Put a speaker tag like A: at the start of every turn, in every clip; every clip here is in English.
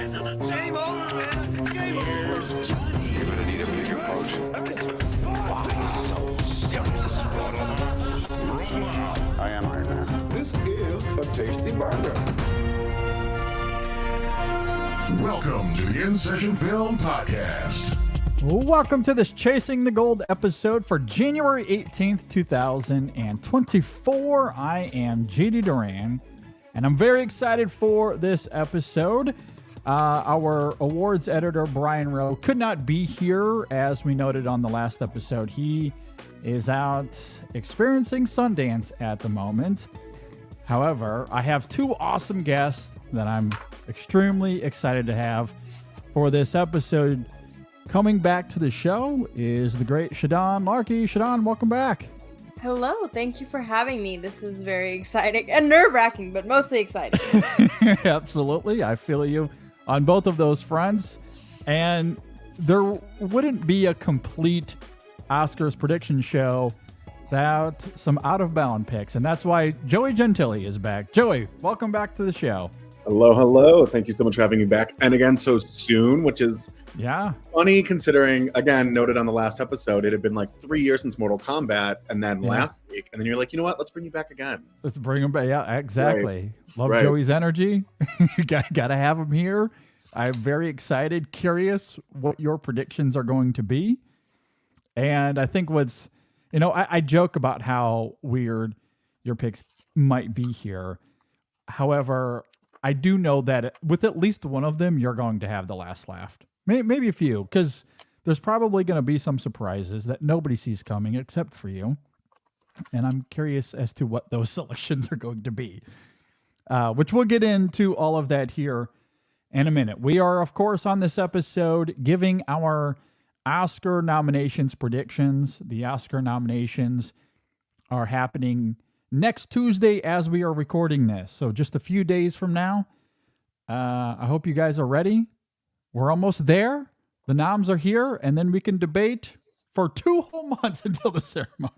A: Game over, man. Game over. Johnny.
B: You're gonna need a bigger boat.
A: Why so serious?
B: I am Iron Man.
C: This is a tasty burger.
D: Welcome to the In Session Film Podcast.
E: Welcome to this Chasing the Gold episode for January 18th, 2024. I am JD Duran, and I'm very excited for this episode. Our awards editor, Brian Rowe, could not be here, as we noted on the last episode. He is out experiencing Sundance at the moment. However, I have two awesome guests that I'm extremely excited to have for this episode. Coming back to the show is the great Shadan Larki. Shadan, welcome back.
F: Hello, thank you for having me. This is very exciting and nerve-wracking, but mostly exciting.
E: Absolutely. I feel you on both of those fronts. And there wouldn't be a complete Oscars prediction show without some out-of-bound picks. And that's why Joey Gentile is back. Joey, welcome back to the show.
G: Hello. Thank you so much for having me back. And again, so soon, which is funny considering, again, noted on the last episode, it had been like 3 years since Mortal Kombat. And then last week, and then you're like, you know what? Let's bring you back again.
E: Let's bring him back. Yeah, exactly.
G: Right.
E: Love Joey's energy. You got to have him here. I'm very excited, curious what your predictions are going to be. And I think I joke about how weird your picks might be here. However, I do know that with at least one of them, you're going to have the last laugh. Maybe a few, because there's probably going to be some surprises that nobody sees coming except for you. And I'm curious as to what those selections are going to be, which we'll get into all of that here in a minute. We are, of course, on this episode giving our Oscar nominations predictions. The Oscar nominations are happening next Tuesday as we are recording this. So just a few days from now. I hope you guys are ready. We're almost there. The noms are here, and then we can debate for 2 whole months until the ceremony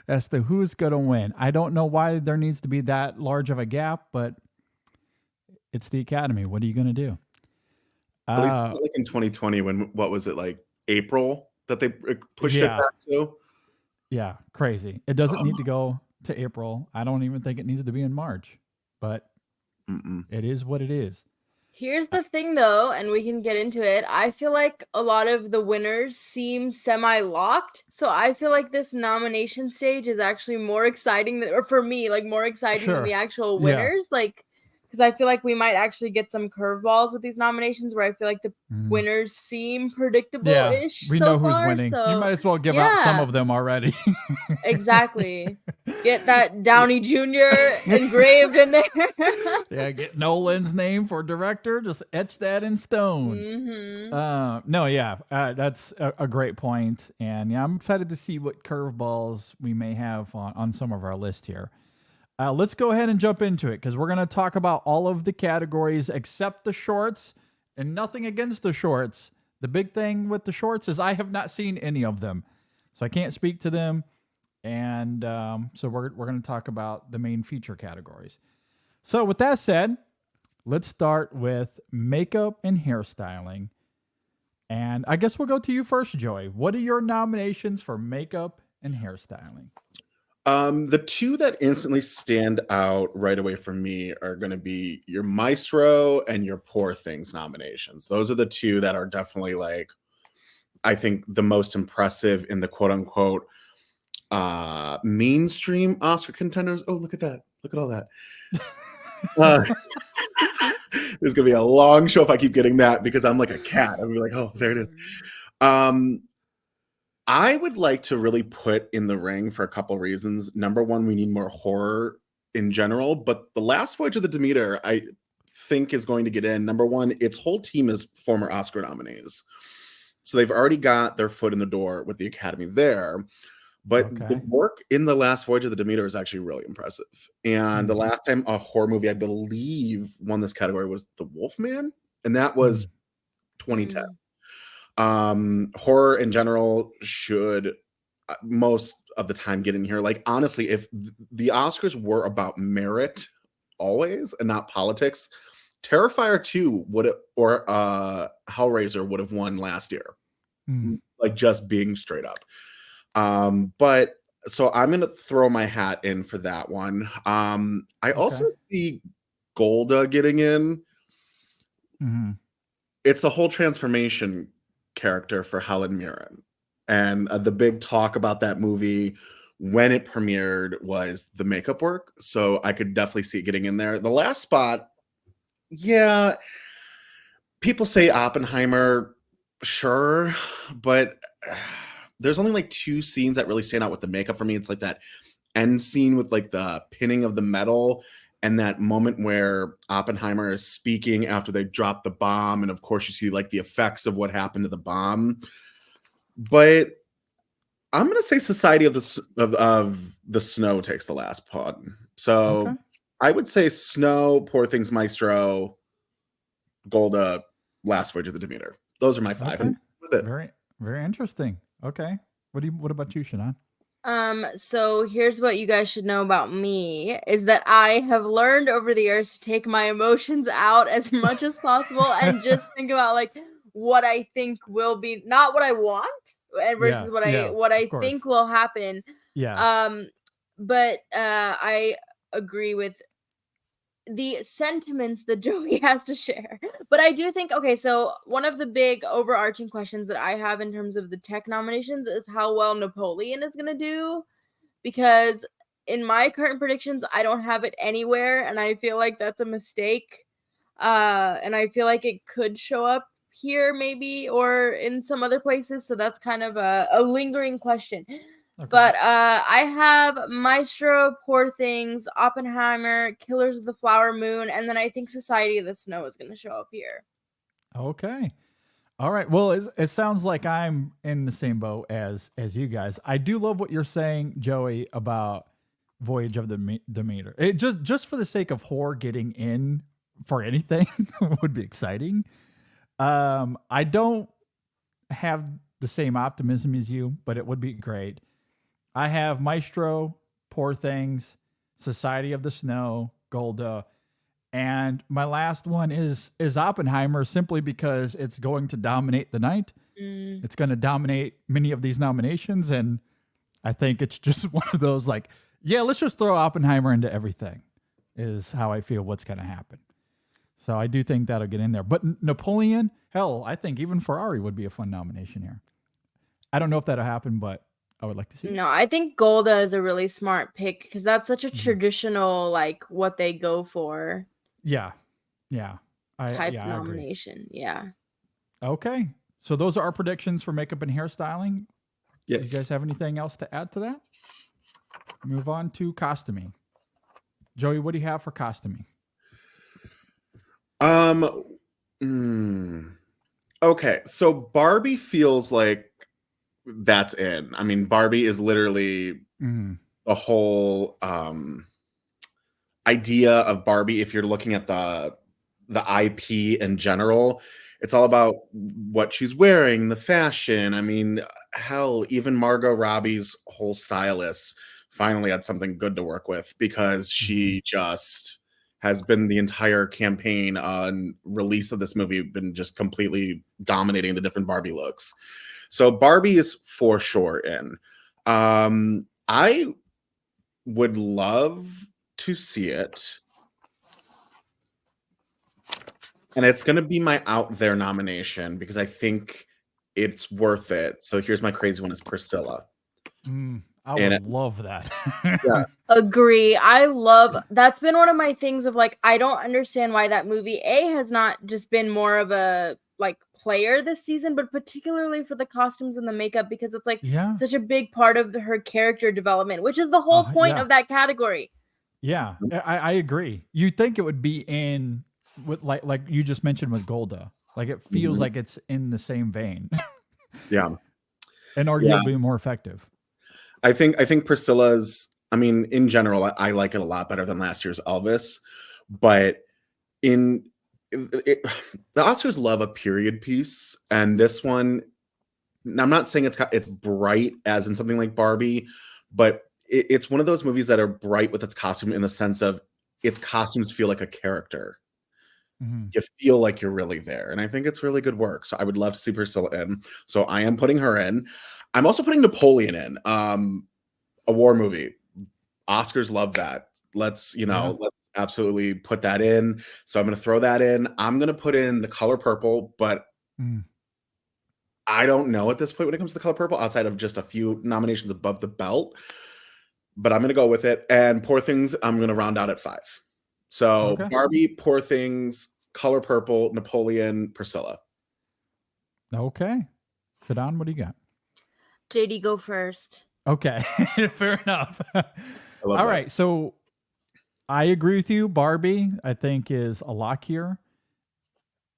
E: as to who's going to win. I don't know why there needs to be that large of a gap, but it's the Academy. What are you going to do?
G: At least like in 2020, when, what was it, like April that they pushed it back to?
E: Yeah, crazy. It doesn't need to go to April. I don't even think it needs to be in March, but it is what it is.
F: Here's the thing, though, and we can get into it. I feel like a lot of the winners seem semi-locked, so I feel like this nomination stage is actually more exciting, or for me, like more exciting than the actual winners. Like, because I feel like we might actually get some curveballs with these nominations where I feel like the winners seem predictable-ish.
E: We know who's winning.
F: So,
E: you might as well give out some of them already.
F: Exactly. Get that Downey Jr. engraved in there.
E: Yeah, get Nolan's name for director. Just etch that in stone.
F: Mm-hmm.
E: That's a great point. And yeah, I'm excited to see what curveballs we may have on some of our list here. Let's go ahead and jump into it because we're going to talk about all of the categories except the shorts, and nothing against the shorts. The big thing with the shorts is I have not seen any of them, so I can't speak to them. And so we're going to talk about the main feature categories. So with that said, let's start with makeup and hairstyling. And I guess we'll go to you first, Joey. What are your nominations for makeup and hairstyling?
G: The two that instantly stand out right away for me are going to be your Maestro and your Poor Things nominations. Those are the two that are definitely, like, I think the most impressive in the quote unquote mainstream Oscar contenders. Oh, look at that. Look at all that. There's going to be a long show if I keep getting that because I'm like a cat. I'll be like, oh, there it is. I would like to really put in the ring for a couple reasons. Number one, we need more horror in general, but The Last Voyage of the Demeter, I think, is going to get in. Number one, its whole team is former Oscar nominees. So they've already got their foot in the door with the Academy there. But the work in The Last Voyage of the Demeter is actually really impressive. And the last time a horror movie, I believe, won this category was The Wolfman, and that was 2010. Horror in general should most of the time get in here. Like, honestly, if the Oscars were about merit always and not politics, Terrifier 2 would have, or Hellraiser would have won last year. Like just being straight up. But so I'm gonna throw my hat in for that one. I also see Golda getting in. It's a whole transformation character for Helen Mirren. And the big talk about that movie when it premiered was the makeup work. So I could definitely see it getting in there. The last spot, yeah, people say Oppenheimer, sure, but there's only like 2 scenes that really stand out with the makeup for me. It's like that end scene with like the pinning of the metal and that moment where Oppenheimer is speaking after they drop the bomb. And of course you see like the effects of what happened to the bomb. But I'm going to say Society of the Snow takes the last pun. So I would say Snow, Poor Things Maestro, Golda, Last Voyage of the Demeter. Those are my 5. With it.
E: Very, very interesting. Okay. What about you, Shadan?
F: So here's what you guys should know about me is that I have learned over the years to take my emotions out as much as possible and just think about like what I think will be, not what I want versus what I think will happen. But I agree with the sentiments that Joey has to share. But I do think, okay, so one of the big overarching questions that I have in terms of the tech nominations is how well Napoleon is going to do. Because in my current predictions, I don't have it anywhere. And I feel like that's a mistake. And I feel like it could show up here maybe or in some other places. So that's kind of a lingering question. But I have Maestro, Poor Things, Oppenheimer, Killers of the Flower Moon, and then I think Society of the Snow is going to show up here.
E: Okay. All right. Well, it sounds like I'm in the same boat as you guys. I do love what you're saying, Joey, about Voyage of the Demeter. It just for the sake of horror getting in for anything would be exciting. I don't have the same optimism as you, but it would be great. I have Maestro, Poor Things, Society of the Snow, Golda, and my last one is Oppenheimer simply because it's going to dominate the night. It's going to dominate many of these nominations, and I think it's just one of those like, yeah, let's just throw Oppenheimer into everything is how I feel what's going to happen. So I do think that'll get in there. But Napoleon, hell, I think even Ferrari would be a fun nomination here. I don't know if that'll happen, but I would like to see.
F: No, I think Golda is a really smart pick because that's such a traditional, like what they go for.
E: Yeah.
F: Type nomination. Yeah.
E: Okay. So those are our predictions for makeup and hairstyling.
G: Yes.
E: Do you guys have anything else to add to that? Move on to costuming. Joey, what do you have for costuming?
G: Okay. So Barbie feels like that's in. I mean, Barbie is literally the whole idea of Barbie. If you're looking at the IP in general, it's all about what she's wearing, the fashion. I mean, hell, even Margot Robbie's whole stylist finally had something good to work with because she just has been the entire campaign on release of this movie, been just completely dominating the different Barbie looks. So Barbie is for sure in. I would love to see it. And it's going to be my out there nomination because I think it's worth it. So here's my crazy one is Priscilla.
E: I would love that.
G: Yeah.
F: Agree. That's been one of my things of like, I don't understand why that movie has not just been more of a like player this season, but particularly for the costumes and the makeup, because it's like such a big part of her character development, which is the whole point of that category.
E: Yeah, I agree. You'd think it would be in with like you just mentioned with Golda. Like it feels like it's in the same vein.
G: Yeah.
E: And arguably more effective.
G: I think Priscilla's, I mean, in general, I like it a lot better than last year's Elvis, but the Oscars love a period piece, and this one, I'm not saying it's bright as in something like Barbie, but it's one of those movies that are bright with its costume in the sense of its costumes feel like a character. you feel like you're really there. And I think it's really good work. So I would love to see Priscilla in. So I am putting her in. I'm also putting Napoleon in. A war movie. Oscars love that. Let's absolutely put that in. So I'm going to throw that in. I'm going to put in The Color Purple, but I don't know at this point when it comes to The Color Purple, outside of just a few nominations above the belt. But I'm going to go with it. And Poor Things, I'm going to round out at 5. So Barbie, Poor Things, Color Purple, Napoleon, Priscilla.
E: Okay. Shadan, what do you got?
F: JD, go first.
E: Okay. Fair enough. All
G: that.
E: right. So I agree with you. Barbie, I think, is a lock here.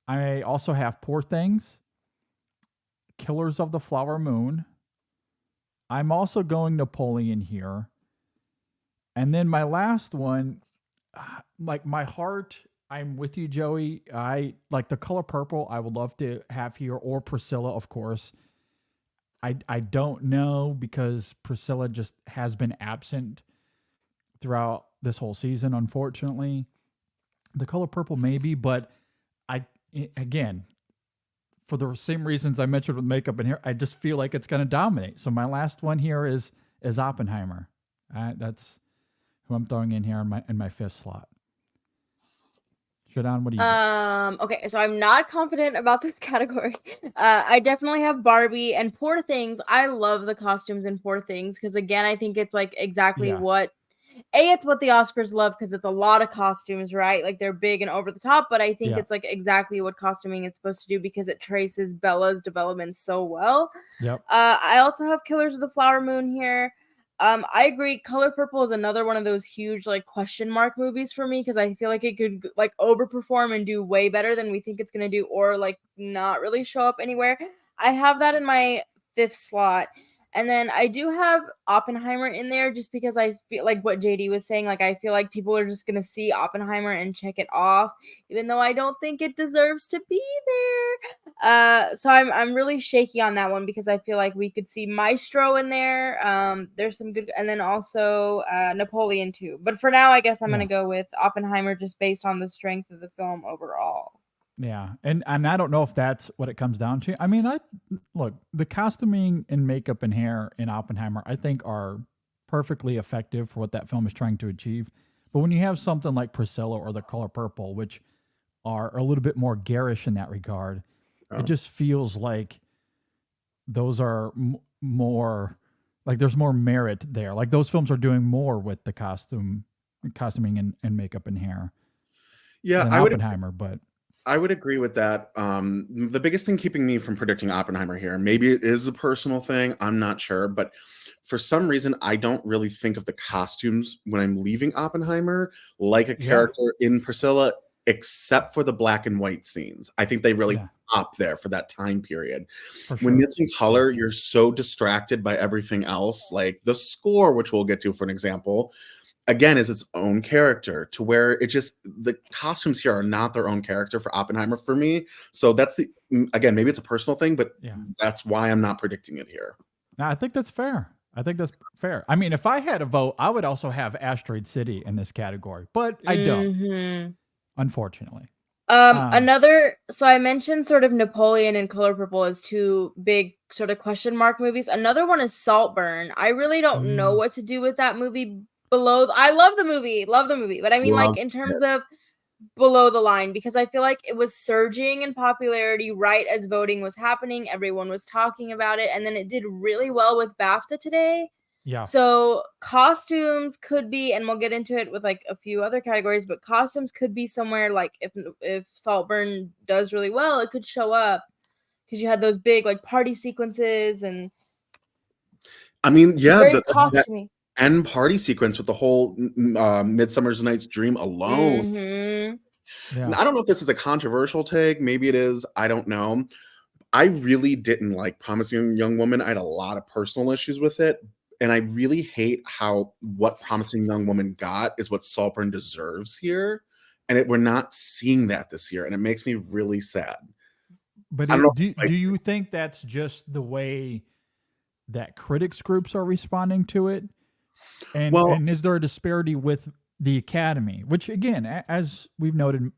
E: I also have Poor Things, Killers of the Flower Moon. I'm also going Napoleon here. And then my last one, like my heart, I'm with you, Joey. I like The Color Purple. I would love to have here, or Priscilla, of course. I don't know, because Priscilla just has been absent throughout this whole season, unfortunately. The Color Purple maybe, but again, for the same reasons I mentioned with makeup in here, I just feel like it's going to dominate. So my last one here is Oppenheimer. That's who I'm throwing in here in my 5th slot. Shadan, what do you got?
F: Okay, so I'm not confident about this category. I definitely have Barbie and Poor Things. I love the costumes in Poor Things because, again, I think it's like exactly what it's what the Oscars love, because it's a lot of costumes, right? Like they're big and over the top, but I think it's like exactly what costuming is supposed to do, because it traces Bella's development so well.
E: Yep.
F: I also have Killers of the Flower Moon here. I agree. Color Purple is another one of those huge like question mark movies for me, because I feel like it could like overperform and do way better than we think it's gonna do, or like not really show up anywhere. I have that in my 5th slot. And then I do have Oppenheimer in there, just because I feel like what JD was saying. Like, I feel like people are just going to see Oppenheimer and check it off, even though I don't think it deserves to be there. So I'm really shaky on that one, because I feel like we could see Maestro in there. There's some good, and then also Napoleon too. But for now, I guess I'm going to go with Oppenheimer, just based on the strength of the film overall.
E: Yeah, and I don't know if that's what it comes down to. I mean, look, the costuming and makeup and hair in Oppenheimer, I think, are perfectly effective for what that film is trying to achieve. But when you have something like Priscilla or The Color Purple, which are a little bit more garish in that regard, it just feels like those are more, like there's more merit there. Like those films are doing more with the costuming and makeup and hair.
G: Yeah,
E: than Oppenheimer, but
G: I would agree with that. The biggest thing keeping me from predicting Oppenheimer here, maybe it is a personal thing, I'm not sure, but for some reason, I don't really think of the costumes when I'm leaving Oppenheimer like a character in Priscilla, except for the black and white scenes. I think they really pop there for that time period. When it's in color, you're so distracted by everything else, like the score, which we'll get to for an example, again, is its own character, to where it just, the costumes here are not their own character for Oppenheimer for me. So that's again, maybe it's a personal thing, but that's why I'm not predicting it here.
E: No, I think that's fair. I mean, if I had a vote, I would also have Asteroid City in this category, but I don't, unfortunately.
F: So I mentioned sort of Napoleon and Color Purple as two big sort of question mark movies. Another one is Saltburn. I really don't know what to do with that movie. I love the movie, but I mean, like, in terms of below the line, because I feel like it was surging in popularity right as voting was happening. Everyone was talking about it, and then it did really well with BAFTA today.
E: Yeah.
F: So costumes could be, and we'll get into it with like a few other categories, but costumes could be somewhere, like if Saltburn does really well, it could show up, because you had those big like party sequences, and
G: I mean,
F: very costumey.
G: End party sequence with the whole Midsummer's Night's Dream alone. I don't know if this is a controversial take. Maybe it is. I don't know. I really didn't like Promising Young Woman. I had a lot of personal issues with it. And I really hate how what Promising Young Woman got is what Saltburn deserves here. And we're not seeing that this year. And it makes me really sad.
E: But do you think that's just the way that critics groups are responding to it? And is there a disparity with the Academy, which, again, as we've noted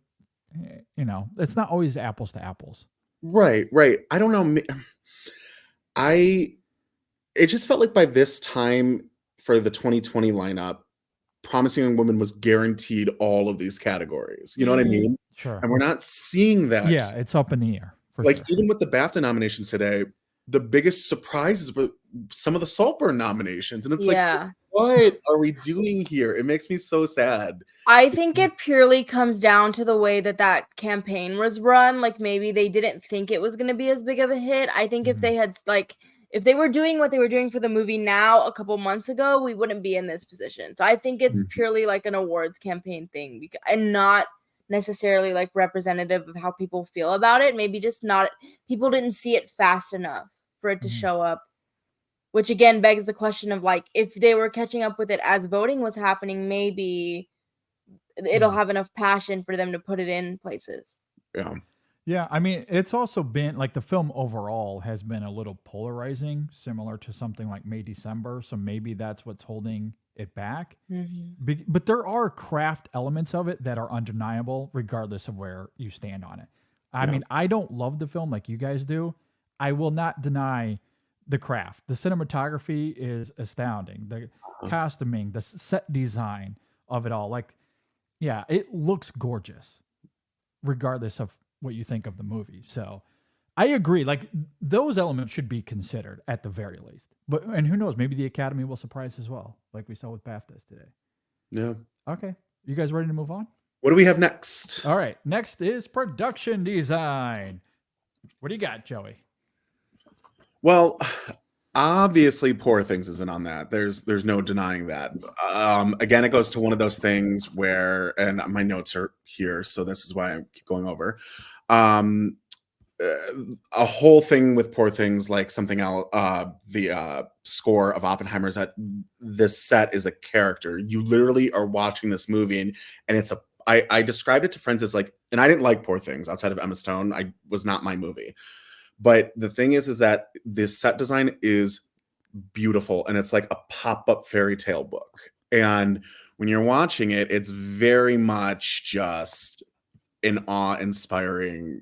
E: you know, it's not always apples to apples.
G: Right. I don't know. It just felt like by this time for the 2020 lineup, Promising Young Woman was guaranteed all of these categories. You know what I mean?
E: Sure.
G: And we're not seeing that.
E: Yeah, it's up in the air. For
G: Like
E: sure.
G: even with the BAFTA nominations today, the biggest surprises were some of the Saltburn nominations. And it's
F: Yeah.
G: like, what are we doing here? It makes me so sad.
F: I think it purely comes down to the way that campaign was run. Like maybe they didn't think it was going to be as big of a hit. I think if they had if they were doing what they were doing for the movie now a couple months ago, we wouldn't be in this position. So I think it's purely like an awards campaign thing and not necessarily like representative of how people feel about it. Maybe just not people didn't see it fast enough for it to show up. Which again begs the question of like if they were catching up with it as voting was happening, maybe it'll have enough passion for them to put it in places.
G: Yeah.
E: Yeah, I mean, it's also been like the film overall has been a little polarizing, similar to something like May December. So maybe that's what's holding it back. But there are craft elements of it that are undeniable, regardless of where you stand on it. I mean, I don't love the film like you guys do. I will not deny the craft. The cinematography is astounding. The costuming, the set design of it all. Like, yeah, it looks gorgeous, regardless of what you think of the movie. So I agree. Like those elements should be considered at the very least. But and who knows? Maybe the Academy will surprise as well, like we saw with BAFTAs today.
G: Yeah.
E: Okay, you guys ready to move on?
G: What do we have next?
E: All right, next is production design. What do you got, Joey?
G: Well, obviously Poor Things isn't on that. There's no denying that. Again, it goes to one of those things where, and my notes are here, so this is why I keep going over. A whole thing with Poor Things, like something else, the score of Oppenheimer is that this set is a character. You literally are watching this movie and it's I described it to friends as like, and I didn't like Poor Things outside of Emma Stone. I was not my movie. But the thing is that this set design is beautiful and it's like a pop-up fairy tale book. And when you're watching it, it's very much just an awe-inspiring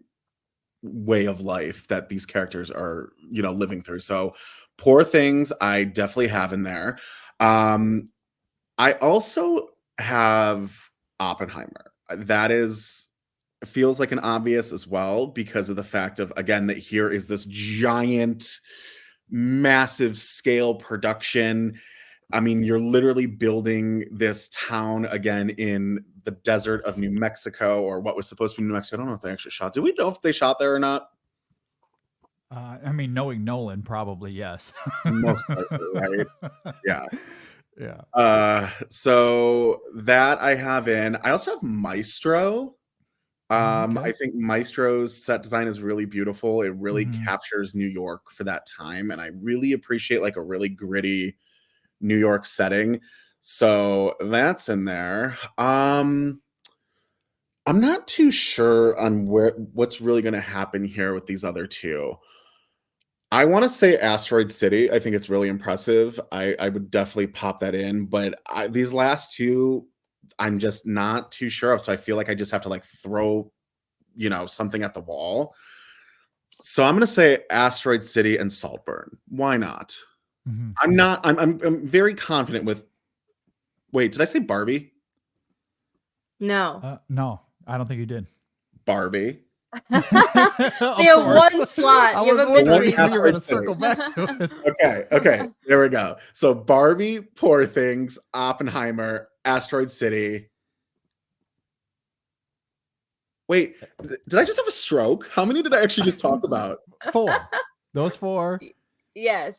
G: way of life that these characters are, you know, living through. So Poor Things, I definitely have in there. I also have Oppenheimer. That feels like an obvious as well because of the fact of, again, that here is this giant, massive scale production. I mean, you're literally building this town again in the desert of New Mexico, or what was supposed to be New Mexico. I don't know if they actually shot. Do we know if they shot there or not?
E: I mean, knowing Nolan, probably yes.
G: Most likely, right? Yeah.
E: Yeah.
G: So that I have in. I also have Maestro.
E: Okay.
G: I think Maestro's set design is really beautiful. It really captures New York for that time, and I really appreciate like a really gritty New York setting. So that's in there. I'm not too sure on what's really going to happen here with these other two. I want to say Asteroid City. I think it's really impressive. I would definitely pop that in, but these last two, I'm just not too sure of. So I feel like I just have to like throw, you know, something at the wall. So I'm going to say Asteroid City and Saltburn. Why not? I'm very confident with. Wait, did I say Barbie?
F: No.
E: No, I don't think you did.
G: Barbie.
F: They have one slot.
E: I
F: You
E: was
F: have a
E: wondering
F: mystery
E: if you were going to
F: slot.
E: circle back to it.
G: Okay, there we go. So Barbie, Poor Things, Oppenheimer, Asteroid City. Wait, did I just have a stroke? How many did I actually just talk about?
E: 4. Those 4.
F: Yes.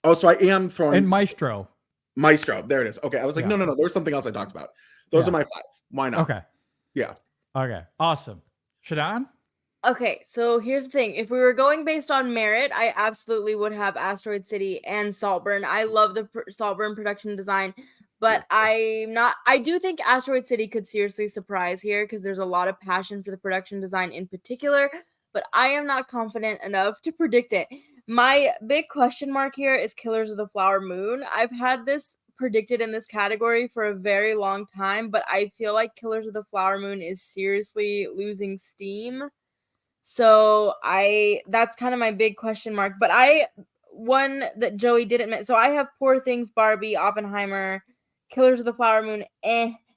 G: Oh, so I am throwing
E: And Maestro.
G: Maestro. There it is. Okay, I was like,
E: Yeah.
G: no. There was something else I talked about. Those
E: Yeah.
G: are my 5. Why not?
E: Okay.
G: Yeah.
E: Okay. Awesome. Shadan?
F: Okay, so here's the thing. If we were going based on merit, I absolutely would have Asteroid City and Saltburn. I love the Saltburn production design, but I do think Asteroid City could seriously surprise here because there's a lot of passion for the production design in particular, but I am not confident enough to predict it. My big question mark here is Killers of the Flower Moon. I've had this predicted in this category for a very long time, but I feel like Killers of the Flower Moon is seriously losing steam. So that's kind of my big question mark. But one that Joey didn't mention. So I have Poor Things, Barbie, Oppenheimer, Killers of the Flower Moon.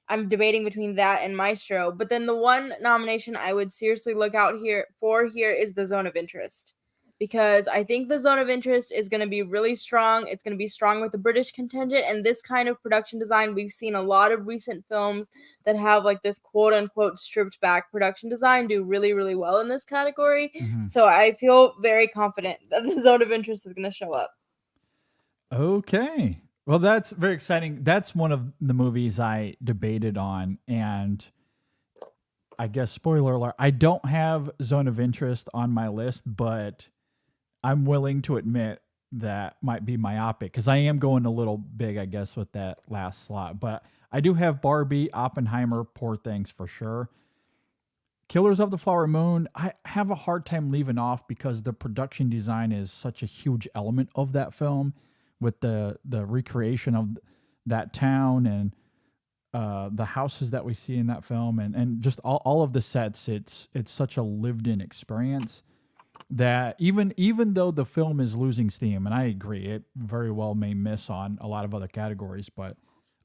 F: I'm debating between that and Maestro. But then the one nomination I would seriously look out here is The Zone of Interest. Because I think The Zone of Interest is going to be really strong. It's going to be strong with the British contingent. And this kind of production design, we've seen a lot of recent films that have like this quote unquote stripped back production design do really, really well in this category.
E: Mhm.
F: So I feel very confident that The Zone of Interest is going to show up.
E: Okay. Well, that's very exciting. That's one of the movies I debated on. And I guess, spoiler alert, I don't have Zone of Interest on my list, but I'm willing to admit that might be myopic because I am going a little big, I guess, with that last slot. But I do have Barbie, Oppenheimer, Poor Things for sure. Killers of the Flower Moon, I have a hard time leaving off because the production design is such a huge element of that film with the recreation of that town and the houses that we see in that film and just all of the sets. It's such a lived in experience that even though the film is losing steam, and I agree, it very well may miss on a lot of other categories, but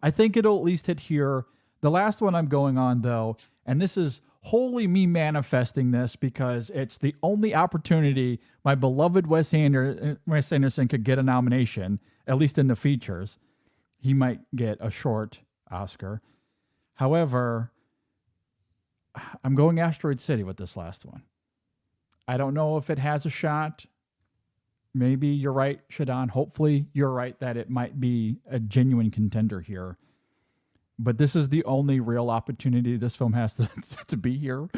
E: I think it'll at least hit here. The last one I'm going on though, and this is wholly me manifesting this because it's the only opportunity my beloved Wes Anderson could get a nomination, at least in the features. He might get a short Oscar. However, I'm going Asteroid City with this last one. I don't know if it has a shot. Maybe you're right, Shadan. Hopefully you're right that it might be a genuine contender here. But this is the only real opportunity this film has to be here.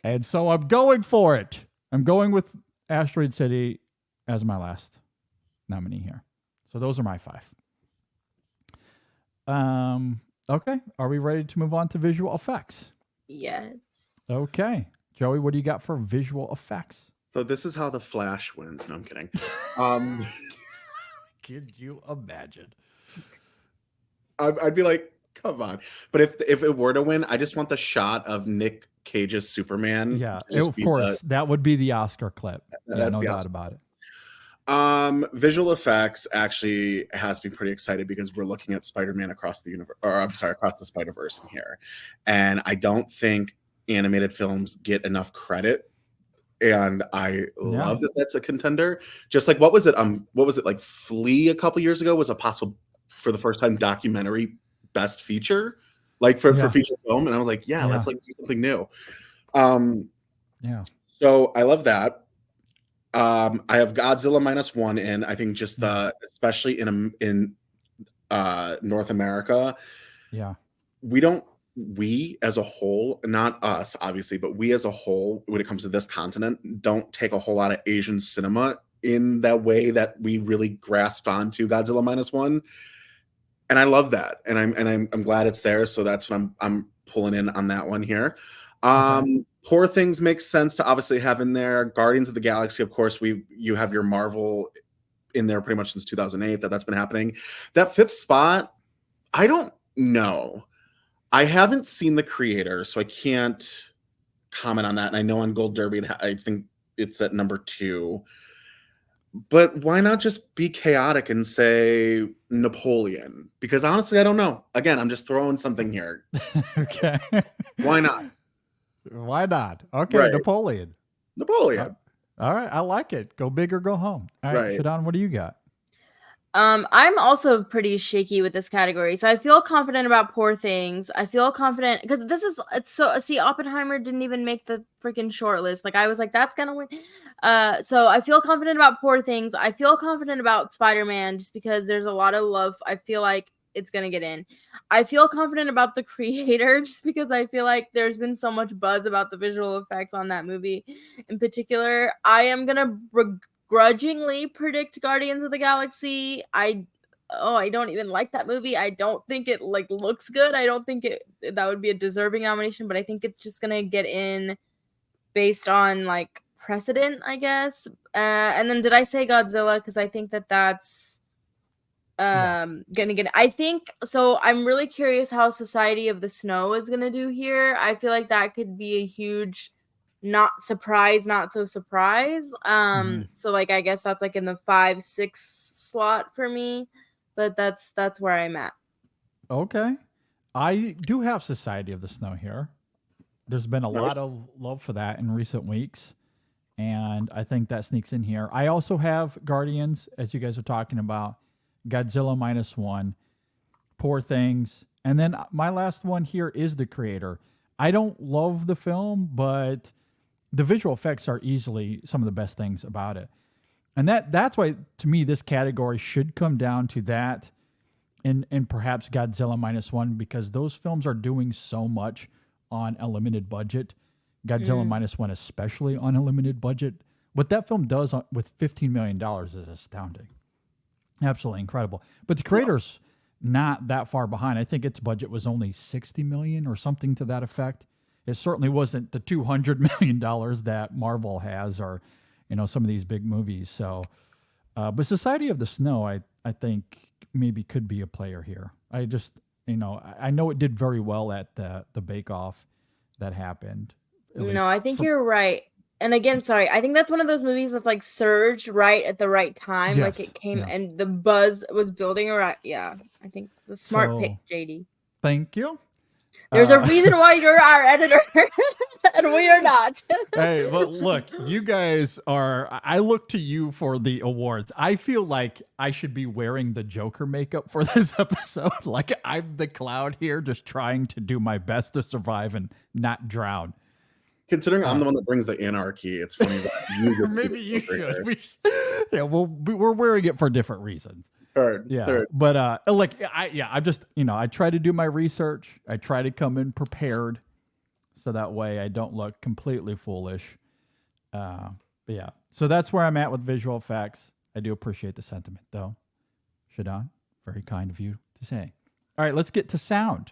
E: And so I'm going for it. I'm going with Asteroid City as my last nominee here. So those are my 5. Okay. Are we ready to move on to visual effects?
F: Yes.
E: Okay. Joey, what do you got for visual effects?
G: So this is how the Flash wins. No, I'm kidding.
E: Could you imagine?
G: I'd be like, come on. But if it were to win, I just want the shot of Nick Cage's Superman.
E: Yeah,
G: to just
E: of
G: be
E: course. That would be the Oscar clip. Yeah,
G: That's
E: no
G: the
E: doubt
G: Oscar.
E: about it.
G: Visual effects actually has me pretty excited because we're looking at Spider-Man across the universe, or I'm sorry, across the Spider-Verse in here. And I don't think animated films get enough credit. And I love that that's a contender. Just like what was it like Flea a couple years ago was a possible for the first time documentary best feature, like for feature film. And I was like, let's like do something new. So I love that. I have Godzilla -1 in. I think just especially in North America.
E: Yeah.
G: We as a whole, not us obviously, but we as a whole, when it comes to this continent, don't take a whole lot of Asian cinema in that way that we really grasped onto Godzilla -1. And I love that. And I'm glad it's there. So that's what I'm pulling in on that one here. Poor Things makes sense to obviously have in there. Guardians of the Galaxy, of course, you have your Marvel in there pretty much since 2008 that's been happening. That 5th spot, I don't know. I haven't seen the creator, so I can't comment on that. And I know on Gold Derby, I think it's at number 2. But why not just be chaotic and say Napoleon? Because honestly, I don't know. Again, I'm just throwing something here.
E: Okay.
G: Why not?
E: Why not? Okay,
G: Right.
E: Napoleon. All right, I like it. Go big or go home. All right, Shadan, what do you got?
F: I'm also pretty shaky with this category. So I feel confident about Poor Things. I feel confident because Oppenheimer didn't even make the freaking short list. Like I was like, that's gonna win. So I feel confident about Poor Things. I feel confident about Spider-Man just because there's a lot of love. I feel like it's gonna get in. I feel confident about The Creator just because I feel like there's been so much buzz about the visual effects on that movie in particular. I am gonna grudgingly predict Guardians of the Galaxy. I don't even like that movie. I don't think it like looks good. I don't think that would be a deserving nomination, but I think it's just gonna get in based on like precedent, I guess. And then did I say Godzilla? Because I think that's gonna get. I think so. I'm really curious how Society of the Snow is gonna do here. I feel like that could be a huge not so surprise. So like I guess that's like in the 5-6 slot for me, but that's where I'm at.
E: Okay. I do have Society of the Snow here. There's been a
G: Nice.
E: lot of love for that in recent weeks, and I think that sneaks in here. I also have Guardians, as you guys are talking about, Godzilla -1, Poor Things, and then my last one here is The Creator. I don't love the film, but the visual effects are easily some of the best things about it. And that's why, to me, this category should come down to that and perhaps Godzilla -1, because those films are doing so much on a limited budget. Godzilla -1, especially on a limited budget. What that film does with $15 million is astounding. Absolutely incredible. But The Creator's not that far behind. I think its budget was only $60 million or something to that effect. It certainly wasn't the $200 million that Marvel has, or some of these big movies. So, but Society of the Snow, I think maybe could be a player here. I just, I know it did very well at the Bake Off that happened.
F: No, I think you're right. And again, sorry, I think that's one of those movies that's like surged right at the right time. Like
E: Yes,
F: it came
E: yeah.
F: and the buzz was building around. Yeah, I think the smart
E: So-
F: pick, JD.
E: Thank you.
F: There's a reason why you're our editor and we are not.
E: Hey, but look, you guys are, I look to you for the awards. I feel like I should be wearing the Joker makeup for this episode. Like I'm the cloud here, just trying to do my best to survive and not drown.
G: Considering I'm the one that brings the anarchy, it's funny that you get to be
E: Maybe
G: the
E: you
G: filter
E: should.
G: here.
E: Yeah, we're wearing it for different reasons.
G: Third,
E: Yeah,
G: third.
E: but I just I try to do my research. I try to come in prepared, so that way I don't look completely foolish. But yeah, so that's where I'm at with visual effects. I do appreciate the sentiment, though. Shadan, very kind of you to say. All right, let's get to sound.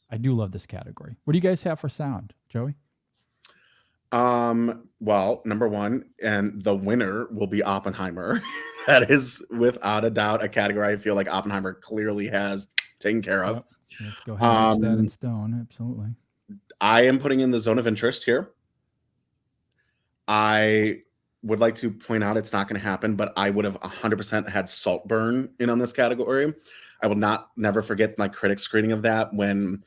E: I do love this category. What do you guys have for sound, Joey?
G: Well, number one, and the winner will be Oppenheimer. That is without a doubt a category I feel like Oppenheimer clearly has taken care of.
E: Yep. Let's go ahead and etch that in stone. Absolutely.
G: I am putting in the zone of interest here. I would like to point out it's not going to happen, but I would have 100% had Saltburn in on this category. I will never forget my critic screening of that when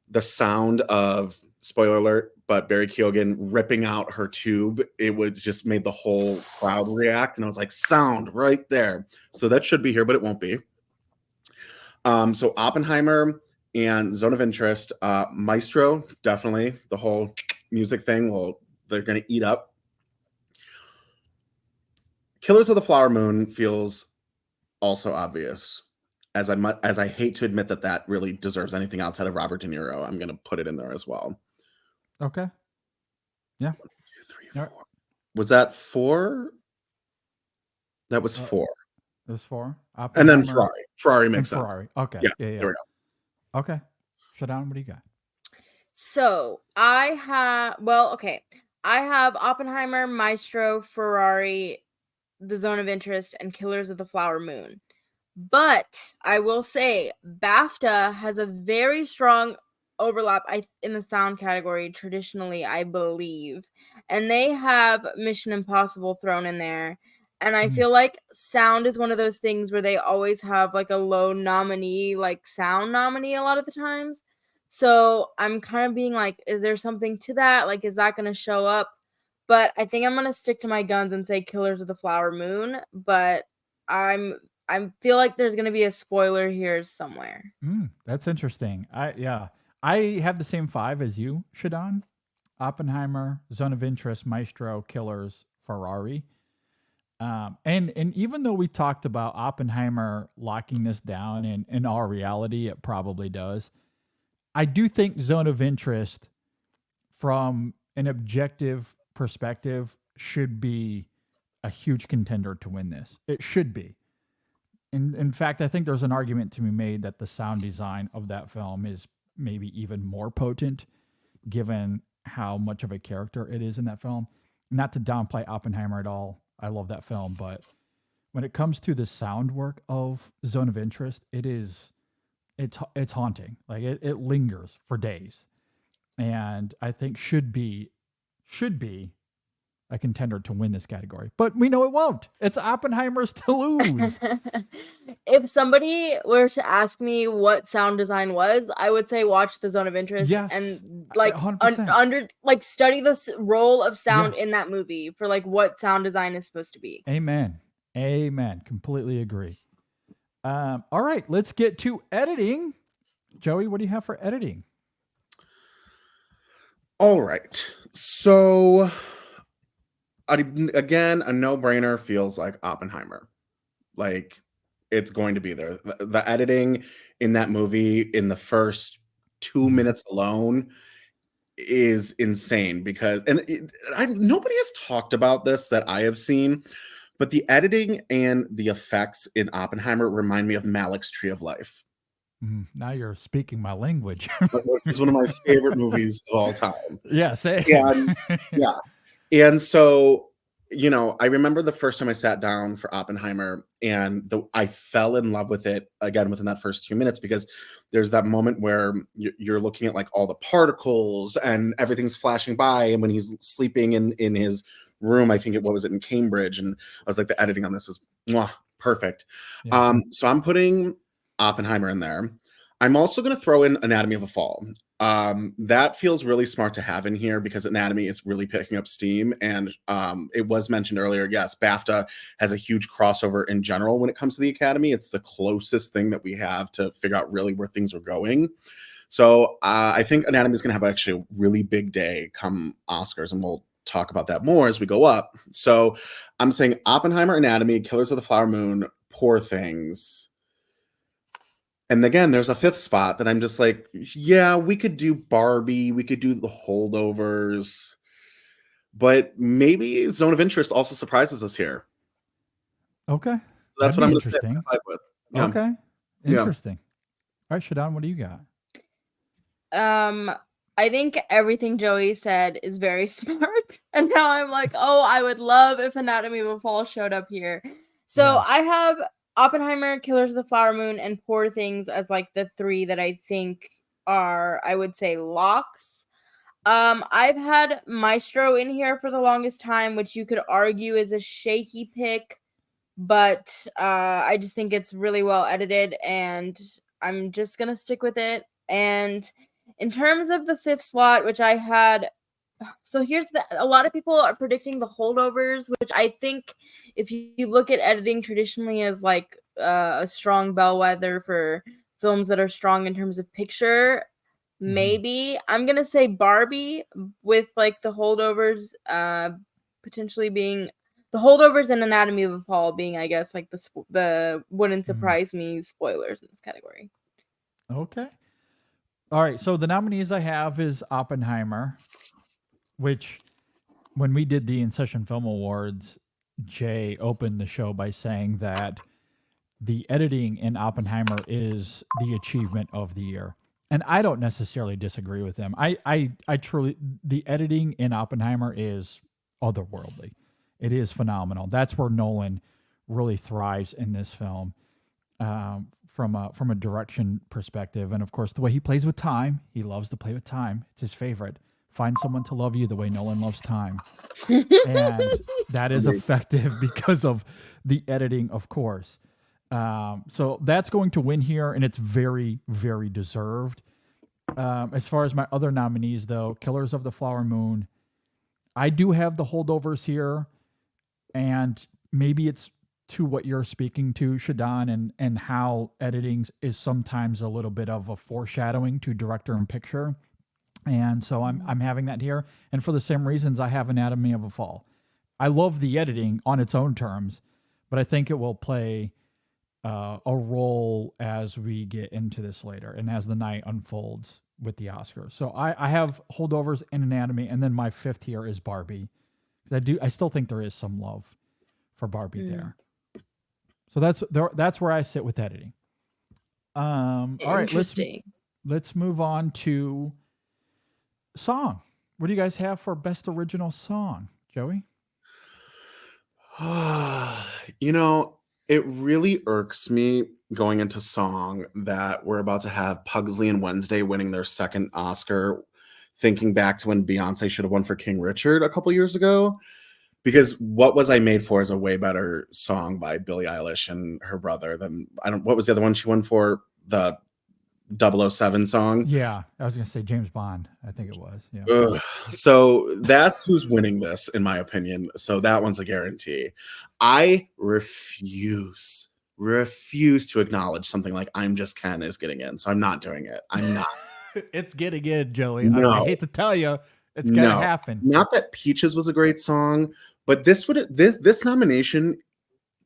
G: the sound of, spoiler alert, but Barry Keoghan ripping out her tube, it would just made the whole crowd react. And I was like, sound right there. So that should be here, but it won't be. So Oppenheimer and Zone of Interest, Maestro, definitely the whole music thing. Well, they're going to eat up. Killers of the Flower Moon feels also obvious. As I hate to admit that really deserves anything outside of Robert De Niro, I'm going to put it in there as well.
E: Okay. Yeah.
G: 1, 2, 3, 4. Was that 4? That was 4.
E: There's 4.
G: And then
E: Oppenheimer
G: Ferrari
E: and
G: makes sense.
E: Ferrari. Okay.
G: Yeah,
E: Yeah.
G: there we go.
E: Okay. Shadan, what do you got?
F: So I have Oppenheimer, Maestro, Ferrari, The Zone of Interest, and Killers of the Flower Moon. But I will say BAFTA has a very strong overlap in the sound category traditionally, I believe. And they have Mission Impossible thrown in there. And I feel like sound is one of those things where they always have like a low nominee, like sound nominee a lot of the times. So I'm kind of being like, is there something to that? Like, is that going to show up? But I think I'm going to stick to my guns and say Killers of the Flower Moon. But I feel like there's going to be a spoiler here somewhere.
E: That's interesting. I have the same 5 as you, Shadan. Oppenheimer, Zone of Interest, Maestro, Killers, Ferrari. And even though we talked about Oppenheimer locking this down, and in all reality, it probably does, I do think Zone of Interest, from an objective perspective, should be a huge contender to win this. It should be. In fact, I think there's an argument to be made that the sound design of that film is maybe even more potent, given how much of a character it is in that film. Not to downplay Oppenheimer at all. I love that film, but when it comes to the sound work of Zone of Interest, it's haunting. Like it lingers for days, and I think should be a contender to win this category. But we know it won't. It's Oppenheimer's to lose.
F: If somebody were to ask me what sound design was, I would say watch the Zone of Interest
E: Yes,
F: and like
E: 100%.
F: study the role of sound in that movie for like what sound design is supposed to be.
E: Amen. Completely agree. All right, let's get to editing. Joey, what do you have for editing?
G: All right. So again, a no-brainer feels like Oppenheimer. Like it's going to be there. The editing in that movie in the first 2 minutes alone is insane because nobody has talked about this that I have seen, but the editing and the effects in Oppenheimer remind me of Malik's Tree of Life.
E: Now you're speaking my language.
G: It's one of my favorite movies of all time.
E: Yeah, same.
G: And so, I remember the first time I sat down for Oppenheimer and I fell in love with it again within that first 2 minutes, because there's that moment where you're looking at like all the particles and everything's flashing by. And when he's sleeping in his room, I think what was it in Cambridge? And I was like, the editing on this was perfect.
E: Yeah.
G: So I'm putting Oppenheimer in there. I'm also going to throw in Anatomy of a Fall. That feels really smart to have in here because Anatomy is really picking up steam. And it was mentioned earlier, yes, BAFTA has a huge crossover in general when it comes to the Academy. It's the closest thing that we have to figure out really where things are going. So I think Anatomy is going to have actually a really big day come Oscars, and we'll talk about that more as we go up. So I'm saying Oppenheimer, Anatomy, Killers of the Flower Moon, Poor Things. And again, there's a fifth spot that I'm just like, yeah, we could do Barbie, we could do The Holdovers, but maybe Zone of Interest also surprises us here.
E: Okay.
G: So that's what I'm going to stick with.
E: Yeah. Okay. Interesting. All right, Shadan, what do you got?
F: I think everything Joey said is very smart. And now I'm like, oh, I would love if Anatomy of a Fall showed up here. So
E: Yes.
F: I have Oppenheimer, Killers of the Flower Moon, and Poor Things as like the three that I think are, I would say, locks. I've had Maestro in here for the longest time, which you could argue is a shaky pick, but I just think it's really well edited, and I'm just gonna stick with it. And in terms of the fifth slot, which I had, so a lot of people are predicting The Holdovers, which I think if you look at editing traditionally as like a strong bellwether for films that are strong in terms of picture, maybe I'm gonna say Barbie, with like The Holdovers potentially being The Holdovers and Anatomy of a Fall being, I guess, like the wouldn't surprise me spoilers in this category.
E: Okay. All right. So the nominees I have is Oppenheimer, which when we did the In Session Film Awards, Jay opened the show by saying that the editing in Oppenheimer is the achievement of the year. And I don't necessarily disagree with him. I truly, the editing in Oppenheimer is otherworldly. It is phenomenal. That's where Nolan really thrives in this film, from a direction perspective. And of course, the way he plays with time, he loves to play with time. It's his favorite. Find someone to love you the way Nolan loves time. And that is effective because of the editing, of course. So that's going to win here, and it's very, very deserved. As far as my other nominees, though, Killers of the Flower Moon, I do have The Holdovers here, and maybe it's to what you're speaking to, Shadan, and how editing is sometimes a little bit of a foreshadowing to director and picture. And so I'm having that here. And for the same reasons, I have Anatomy of a Fall. I love the editing on its own terms, but I think it will play a role as we get into this later and as the night unfolds with the Oscars. So I have Holdovers and Anatomy, and then my fifth here is Barbie. I still think there is some love for Barbie there. So that's where I sit with editing. All right, let's move on to song. What do you guys have for best original song, Joey?
G: It really irks me going into song that we're about to have Pugsley and Wednesday winning their second Oscar, thinking back to when Beyonce should have won for King Richard a couple years ago. Because What Was I Made For is a way better song by Billie Eilish and her brother than what was the other one she won for? The 007 song.
E: Yeah, I was going to say James Bond. I think it was. Yeah.
G: Ugh. So that's who's winning this, in my opinion. So that one's a guarantee. I refuse to acknowledge something like I'm Just Ken is getting in. So I'm not doing it. I'm not.
E: It's getting in, Joey.
G: No.
E: I hate to tell you, it's going to
G: No.
E: happen.
G: Not that Peaches was a great song, but this nomination,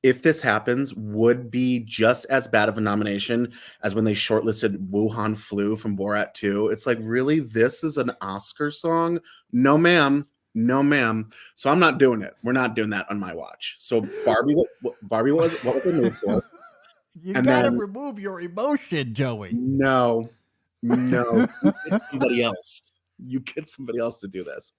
G: if this happens, would be just as bad of a nomination as when they shortlisted Wuhan Flu from Borat 2. It's like, really? This is an Oscar song? No, ma'am. No, ma'am. So I'm not doing it. We're not doing that on my watch. So Barbie, what was it made for?
E: You
G: And
E: got to
G: then-
E: remove your emotion, Joey.
G: No. You get somebody else. You get somebody else to do this.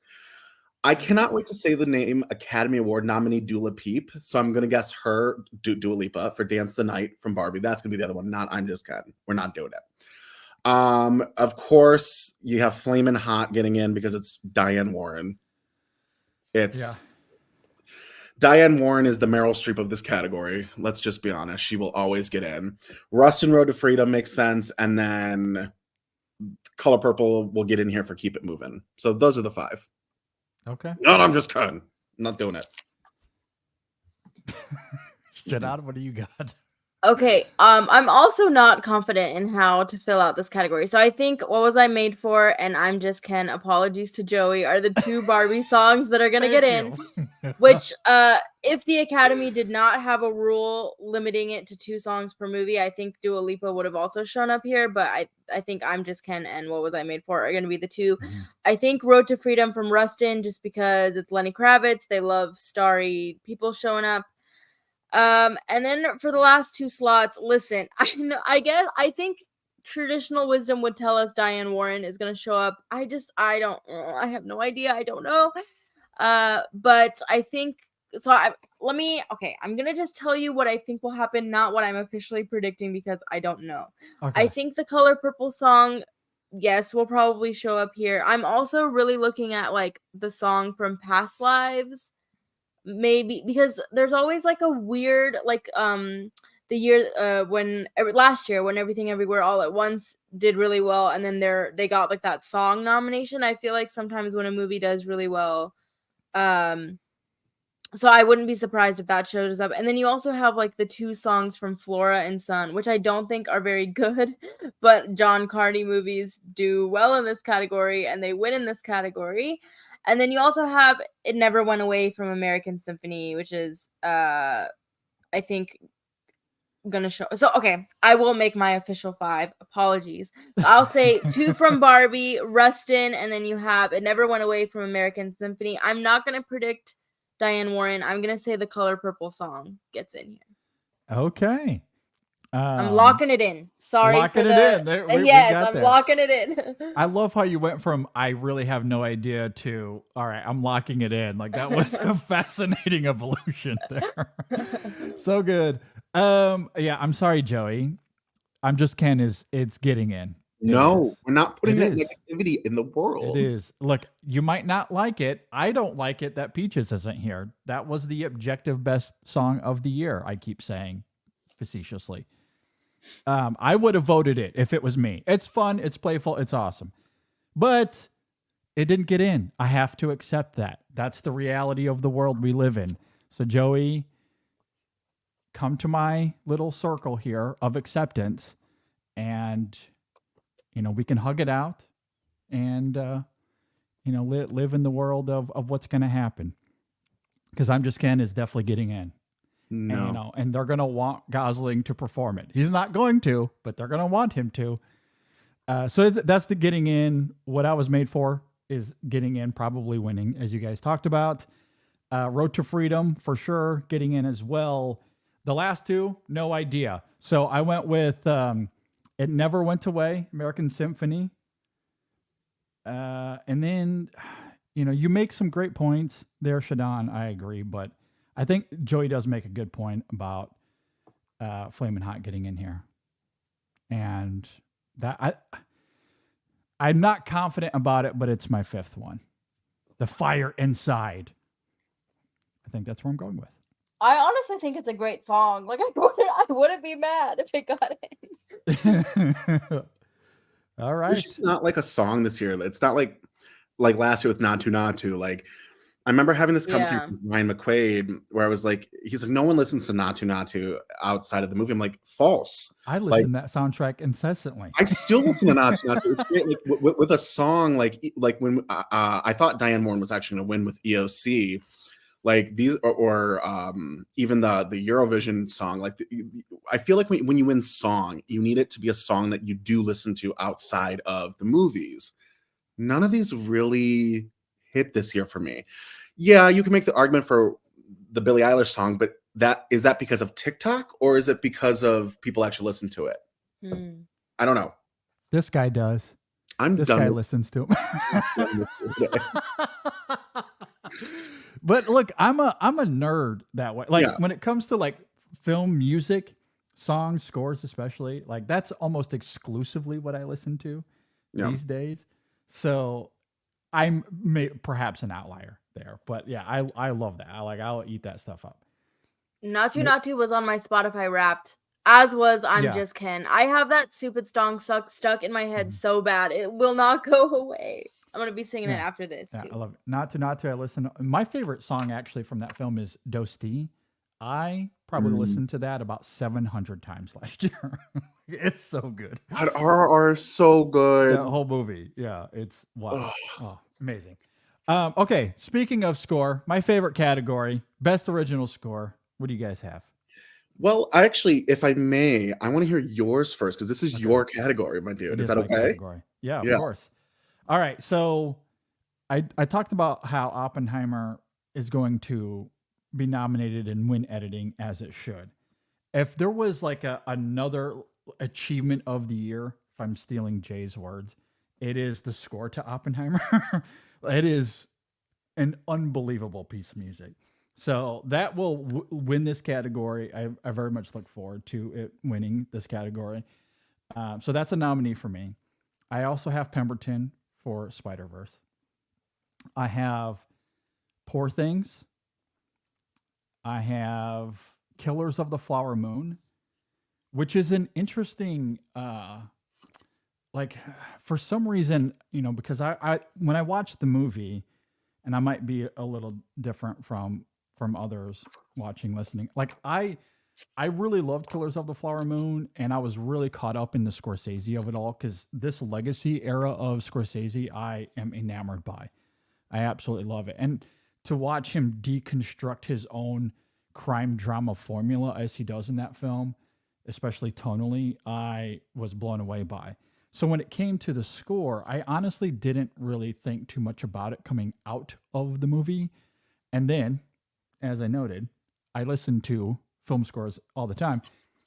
G: I cannot wait to say the name Academy Award nominee Dua Peep. So I'm going to guess her, Dua Lipa, for Dance the Night from Barbie. That's going to be the other one. Not I'm Just Ken. We're not doing it. Of course, you have Flamin' Hot getting in because it's Diane Warren. Diane Warren is the Meryl Streep of this category. Let's just be honest. She will always get in. Rust and Road to Freedom makes sense. And then Color Purple will get in here for Keep It Moving. So those are the 5.
E: Okay.
G: No, I'm just kidding. I'm not doing it.
E: Shadan, what do you got?
F: Okay, I'm also not confident in how to fill out this category. So I think What Was I Made For and I'm Just Ken, Apologies to Joey, are the 2 Barbie songs that are going to get in. Which, if the Academy did not have a rule limiting it to 2 songs per movie, I think Dua Lipa would have also shown up here. But I think I'm Just Ken and What Was I Made For are going to be the 2.
E: Mm-hmm.
F: I think Road to Freedom from Rustin, just because it's Lenny Kravitz. They love starry people showing up. And then for the last 2 slots, listen, I think traditional wisdom would tell us Diane Warren is going to show up. I have no idea. I don't know. But I think, I'm going to just tell you what I think will happen, not what I'm officially predicting because I don't know.
E: Okay.
F: I think the Color Purple song, yes, will probably show up here. I'm also really looking at like the song from Past Lives. Maybe because there's always like a weird the year last year when Everything Everywhere All at Once did really well and then they got like that song nomination. I feel like sometimes when a movie does really well, so I wouldn't be surprised if that shows up. And then you also have like the 2 songs from Flora and Son, which I don't think are very good, but John Carney movies do well in this category and they win in this category. And then you also have It Never Went Away from American Symphony, which is, I think, gonna show. So, okay, I will make my official 5. Apologies. So I'll say 2 from Barbie, Rustin, and then you have It Never Went Away from American Symphony. I'm not gonna predict Diane Warren. I'm gonna say the Color Purple song gets in here.
E: Okay.
F: I'm locking it in. Sorry
E: locking
F: for
E: it in. There, we
F: yes,
E: got
F: I'm
E: there.
F: locking it in.
E: I love how you went from I really have no idea to all right, I'm locking it in. Like that was a fascinating evolution there. So good. Yeah, I'm sorry, Joey. I'm Just Ken it's getting in.
G: No, we're not putting
E: It
G: that
E: is.
G: negativity in the world.
E: It is. Look, you might not like it. I don't like it that Peaches isn't here. That was the objective best song of the year, I keep saying facetiously. I would have voted it if it was me. It's fun, it's playful, it's awesome. But it didn't get in. I have to accept that. That's the reality of the world we live in. So Joey, come to my little circle here of acceptance and we can hug it out and live in the world of what's going to happen. Because I'm Just Ken is definitely getting in.
G: No.
E: And they're going to want Gosling to perform it. He's not going to, but they're going to want him to. So that's the getting in. What I Was Made For is getting in, probably winning, as you guys talked about. Road to Freedom, for sure, getting in as well. The last 2, no idea. So I went with It Never Went Away, American Symphony. And then, you make some great points there, Shadan. I agree, but I think Joey does make a good point about Flamin' Hot getting in here. And I'm not confident about it, but it's my fifth one. The Fire Inside. I think that's where I'm going with.
F: I honestly think it's a great song. Like I wouldn't be mad if it got in.
E: All
G: It's
E: right.
G: just not like a song this year. It's not like last year with Not To. Like, I remember having this conversation with Ryan McQuaid where I was like, he's like, no one listens to Not To outside of the movie. I'm like, false.
E: I listen to that soundtrack incessantly.
G: I still listen to Not To. It's great. Like with a song like when I thought Diane Warren was actually going to win with EOC. Like these, or even the Eurovision song. Like I feel like when you win song, you need it to be a song that you do listen to outside of the movies. None of these really hit this year for me. Yeah, you can make the argument for the Billie Eilish song, but is that because of TikTok or is it because of people actually listen to it? I don't know.
E: This guy does. This guy listens to him. But look, I'm a nerd that way. Like when it comes to like film music, songs, scores, especially, like that's almost exclusively what I listen to these days. So I'm perhaps an outlier there, but yeah, I love that. I'll eat that stuff up.
F: Not To was on my Spotify Wrapped, as was I'm Just Ken. I have that stupid song stuck in my head so bad. It will not go away. I'm going to be singing it after this too.
E: I love it. Not to. I listen. My favorite song actually from that film is Dosti. I probably listened to that about 700 times last year. It's so good.
G: God, RRR is so good.
E: That whole movie. Yeah, it's wow. Oh, amazing. Okay, speaking of score, my favorite category, best original score. What do you guys have?
G: Well, actually, if I may, I want to hear yours first because this is your category, my dude. Is that okay?
E: Category. Yeah, of course. All right, so I talked about how Oppenheimer is going to be nominated and win editing as it should. If there was like another achievement of the year, if I'm stealing Jay's words, it is the score to Oppenheimer. It is an unbelievable piece of music. So that will win this category. I very much look forward to it winning this category. So that's a nominee for me. I also have Pemberton for Spider-Verse. I have Poor Things. I have Killers of the Flower Moon, which is an interesting, like for some reason, because I when I watched the movie, and I might be a little different from others listening. Like I really loved Killers of the Flower Moon, and I was really caught up in the Scorsese of it all because this legacy era of Scorsese, I am enamored by. I absolutely love it. And to watch him deconstruct his own crime drama formula as he does in that film, especially tonally, I was blown away by. So when it came to the score, I honestly didn't really think too much about it coming out of the movie. And then, as I noted, I listen to film scores all the time.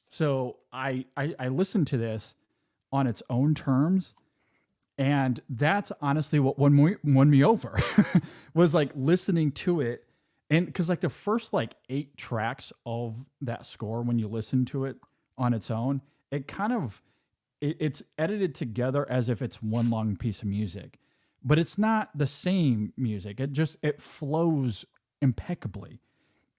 E: So I listened to this on its own terms. And that's honestly what won me over was like listening to it. And because like the first like 8 tracks of that score, when you listen to it on its own, it kind of, it's edited together as if it's one long piece of music, but it's not the same music. It flows impeccably.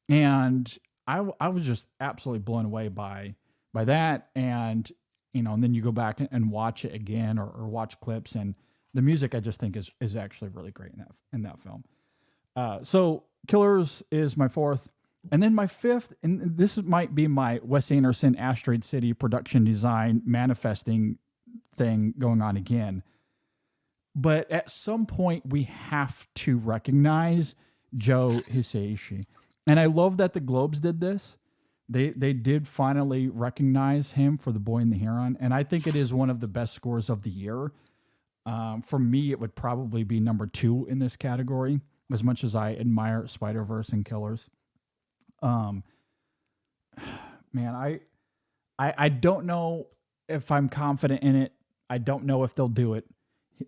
E: And I was just absolutely blown away by that. And, and then you go back and watch it again or watch clips, and the music I just think is actually really great in that film. So Killers is my fourth. And then my fifth, and this might be my Wes Anderson Asteroid City production design manifesting thing going on again. But at some point, we have to recognize Joe Hisaishi. And I love that the Globes did this. They did finally recognize him for The Boy and the Heron. And I think it is one of the best scores of the year. For me, it would probably be number 2 in this category, as much as I admire Spider-Verse and Killers. Man, I don't know if I'm confident in it. I don't know if they'll do it.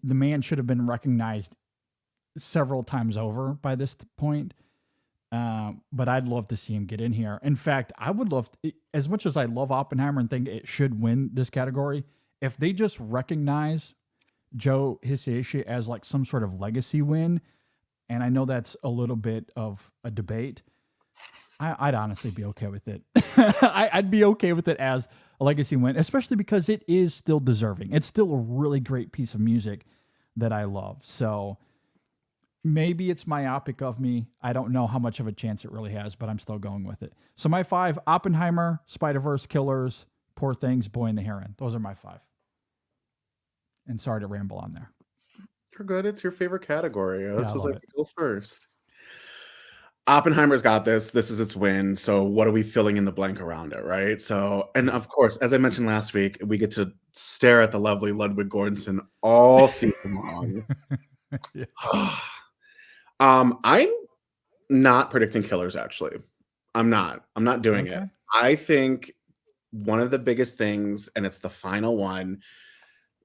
E: The man should have been recognized several times over by this point. But I'd love to see him get in here. In fact, I would love, as much as I love Oppenheimer and think it should win this category, if they just recognize Joe Hisaishi as like some sort of legacy win, and I know that's a little bit of a debate, I'd honestly be okay with it. I'd be okay with it as a legacy win, especially because it is still deserving. It's still a really great piece of music that I love. So maybe it's myopic of me. I don't know how much of a chance it really has, but I'm still going with it. So my 5: Oppenheimer, Spider-Verse, Killers, Poor Things, Boy and the Heron. Those are my 5. And sorry to ramble on there.
G: You're good. It's your favorite category. This
E: I
G: was
E: love
G: like,
E: it.
G: go first. Oppenheimer's got this. This is its win. So what are we filling in the blank around it, right? So, and of course, as I mentioned last week, we get to stare at the lovely Ludwig Göransson all season long.
E: Yeah.
G: I'm not predicting Killers, actually. I'm not doing it.
E: Okay.
G: I think one of the biggest things, and it's the final one,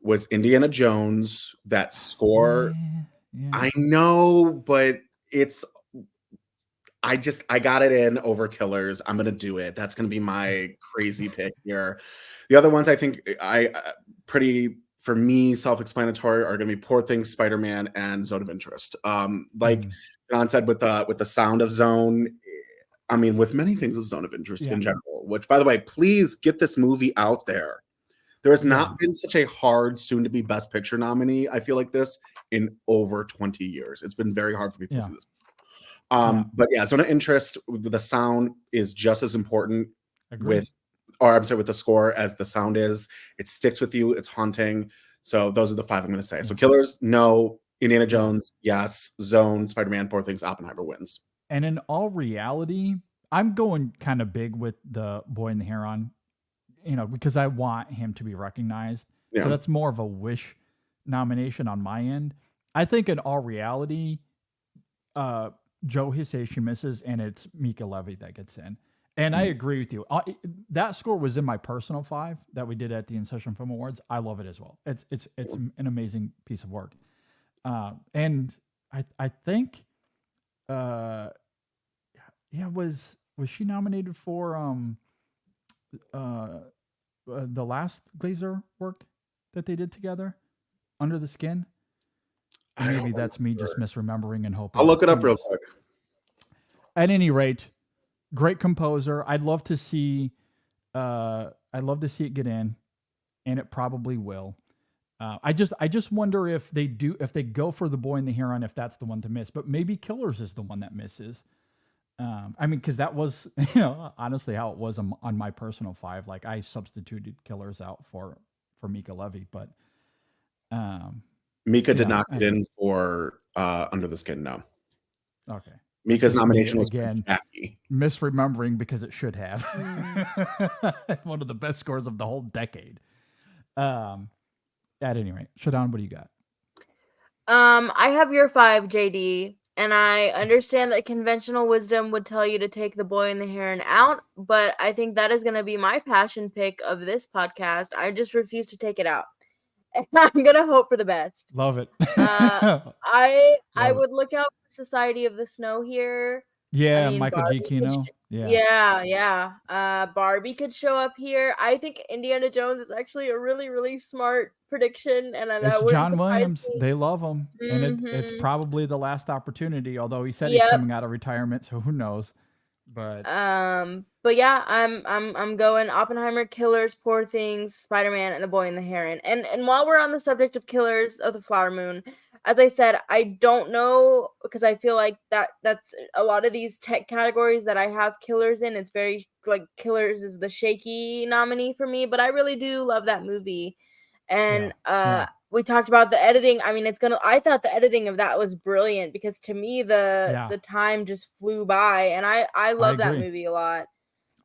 G: was Indiana Jones. That score,
E: Yeah.
G: I know, but I got it in over Killers. I'm gonna do it. That's gonna be my crazy pick here. The other ones I think pretty, for me, self-explanatory, are gonna be Poor Things, Spider-Man, and Zone of Interest. Like John said, with the sound of Zone, I mean, with many things of Zone of Interest in general, which, by the way, please get this movie out there. There has not been such a hard soon-to-be Best Picture nominee, I feel like this, in over 20 years. It's been very hard for people to see this. But yeah, Zone of Interest, the sound is just as important with the score as the sound is. It sticks with you. It's haunting. So those are the 5 I'm going to say. So Killers, no. Indiana Jones, yes. Zone, Spider-Man, Poor Things, Oppenheimer wins.
E: And in all reality, I'm going kind of big with the Boy and the Heron, because I want him to be recognized.
G: Yeah.
E: So that's more of a wish nomination on my end. I think in all reality, Joe Hisaishi misses, and it's Mika Levy that gets in. And I agree with you. That score was in my personal 5 that we did at the In Session Film Awards. I love it as well. It's an amazing piece of work. And I think, was she nominated for the last Glazer work that they did together, Under the Skin? Maybe that's me just misremembering and hoping.
G: I'll look it up real quick.
E: At any rate, great composer. I'd love to see it get in, and it probably will. I just wonder if they go for the Boy and the Heron, if that's the one to miss. But maybe Killers is the one that misses. I mean, because that was honestly how it was on my personal 5. Like, I substituted Killers out for Mika Levy, but
G: Mika did not get in for Under the Skin. No.
E: Okay.
G: Mika's
E: Just
G: nomination was
E: again
G: Jackie.
E: Misremembering because it should have. One of the best scores of the whole decade. At any rate, Shadan, what do you got?
F: I have your 5, JD, and I understand that conventional wisdom would tell you to take the Boy and the Heron out, but I think that is going to be my passion pick of this podcast. I just refuse to take it out. And I'm going to hope for the best.
E: Love it.
F: I would look out for Society of the Snow here.
E: Yeah,
F: I mean,
E: Michael
F: Barbie
E: Giacchino.
F: Yeah. Barbie could show up here. I think Indiana Jones is actually a really, really smart prediction, and
E: It's John Williams. They love him, and it's probably the last opportunity. Although he said he's coming out of retirement, so who knows? But
F: yeah, I'm going Oppenheimer, Killers, Poor Things, Spider-Man, and the Boy and the Heron. And while we're on the subject of Killers of the Flower Moon, as I said, I don't know, because I feel like that's a lot of these tech categories that I have Killers in. It's very like Killers is the shaky nominee for me, but I really do love that movie. And we talked about the editing. I mean, I thought the editing of that was brilliant, because to me the time just flew by, and I love that movie a lot.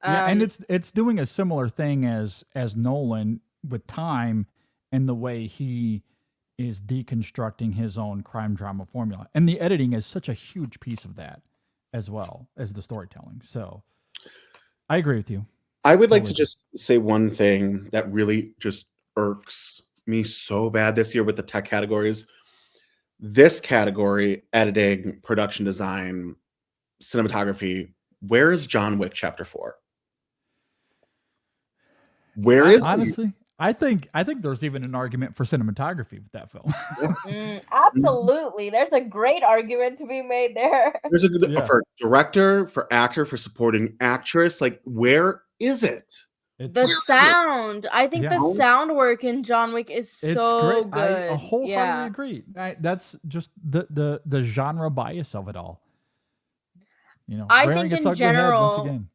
E: And it's doing a similar thing as Nolan with time, and the way he is deconstructing his own crime drama formula. And the editing is such a huge piece of that, as well as the storytelling. So I agree with you.
G: I would like to just say one thing that really just irks me so bad this year with the tech categories. This category, editing, production design, cinematography, where is John Wick Chapter 4? Where is he?
E: Honestly, I think there's even an argument for cinematography with that film.
F: Absolutely. There's a great argument to be made there.
G: There's a good
E: Yeah.
G: for director, for actor, for supporting actress. Like, where is it?
F: The sound. I think
E: Yeah.
F: the sound work in John Wick is
E: It's
F: so
E: great.
F: good.
E: I wholeheartedly
F: Yeah.
E: agree. That's just the genre bias of it all. You know,
F: I
E: rearing
F: think
E: its
F: in
E: ugly head once
F: general,
E: again.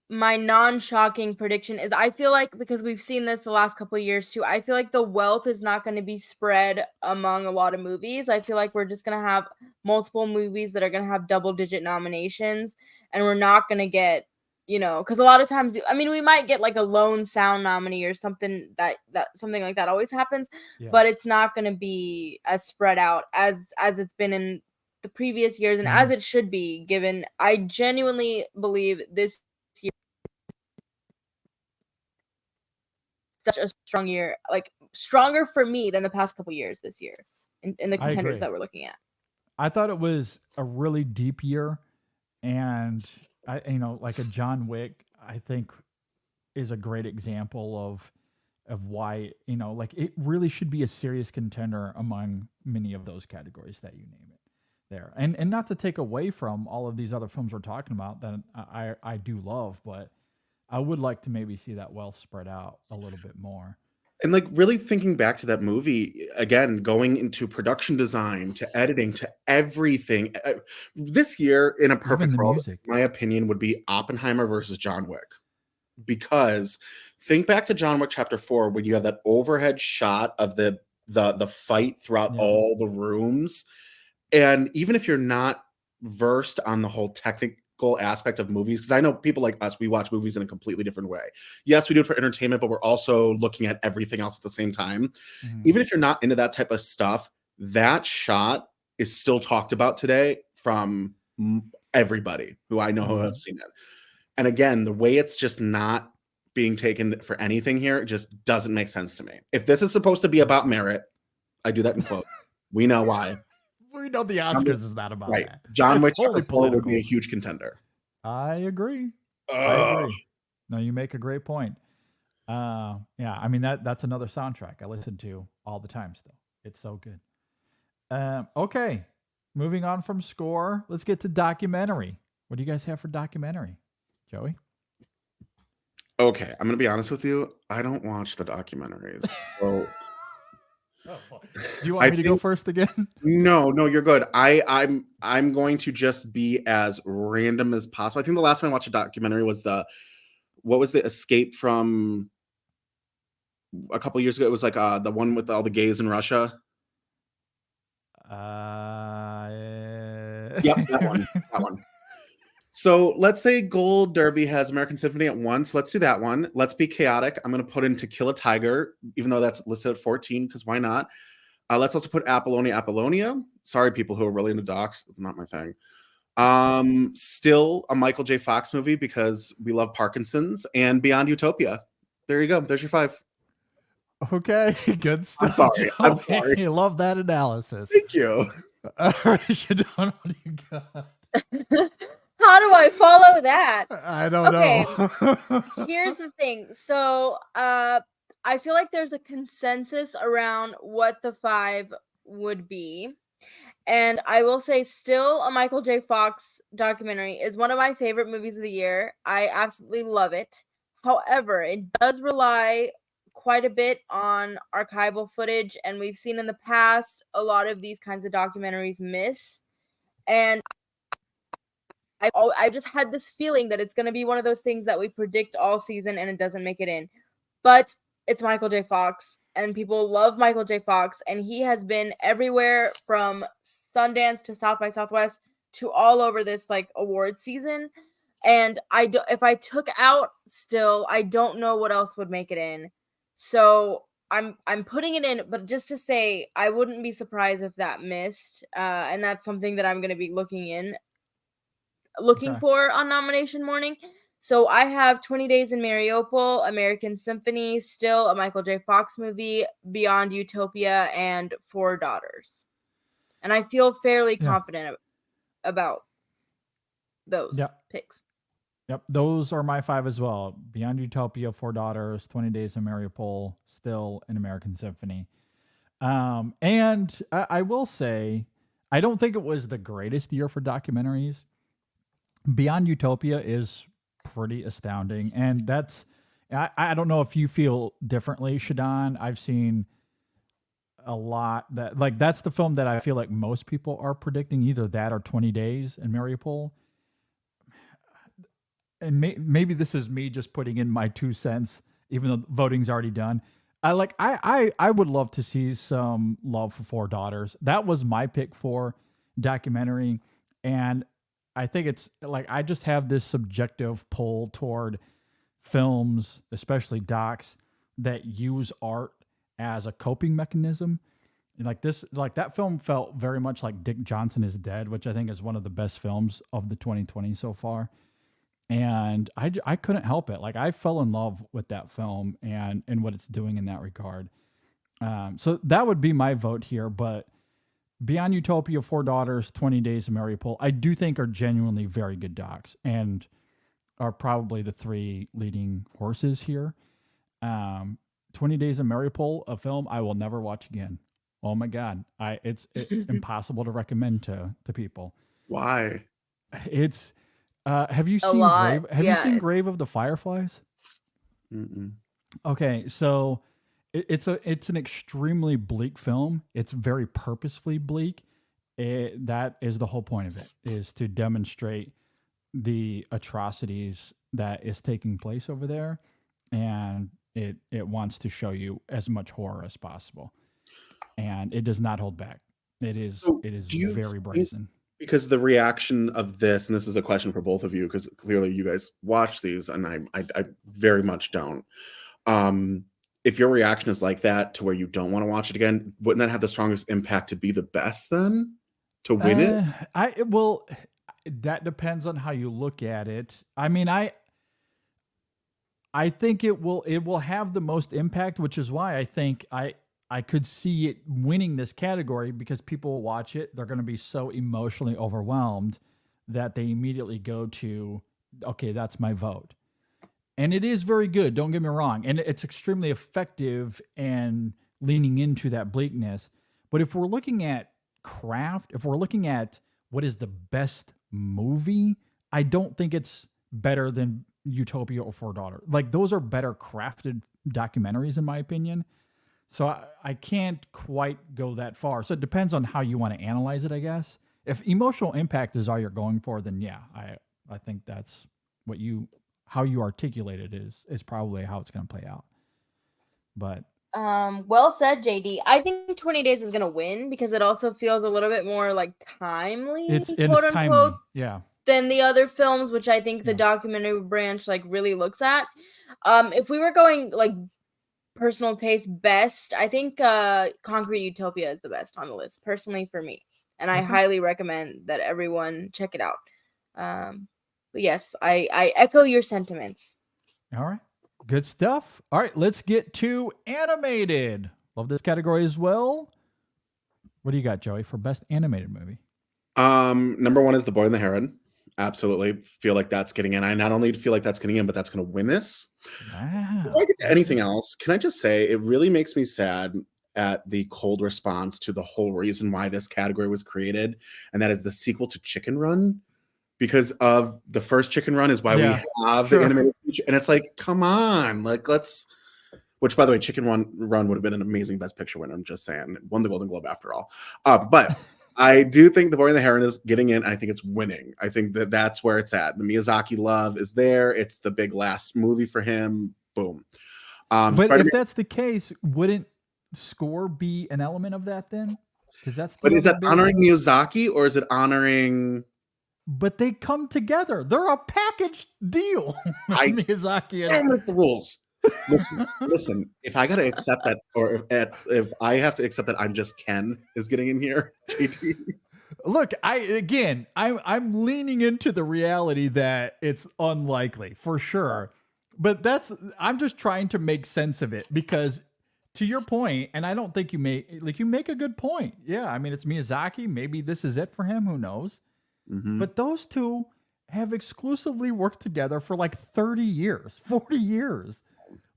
F: my non-shocking prediction is I feel like, because we've seen this the last couple of years too, I feel like the wealth is not going to be spread among a lot of movies. I feel like we're just going to have multiple movies that are going to have double-digit nominations, and we're not going to get, you know, because a lot of times, I mean, we might get like a lone sound nominee or something that something like that always happens,
E: Yeah.
F: but it's not going to be as spread out as it's been in the previous years, and as it should be, given I genuinely believe this year such a strong year, like stronger for me than the past couple years this year in the contenders that we're looking at.
E: I thought it was a really deep year, and like a John Wick, I think is a great example of why, like it really should be a serious contender among many of those categories that you name it there. And not to take away from all of these other films we're talking about that I do love, but I would like to maybe see that wealth spread out a little bit more.
G: And like really thinking back to that movie again, going into production design to editing to everything. This year, in a perfect world,
E: music.
G: my opinion would be Oppenheimer versus John Wick. Because think back to John Wick Chapter 4 when you have that overhead shot of the fight throughout all the rooms. And even if you're not versed on the whole technical aspect of movies, because I know people like us, we watch movies in a completely different way. Yes, we do it for entertainment, but we're also looking at everything else at the same time. Even if you're not into that type of stuff, that shot is still talked about today from everybody who I know who have seen it. And again, the way it's just not being taken for anything here just doesn't make sense to me. If this is supposed to be about merit, I do that in quote. We know why.
E: We know the Oscars is not about that.
G: John Wick
E: Chapter
G: 4 would be a huge contender.
E: I agree. I agree. No, you make a great point. Yeah, I mean that's another soundtrack I listen to all the time still. It's so good. Okay, moving on from score, let's get to documentary. What do you guys have for documentary, Joey?
G: Okay, I'm gonna be honest with you. I don't watch the documentaries, so.
E: Do you want me to go first again?
G: No, you're good. I'm going to just be as random as possible. I think the last time I watched a documentary was the Escape from a couple years ago. It was like the one with all the gays in Russia. Yep, that one. So let's say Gold Derby has American Symphony at 1. So let's do that one. Let's be chaotic. I'm going to put in To Kill a Tiger, even though that's listed at 14, because why not? Let's also put Apollonia. Sorry, people who are really into docs. Not my thing. Still a Michael J. Fox movie because we love Parkinson's, and Beyond Utopia. There you go. There's your 5.
E: Okay, good stuff.
G: I'm sorry.
E: I love that analysis.
G: Thank you.
E: All right, Shadan, what do you got?
F: How do I follow that?
E: I don't know.
F: Here's the thing. So, I feel like there's a consensus around what the 5 would be. And I will say still a Michael J. Fox documentary is one of my favorite movies of the year. I absolutely love it. However, it does rely quite a bit on archival footage, and we've seen in the past a lot of these kinds of documentaries miss. And I just had this feeling that it's going to be one of those things that we predict all season and it doesn't make it in. But it's Michael J. Fox, and people love Michael J. Fox, and he has been everywhere from Sundance to South by Southwest to all over this like award season. And if I took out Still, I don't know what else would make it in. So I'm putting it in, but just to say, I wouldn't be surprised if that missed. And that's something that I'm going to be looking for on nomination morning. So I have 20 Days in Mariupol, American Symphony, Still, a Michael J. Fox movie, Beyond Utopia, and 4 Daughters. And I feel fairly confident about those
E: Yep.
F: picks.
E: Yep, those are my 5 as well. Beyond Utopia, Four Daughters, 20 Days in Mariupol, still an American Symphony. And I will say, I don't think it was the greatest year for documentaries. Beyond Utopia is pretty astounding, and that's I don't know if you feel differently, Shadan. I've seen a lot that like that's the film that I feel like most people are predicting, either that or 20 Days in Mariupol. And maybe this is me just putting in my 2 cents, even though voting's already done. I would love to see some love for Four Daughters. That was my pick for documentary, and I think it's like I just have this subjective pull toward films, especially docs, that use art as a coping mechanism. And like that film felt very much like Dick Johnson is Dead, which I think is one of the best films of the 2020 so far. And I couldn't help it. Like I fell in love with that film and what it's doing in that regard. So that would be my vote here. But Beyond Utopia, Four Daughters, 20 Days in Mariupol, I do think are genuinely very good docs and are probably the 3 leading horses here. 20 Days in Mariupol, a film I will never watch again. Oh my God. It's impossible to recommend to people.
G: Why?
E: It's, have you
F: A
E: seen
F: lot,
E: Have you
F: yeah.
E: seen Grave of the Fireflies?
G: Mm-mm.
E: Okay, so it's an extremely bleak film. It's very purposefully bleak. That is the whole point of it, is to demonstrate the atrocities that is taking place over there, and it wants to show you as much horror as possible, and it does not hold back. It is
G: So do you
E: very
G: think-
E: brazen.
G: Because the reaction of this, and this is a question for both of you, because clearly you guys watch these, and I very much don't. If your reaction is like that to where you don't want to watch it again, wouldn't that have the strongest impact to be the best then? To win it?
E: Well, that depends on how you look at it. I mean, I think it will have the most impact, which is why I think I could see it winning this category, because people will watch it. They're going to be so emotionally overwhelmed that they immediately go to, okay, that's my vote. And it is very good. Don't get me wrong. And it's extremely effective and leaning into that bleakness. But if we're looking at craft, if we're looking at what is the best movie, I don't think it's better than Utopia or Four Daughters. Like those are better crafted documentaries in my opinion. So I can't quite go that far. So it depends on how you want to analyze it, I guess. If emotional impact is all you're going for, then yeah, I think that's what how you articulate it is probably how it's going to play out. But
F: Well said, JD. I think 20 Days is gonna win because it also feels a little bit more like timely,
E: it's
F: quote unquote,
E: timely. Yeah.
F: than the other films, which I think the documentary branch like really looks at. If we were going like personal taste best, I think Concrete Utopia is the best on the list, personally for me. And I highly recommend that everyone check it out. But yes, I echo your sentiments.
E: All right. Good stuff. All right, let's get to animated. Love this category as well. What do you got, Joey, for best animated movie?
G: Number 1 is The Boy and the Heron. Absolutely feel like that's getting in. I not only feel like that's getting in, but that's going to win this.
E: Wow.
G: Before I get to anything else, can I just say it really makes me sad at the cold response to the whole reason why this category was created, and that is the sequel to Chicken Run. Because of the first Chicken Run is why we have the animated feature, and it's like, come on, like let's. Which, by the way, Chicken Run would have been an amazing Best Picture winner. I'm just saying, it won the Golden Globe after all. But I do think The Boy and the Heron is getting in. I think it's winning. I think that's where it's at. The Miyazaki love is there. It's the big last movie for him. Boom.
E: But
G: Spider-Man,
E: if that's the case, wouldn't score be an element of that then? Because that's.
G: but is that honoring Miyazaki or is it honoring?
E: But they come together. They're a package deal. Miyazaki.
G: I don't make the rules. Listen. If I gotta accept that, or if I have to accept that, I'm just Ken is getting in here. JT.
E: Look, I'm leaning into the reality that it's unlikely for sure, but I'm just trying to make sense of it because, to your point, and I don't think you make a good point. Yeah, I mean it's Miyazaki. Maybe this is it for him. Who knows?
G: Mm-hmm.
E: But those two have exclusively worked together for like 30 years, 40 years.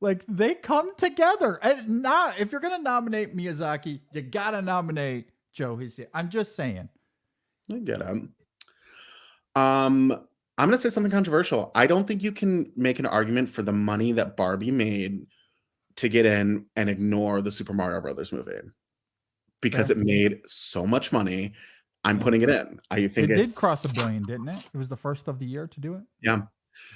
E: Like they come together. And not if you're gonna nominate Miyazaki, you gotta nominate Joe Hisaishi. I'm just saying.
G: I get it. I'm gonna say something controversial. I don't think you can make an argument for the money that Barbie made to get in and ignore the Super Mario Brothers movie because
E: Fair.
G: it made so much money. I'm putting it in. I think
E: It did
G: it's
E: cross $1 billion, didn't it? It was the first of the year to do it.
G: yeah.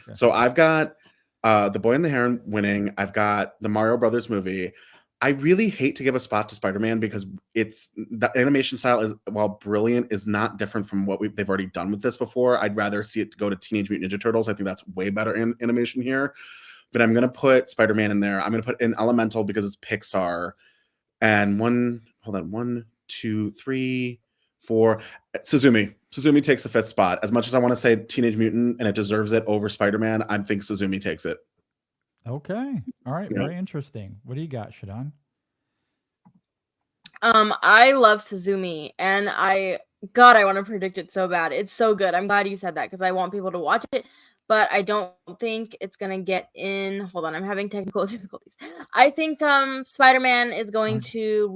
E: Okay.
G: So I've got The Boy and the Heron winning. I've got the Mario Brothers movie. I really hate to give a spot to Spider-Man because it's the animation style is, while brilliant, is not different from what they've already done with this before. I'd rather see it go to Teenage Mutant Ninja Turtles. I think that's way better animation here. But I'm gonna put Spider-Man in there. I'm gonna put in Elemental because it's Pixar. And one, 2, 3, 4. Suzumi takes the 5th spot. As much as I want to say Teenage Mutant and it deserves it over Spider-Man, I think Suzumi takes it.
E: Okay. All right.
G: Yeah.
E: Very interesting. What do you got, Shadan?
F: I love Suzumi, and I want to predict it so bad. It's so good. I'm glad you said that because I want people to watch it, but I don't think it's gonna get in. Hold on, I'm having technical difficulties. I think Spider-Man is going to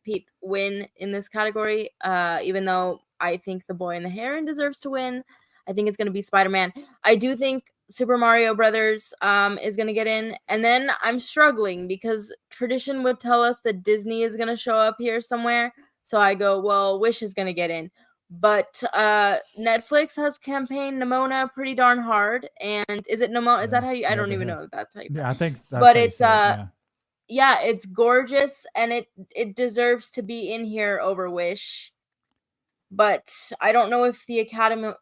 F: repeat win in this category. Even though I think The Boy and the Heron deserves to win, I think it's gonna be Spider-Man. I do think Super Mario Brothers is going to get in. And then I'm struggling because tradition would tell us that Disney is going to show up here somewhere. So I go, well, Wish is going to get in. But Netflix has campaigned Nimona pretty darn hard. And is it Nimona? Is that how you? I don't even know if that's how you.
E: Yeah, I think that's
F: but
E: how you
F: it's
E: say it,
F: yeah, it's gorgeous and it deserves to be in here over Wish. But I don't know if the Academy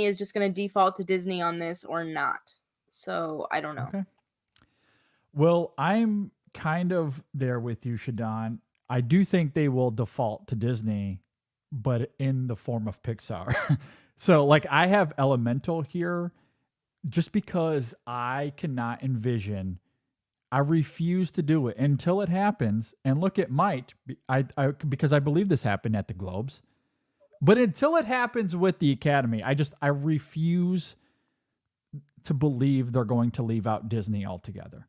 F: is just going to default to Disney on this or not. So I don't know.
E: Okay. Well, I'm kind of there with you, Shadan. I do think they will default to Disney, but in the form of Pixar. So, like, I have Elemental here just because I cannot envision. I refuse to do it until it happens. And look, it might. Because I believe this happened at the Globes. But until it happens with the Academy, I refuse to believe they're going to leave out Disney altogether.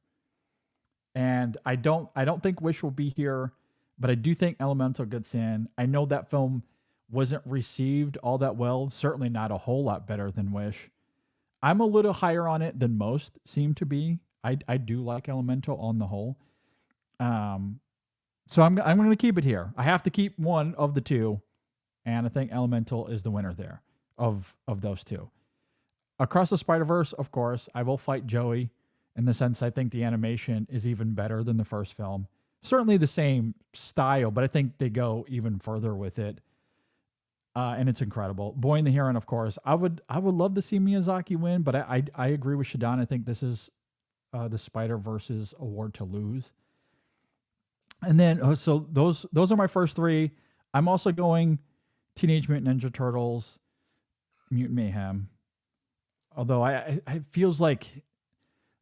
E: And I don't think Wish will be here, but I do think Elemental gets in. I know that film wasn't received all that well, certainly not a whole lot better than Wish. I'm a little higher on it than most seem to be. I do like Elemental on the whole. So I'm going to keep it here. I have to keep one of the two. And I think Elemental is the winner there of those two. Across the Spider-Verse, of course, I will fight Joey in the sense I think the animation is even better than the first film. Certainly the same style, but I think they go even further with it. And it's incredible. Boy and the Heron, of course. I would love to see Miyazaki win, but I agree with Shadan. I think this is the Spider-Verse's award to lose. And then, so those are my first three. I'm also going Teenage Mutant Ninja Turtles, Mutant Mayhem. Although it feels like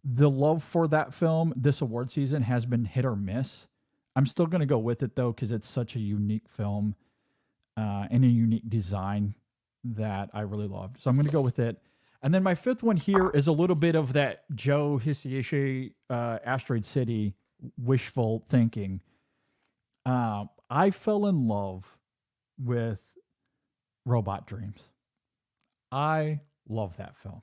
E: the love for that film this award season has been hit or miss. I'm still going to go with it though, because it's such a unique film and a unique design that I really loved. So I'm going to go with it. And then my fifth one here is a little bit of that Joe Hisaishi Asteroid City wishful thinking. I fell in love with Robot Dreams. I love that film.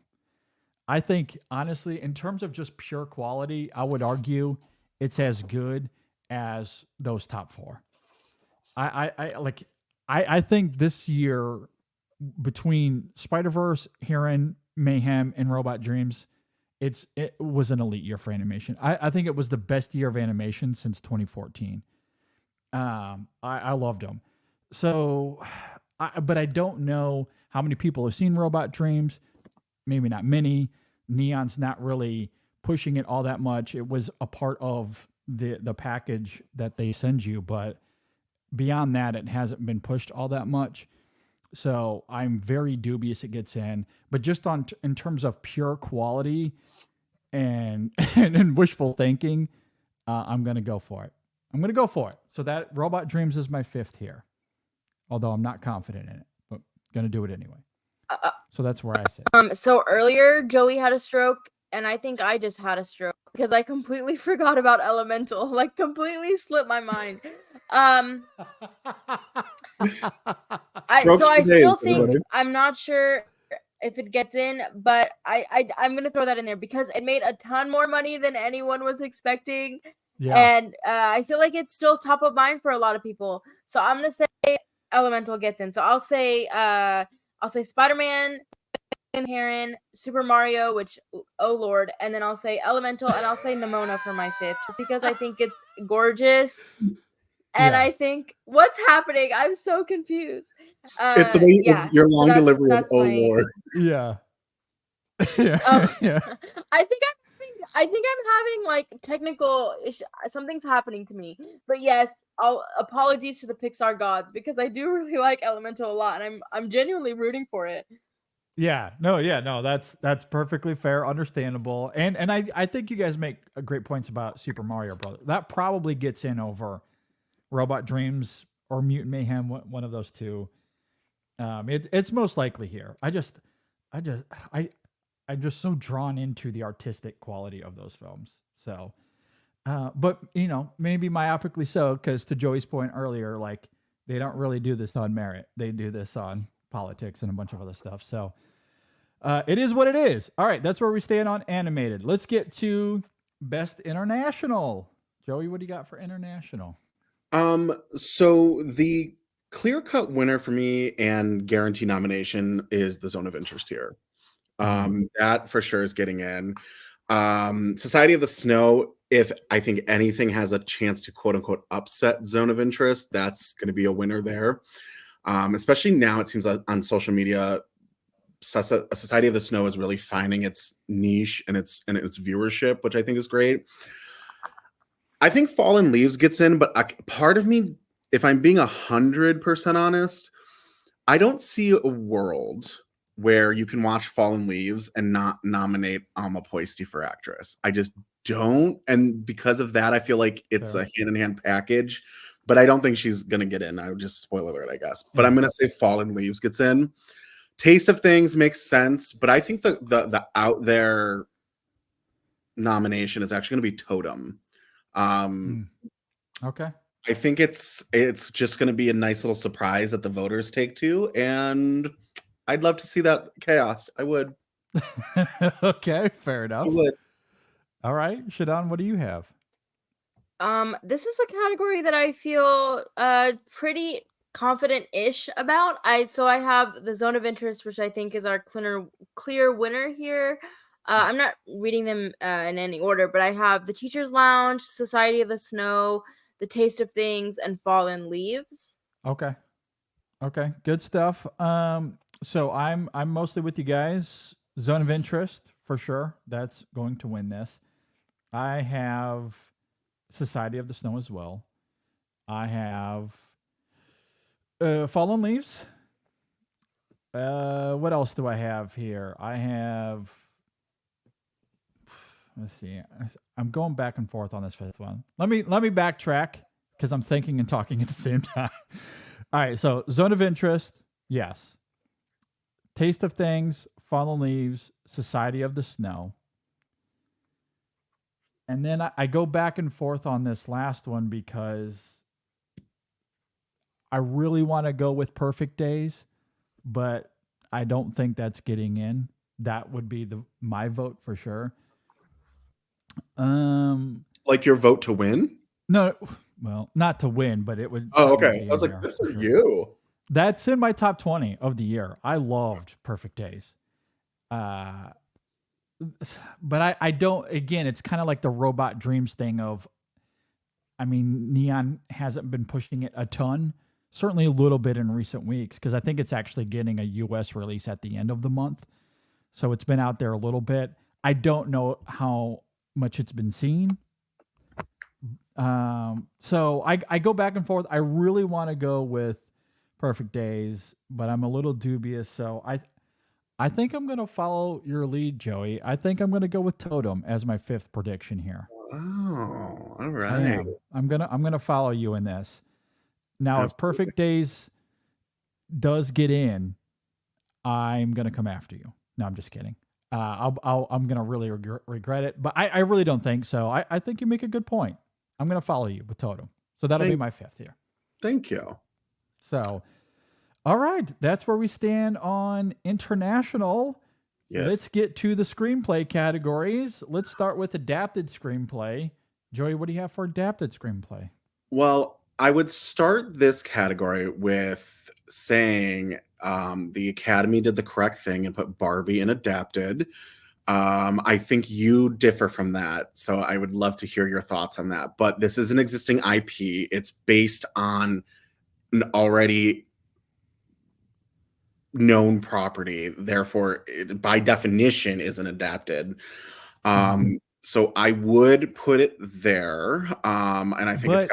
E: I think, honestly, in terms of just pure quality, I would argue it's as good as those top four. I think this year, between Spider-Verse, Heron, Mayhem, and Robot Dreams, it was an elite year for animation. I think it was the best year of animation since 2014. I loved them. So, but I don't know how many people have seen Robot Dreams. Maybe not many. Neon's not really pushing it all that much. It was a part of the package that they send you, but beyond that, it hasn't been pushed all that much. So I'm very dubious it gets in. But just in terms of pure quality and wishful thinking, I'm going to go for it. So that Robot Dreams is my fifth here. Although I'm not confident in it, but going to do it anyway. So that's where I sit.
F: So earlier Joey had a stroke, and I think I just had a stroke because I completely forgot about Elemental. Like completely slipped my mind.
G: Strokes
F: So I
G: for
F: still
G: days,
F: think
G: everybody.
F: I'm not sure if it gets in, but I'm gonna throw that in there because it made a ton more money than anyone was expecting,
E: Yeah.
F: and I feel like it's still top of mind for a lot of people. So I'm gonna say Elemental gets in. So I'll say Spider-Man, Heron, Super Mario, which oh lord, and then I'll say Elemental, and I'll say Nimona for my fifth, just because I think it's gorgeous. And
E: Yeah.
F: I think what's happening? I'm so confused.
G: It's the way
F: Yeah.
G: your
F: So
G: long delivery of
F: that's
G: "Oh
F: my.
G: Lord."
E: Yeah. Yeah.
F: Oh,
E: Yeah.
F: I think I'm having like technical something's happening to me. But yes, I'll apologies to the Pixar gods because I do really like Elemental a lot, and I'm genuinely rooting for it.
E: Yeah, no, that's perfectly fair, understandable, and I think you guys make great points about Super Mario Brothers. That probably gets in over Robot Dreams or Mutant Mayhem, one of those two. It's most likely here. I'm just so drawn into the artistic quality of those films. So, but maybe myopically so, because to Joey's point earlier, like they don't really do this on merit; they do this on politics and a bunch of other stuff. So it is what it is. All right, that's where we stand on animated. Let's get to best international. Joey, what do you got for international?
G: So the clear-cut winner for me and guarantee nomination is The Zone of Interest here. That for sure is getting in. Society of the Snow, if I think anything has a chance to quote unquote upset Zone of Interest, that's going to be a winner there. Especially now, it seems on social media, Society of the Snow is really finding its niche and its viewership, which I think is great. I think Fallen Leaves gets in, but part of me, if I'm being 100% honest, I don't see a world where you can watch Fallen Leaves and not nominate Alma Poisty for actress. I just don't, and because of that, I feel like it's a hand-in-hand package. But I don't think she's gonna get in. I would just spoiler alert, I guess. But I'm gonna say Fallen Leaves gets in. Taste of Things makes sense, but I think the out there nomination is actually going to be Totem.
E: Okay.
G: I think it's just going to be a nice little surprise that the voters take to, and I'd love to see that chaos. I would.
E: Okay, fair enough.
G: I would.
E: All right, Shadan, what do you have?
F: This is a category that I feel pretty confident-ish about. I have the Zone of Interest, which I think is our clear winner here. I'm not reading them in any order, but I have the Teacher's Lounge, Society of the Snow, The Taste of Things, and Fallen Leaves.
E: Okay, good stuff. So I'm mostly with you guys. Zone of Interest for sure. That's going to win this. I have Society of the Snow as well. I have Fallen Leaves. What else do I have here? I have. Let's see. I'm going back and forth on this fifth one. Let me backtrack because I'm thinking and talking at the same time. All right. So Zone of Interest, yes. Taste of Things, Fallen Leaves, Society of the Snow. And then I go back and forth on this last one because I really want to go with Perfect Days, but I don't think that's getting in. That would be my vote for sure.
G: Like your vote to win?
E: No, well, not to win, but it would.
G: Oh, okay.
E: Be
G: I was like, good for you.
E: That's in my top 20 of the year. I loved Perfect Days. But I don't, again, it's kind of like the Robot Dreams thing of, I mean, Neon hasn't been pushing it a ton, certainly a little bit in recent weeks, because I think it's actually getting a US release at the end of the month. So it's been out there a little bit. I don't know how much it's been seen. So I go back and forth. I really want to go with Perfect Days, but I'm a little dubious. So I think I'm going to follow your lead, Joey. I think I'm going to go with Totem as my fifth prediction here.
G: Oh, all right.
E: I'm going to follow you in this. Now,
G: Absolutely.
E: if Perfect Days does get in, I'm gonna come after you. No, I'm just kidding. I'm gonna really regret it, but I really don't think so. I think you make a good point. I'm gonna follow you with Totem. So that'll be my 5th here.
G: Thank you.
E: So, all right, that's where we stand on international.
G: Yes.
E: Let's get to the screenplay categories. Let's start with adapted screenplay. Joey, what do you have for adapted screenplay?
G: Well, I would start this category with saying the Academy did the correct thing and put Barbie in adapted. I think you differ from that, so I would love to hear your thoughts on that. But this is an existing IP. It's based on an already known property. Therefore, it, by definition, isn't adapted. So I would put it there. And I think
E: but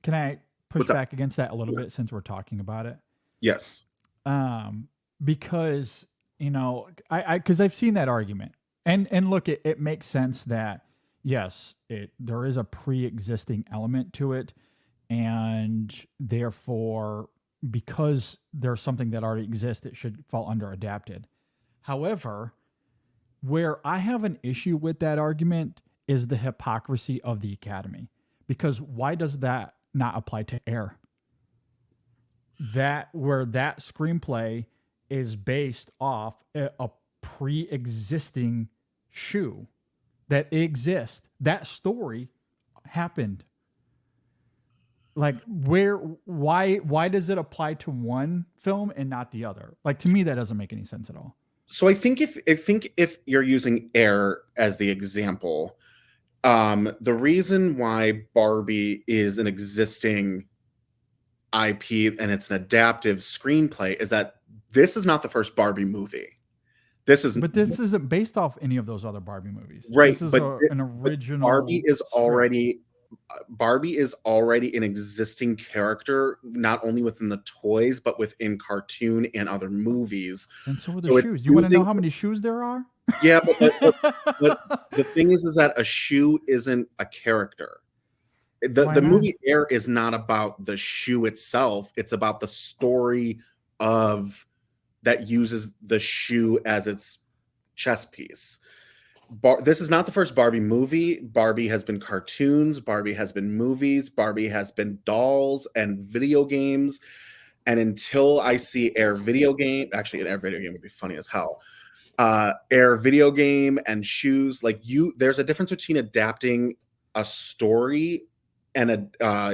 E: can I push
G: What's up?
E: back against that a little bit since we're talking about it?
G: Yes.
E: Because because I've seen that argument, and look, it makes sense that yes, there is a pre-existing element to it, and therefore, because there's something that already exists, it should fall under adapted. However, where I have an issue with that argument is the hypocrisy of the Academy, because why does that not apply to Air? Where that screenplay is based off a pre-existing shoe that exists. That story happened. Like why does it apply to one film and not the other? Like, to me, that doesn't make any sense at all.
G: So I think if you're using Air as the example, the reason why Barbie is an existing IP and it's an adaptive screenplay is that this is not the first Barbie movie. This isn't
E: based off any of those other Barbie movies.
G: Right,
E: This is
G: but
E: an original.
G: Barbie is
E: script.
G: already an existing character, not only within the toys, but within cartoon and other movies.
E: And so are the
G: So it's
E: shoes. You want to know
G: using-
E: how many shoes there are?
G: Yeah, but the thing is that a shoe isn't a character. The
E: Why not?
G: movie Air is not about the shoe itself. It's about the story of that uses the shoe as its chess piece. This is not the first Barbie movie. Barbie has been cartoons. Barbie has been movies. Barbie has been dolls and video games. And until I see Air video game, actually an Air video game would be funny as hell. Air video game and shoes, there's a difference between adapting a story and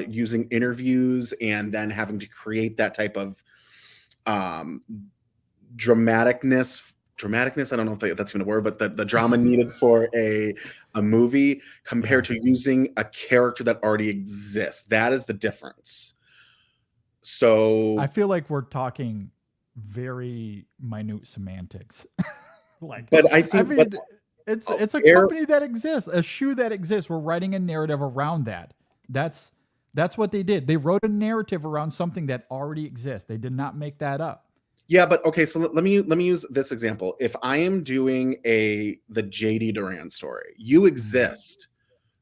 G: using interviews and then having to create that type of dramaticness. I don't know if that's even a word, but the drama needed for a movie compared to using a character that already exists. That is the difference. So
E: I feel like we're talking very minute semantics.
G: But I think
E: it's a
G: Air-
E: company that exists, a shoe that exists. We're writing a narrative around that. That's what they did. They wrote a narrative around something that already exists. They did not make that up.
G: Yeah, but okay, so let me use this example. If I am doing the JD Duran story, you exist.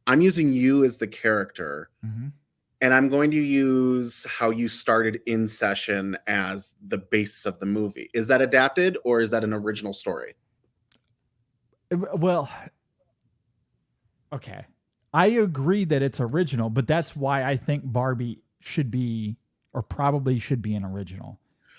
G: I'm using you as the character, and I'm going to use how you started In Session as the basis of the movie. Is that adapted or is that an original story?
E: Well, okay. I agree that it's original, but that's why I think Barbie should be, or probably should be, an original.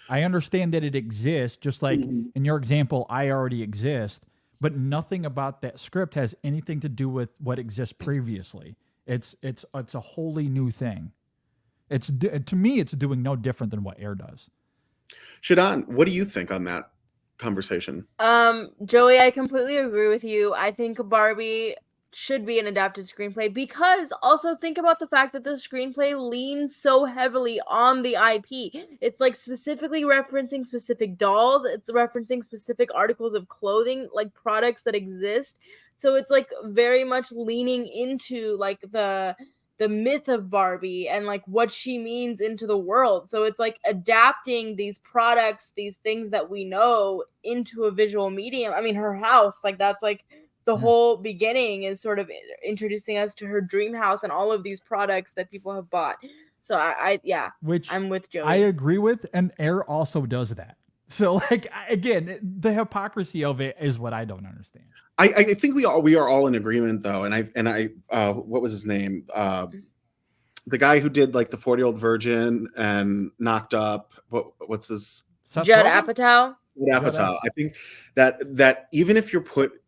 E: I understand that it exists, just like in your example, I already exist, but nothing about that script has anything to do with what exists previously. It's a wholly new thing. To me, it's doing no different than what Air does.
G: Shadan, what do you think on that conversation?
F: Joey, I completely agree with you. I think Barbie should be an adapted screenplay, because also think about the fact that the screenplay leans so heavily on the IP. It's like specifically referencing specific dolls, it's referencing specific articles of clothing, like products that exist. So it's like very much leaning into like the myth of Barbie and like what she means into the world. So it's like adapting these products, these things that we know, into a visual medium. I mean, her house, like that's like the whole beginning is sort of introducing us to her dream house and all of these products that people have bought. So I
E: Which
F: I'm with Joey.
E: I agree with, and Air also does that. So like again, the hypocrisy of it is what I don't understand.
G: I think we are all in agreement though, and I what was his name? The guy who did like the 40-Year-Old Virgin and Knocked Up. What's his?
E: Seth
F: Judd
E: Rogen?
F: Apatow.
G: Judd Apatow. I think that even if you're put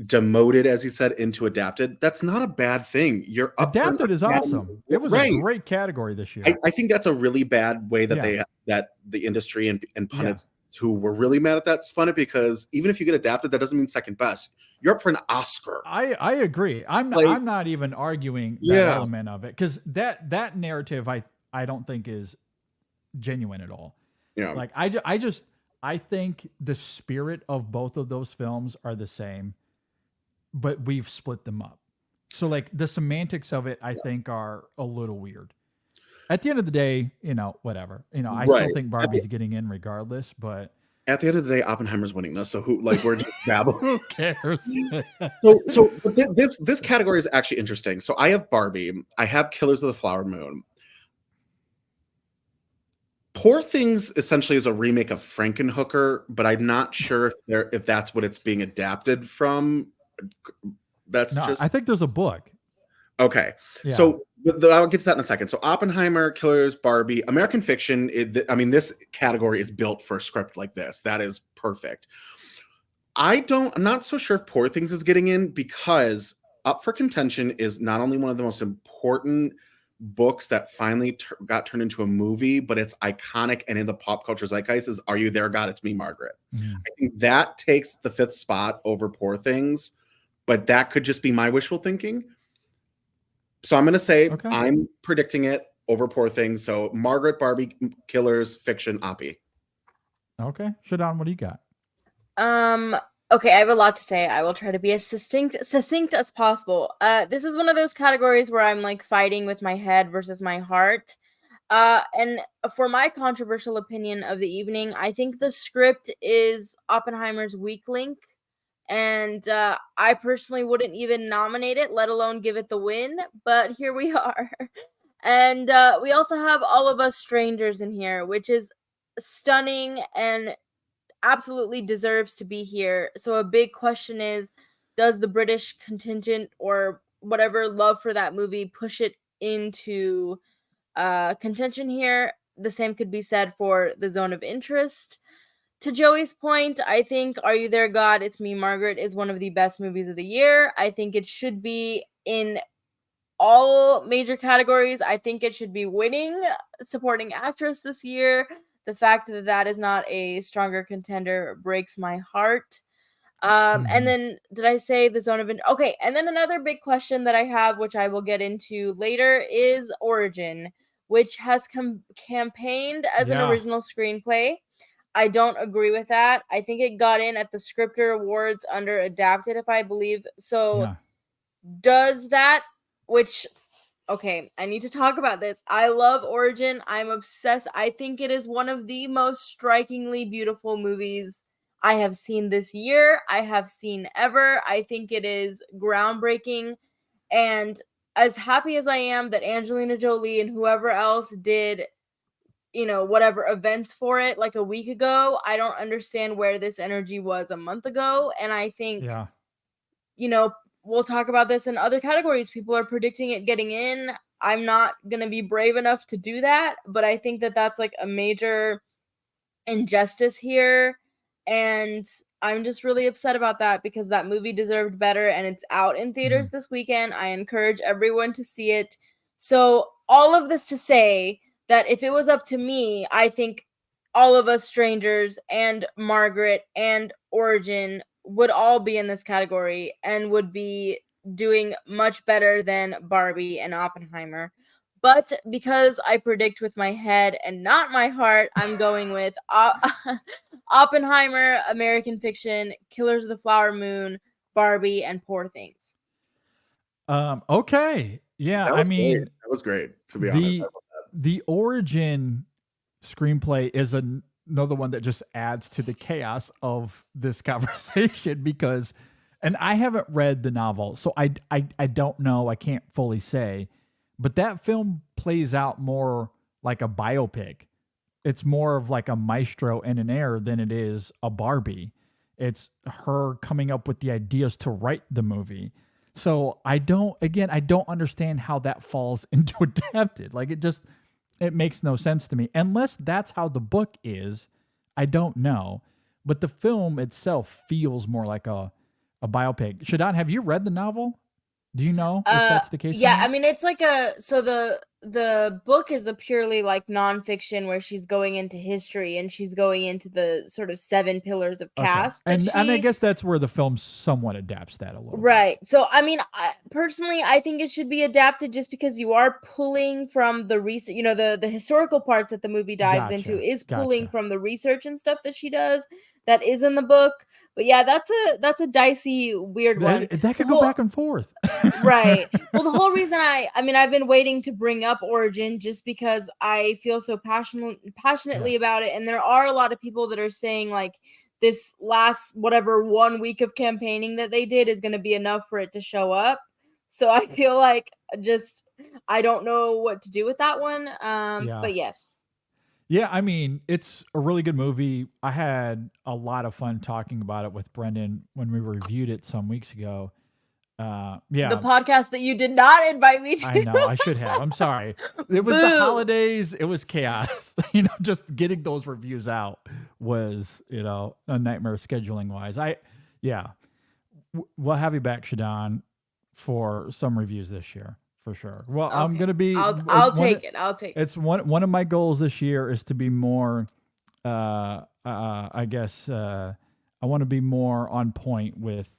G: demoted, as he said, into adapted, that's not a bad thing. You're up for an
E: Adapted is
G: Academy
E: awesome.
G: Award.
E: It was
G: Right.
E: a great category this year.
G: I think that's a really bad way that
E: Yeah.
G: that the industry and pundits who were really mad at that spun it, because even if you get adapted, that doesn't mean second best. You're up for an Oscar.
E: I agree. I'm not even arguing that element of it, because that narrative I don't think is genuine at all.
G: Yeah.
E: Like I think the spirit of both of those films are the same, but we've split them up. So like the semantics of it, I think, are a little weird. At the end of the day, whatever. I still think Barbie's getting in regardless, but
G: at the end of the day, Oppenheimer's winning this. So we're just babbling.
E: who cares?
G: But this category is actually interesting. So I have Barbie, I have Killers of the Flower Moon. Poor Things essentially is a remake of Frankenhooker, but I'm not sure if that's what it's being adapted from.
E: I think there's a book.
G: Okay.
E: Yeah.
G: So I'll get to that in a second. So Oppenheimer, Killers, Barbie, American Fiction. This category is built for a script like this. That is perfect. I'm not so sure if Poor Things is getting in, because up for contention is not only one of the most important books that finally got turned into a movie, but it's iconic and in the pop culture zeitgeist, is Are You There, God? It's Me, Margaret.
E: Mm-hmm.
G: I think that takes the 5th spot over Poor Things, but that could just be my wishful thinking. So I'm going to say I'm predicting it over Poor Things. So Margaret, Barbie, Killers, Fiction, Oppie.
E: Okay. Shadan, what do you got?
F: Okay, I have a lot to say. I will try to be as succinct as possible. This is one of those categories where I'm like fighting with my head versus my heart. And for my controversial opinion of the evening, I think the script is Oppenheimer's weak link. And I personally wouldn't even nominate it, let alone give it the win. But here we are. And we also have All of Us Strangers in here, which is stunning and absolutely deserves to be here. So a big question is, does the British contingent or whatever love for that movie push it into contention here? The same could be said for The Zone of Interest. To Joey's point, I think Are You There, God? It's Me, Margaret is one of the best movies of the year. I think it should be in all major categories. I think it should be winning supporting actress this year. The fact that that is not a stronger contender breaks my heart. And then did I say The Zone of Interest? Okay, and then another big question that I have, which I will get into later, is Origin, which has campaigned as an original screenplay. I don't agree with that. I think it got in at the Scripter Awards under Adapted, if I believe. So does that, which, okay, I need to talk about this. I love Origin. I'm obsessed. I think it is one of the most strikingly beautiful movies I have seen this year. I have seen ever. I think it is groundbreaking. And as happy as I am that Angelina Jolie and whoever else did whatever events for it like a week ago, I don't understand where this energy was a month ago. And I think, we'll talk about this in other categories. People are predicting it getting in. I'm not going to be brave enough to do that, but I think that that's like a major injustice here. And I'm just really upset about that because that movie deserved better and it's out in theaters this weekend. I encourage everyone to see it. So all of this to say that if it was up to me, I think All of Us Strangers and Margaret and Origin would all be in this category and would be doing much better than Barbie and Oppenheimer. But because I predict with my head and not my heart, I'm going with Oppenheimer, American Fiction, Killers of the Flower Moon, Barbie, and Poor Things.
E: Okay. Yeah,
G: that was great, to be honest. I love that.
E: The Origin screenplay is another one that just adds to the chaos of this conversation because, and I haven't read the novel, so I don't know, I can't fully say, but that film plays out more like a biopic it's more of like a maestro and an Air than it is a Barbie. It's her coming up with the ideas to write the movie. So I don't understand how that falls into adapted. Like it makes no sense to me. Unless that's how the book is, I don't know. But the film itself feels more like a biopic. Shadan, have you read the novel? Do you know if that's the case?
F: Yeah, I mean it's like the book is a purely like nonfiction where she's going into history and she's going into the sort of 7 pillars of caste.
E: And I guess that's where the film somewhat adapts that a little bit.
F: Right. So I mean, personally, I think it should be adapted just because you are pulling from the research. You know, the historical parts that the movie dives into is pulling from the research and stuff that she does that is in the book. But yeah, that's a dicey, weird one.
E: That could go back and forth.
F: Right. Well, the whole reason I mean, I've been waiting to bring up Origin just because I feel so passionately about it, and there are a lot of people that are saying like this last whatever 1 week of campaigning that they did is going to be enough for it to show up. So I feel like I don't know what to do with that one. But yes.
E: Yeah, I mean, it's a really good movie. I had a lot of fun talking about it with Brendan when we reviewed it some weeks ago. The
F: podcast that you did not invite me to.
E: I know, I should have. I'm sorry. It was the holidays. It was chaos. Just getting those reviews out was, a nightmare scheduling wise. We'll have you back, Shadan, for some reviews this year for sure. Well, okay. I'm gonna be.
F: I'll take it.
E: It's one of my goals this year is to be more. I guess I want to be more on point with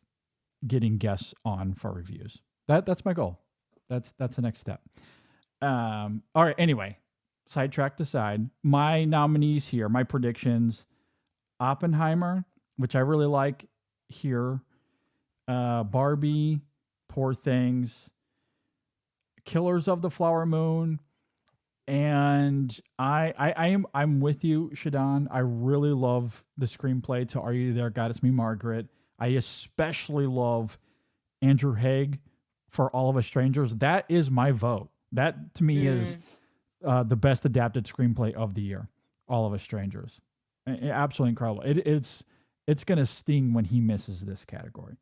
E: getting guests on for reviews. That's my goal. That's the next step. All right. Anyway, sidetracked aside, my nominees here, my predictions: Oppenheimer, which I really like here. Barbie, Poor Things, Killers of the Flower Moon, and I'm with you, Shadan. I really love the screenplay to Are You There, God It's Me, Margaret. I especially love Andrew Haigh for All of Us Strangers. That is my vote. That to me is the best adapted screenplay of the year. All of Us Strangers, absolutely incredible. It's gonna sting when he misses this category.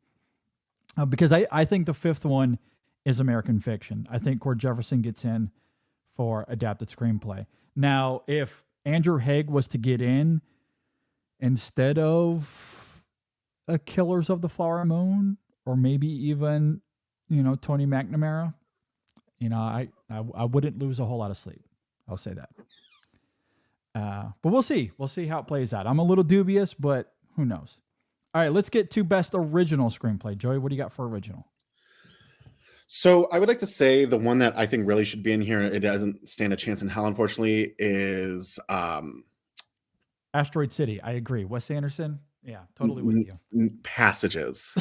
E: Because I think the fifth one is American Fiction. I think Cord Jefferson gets in for adapted screenplay. Now, if Andrew Haigh was to get in instead of a Killers of the Flower Moon, or maybe even, Tony McNamara, I wouldn't lose a whole lot of sleep. I'll say that. But we'll see. We'll see how it plays out. I'm a little dubious, but who knows? All right, let's get to best original screenplay. Joey, what do you got for original?
G: So I would like to say the one that I think really should be in here, it doesn't stand a chance in hell, unfortunately, is
E: Asteroid City. I agree. Wes Anderson. Yeah, totally with
G: you. Passages.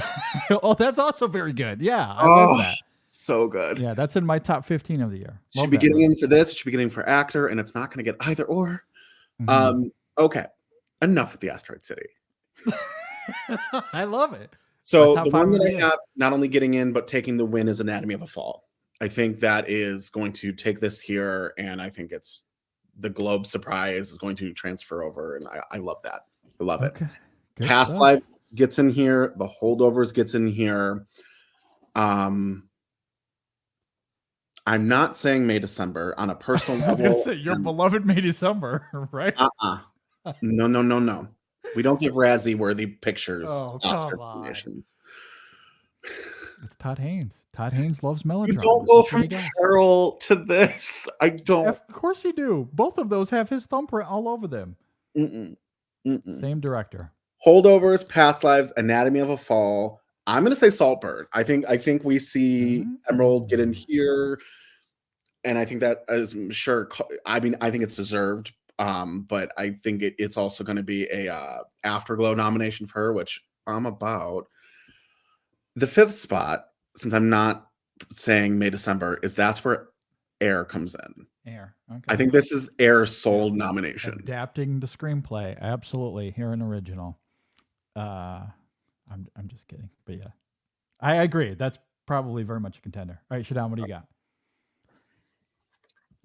E: Oh, that's also very good. Yeah, I love that.
G: So good.
E: Yeah, that's in my top 15 of the year.
G: Should be getting in for this. It should be getting for actor, and it's not going to get either or.
E: Mm-hmm.
G: Okay, enough with the Asteroid City.
E: I love it.
G: So the one that I have not only getting in, but taking the win is Anatomy of a Fall. I think that is going to take this here, and I think it's the Globe surprise is going to transfer over, and I love that. I love it.
E: Good
G: Past
E: stuff.
G: Lives gets in here. The Holdovers gets in here. I'm not saying May December on a personal level.
E: I was going to say your beloved May December, right?
G: No. We don't give Razzie-worthy pictures Oscar nominations.
E: It's Todd Haynes. Todd Haynes loves melodrama.
G: You don't go from Carol to this. I don't.
E: Of course you do. Both of those have his thumbprint all over them. Same director.
G: Holdovers, Past Lives, Anatomy of a Fall. I'm going to say Saltburn. I think we see Emerald get in here, and I think that is sure. I mean, I think it's deserved. But I think it's also going to be a Afterglow nomination for her, which I'm about. The fifth spot, since I'm not saying May December, is that's where Air comes in.
E: Air. Okay.
G: I think this is Air's sole nomination.
E: Adapting the screenplay, absolutely. Here in original. I'm just kidding, but yeah, I agree. That's probably very much a contender. All right, Shadan, what do you got?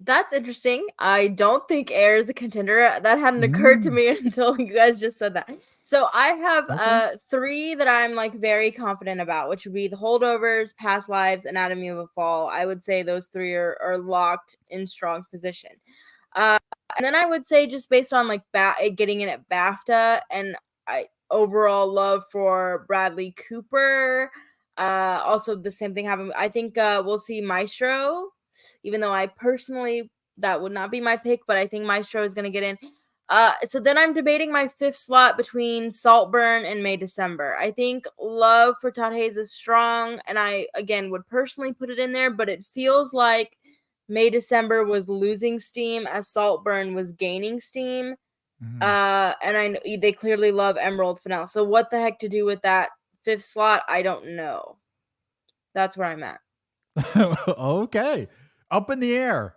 F: That's interesting. I don't think Air is a contender. That hadn't occurred to me until you guys just said that. So I have
E: Okay.
F: 3 that I'm like very confident about, which would be the Holdovers, Past Lives, Anatomy of a Fall. I would say those 3 are locked in strong position. Uh, and then I would say just based on like getting in at BAFTA and I overall love for Bradley Cooper. Also the same thing happened. I think we'll see Maestro, even though I personally that would not be my pick, but I think Maestro is going to get in. So then I'm debating my 5th slot between Saltburn and May December. I think love for Todd Hayes is strong, and I again would personally put it in there, but it feels like May December was losing steam as Saltburn was gaining steam. And I know they clearly love Emerald Fennell. So what the heck to do with that 5th slot? I don't know. That's where I'm at.
E: Okay. Up in the air.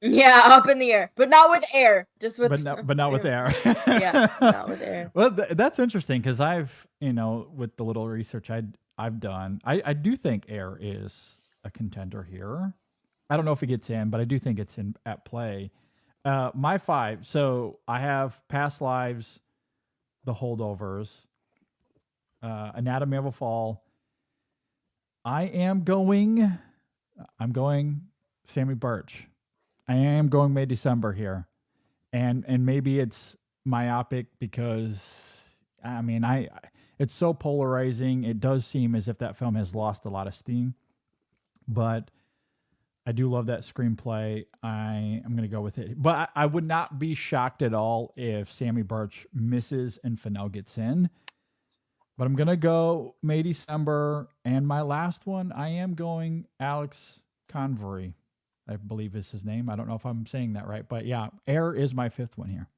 F: Yeah, up in the air, but not with Air. Just with,
E: But not with air.
F: Yeah, not with Air.
E: Well, that's interesting because I've, with the little research I've done, I do think air is a contender here. I don't know if it gets in, but I do think it's in at play. My 5. So I have Past Lives, The Holdovers, Anatomy of a Fall. I'm going Sammy Birch. I am going May December here. And maybe it's myopic because it's so polarizing. It does seem as if that film has lost a lot of steam. But I do love that screenplay. I'm going to go with it. But I would not be shocked at all if Sammy Birch misses and Fennell gets in. But I'm going to go May December. And my last one, I am going Alex Convery, I believe is his name. I don't know if I'm saying that right. But yeah, Air is my 5th one here.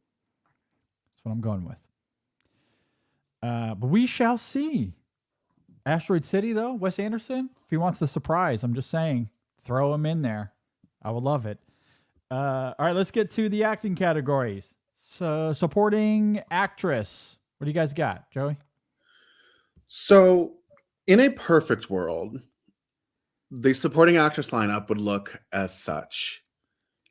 E: That's what I'm going with. But we shall see. Asteroid City, though, Wes Anderson, if he wants the surprise, I'm just saying, throw him in there. I would love it. All right, let's get to the acting categories. So, supporting actress. What do you guys got, Joey?
G: So, in a perfect world, the supporting actress lineup would look as such: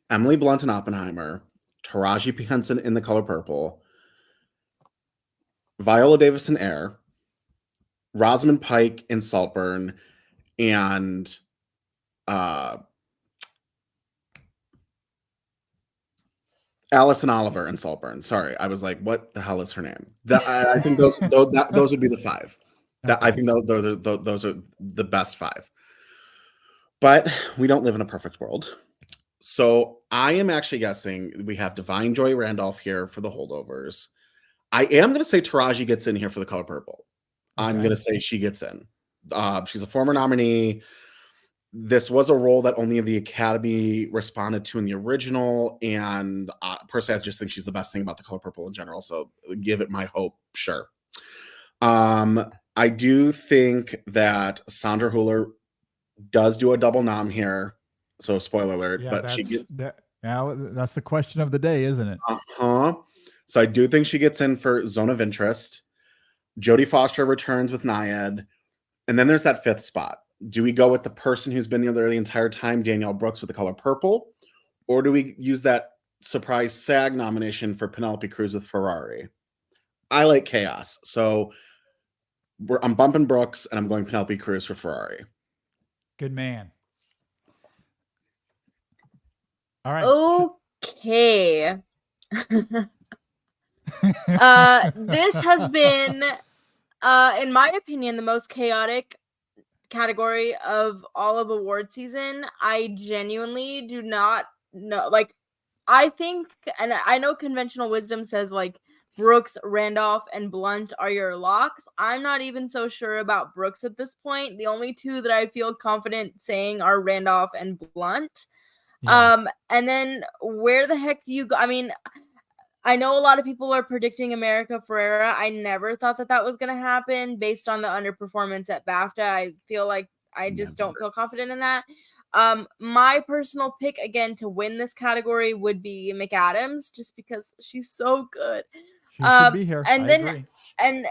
G: Emily Blunt in Oppenheimer, Taraji P. Henson in The Color Purple, Viola Davis in Air, Rosamund Pike in Saltburn, and Allison Oliver in Saltburn. Sorry, I was like, what the hell is her name? I think those would be the 5. I think those are the best 5. But we don't live in a perfect world. So I am actually guessing we have Divine Joy Randolph here for the Holdovers. I am going to say Taraji gets in here for The Color Purple. Okay. I'm going to say she gets in. She's a former nominee. This was a role that only the Academy responded to in the original. And personally, I just think she's the best thing about The Color Purple in general. So give it my hope. Sure. I do think that Sandra Hüller does do a double nom here. So spoiler alert, but she gets
E: that's the question of the day, isn't it?
G: So I do think she gets in for Zone of Interest. Jodie Foster returns with Naiad. And then there's that 5th spot. Do we go with the person who's been there the entire time, Danielle Brooks with The Color Purple? Or do we use that surprise SAG nomination for Penelope Cruz with Ferrari? I like chaos. So I'm bumping Brooks and I'm going Penelope Cruz for Ferrari.
E: Good man. All right.
F: Okay. This has been, in my opinion, the most chaotic category of all of award season. I genuinely do not know. Like, I think, and I know conventional wisdom says like Brooks, Randolph, and Blunt are your locks. I'm not even so sure about Brooks at this point. The only 2 that I feel confident saying are Randolph and Blunt. Yeah. And then where the heck do you go? I mean, I know a lot of people are predicting America Ferrera. I never thought that was going to happen based on the underperformance at BAFTA. I feel like I just don't feel confident in that. My personal pick again to win this category would be McAdams, just because she's so good.
E: She should be here.
F: And
E: I
F: then
E: agree.
F: and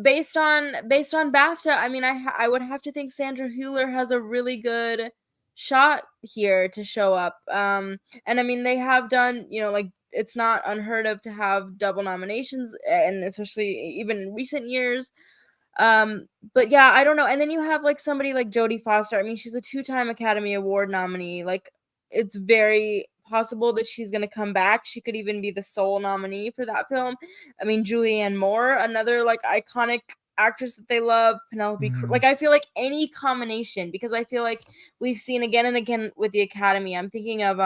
F: based on BAFTA, I mean, I would have to think Sandra Hüller has a really good shot here to show up. And I mean, they have done, like, it's not unheard of to have double nominations, and especially even in recent years. But yeah, I don't know. And then you have like somebody like Jodie Foster. I mean, she's a 2-time Academy Award nominee. Like, it's very possible that she's gonna come back. She could even be the sole nominee for that film. I mean, Julianne Moore, another like iconic actress that they love. Penelope Cruz. Like, I feel like any combination, because I feel like we've seen again and again with the Academy. I'm thinking of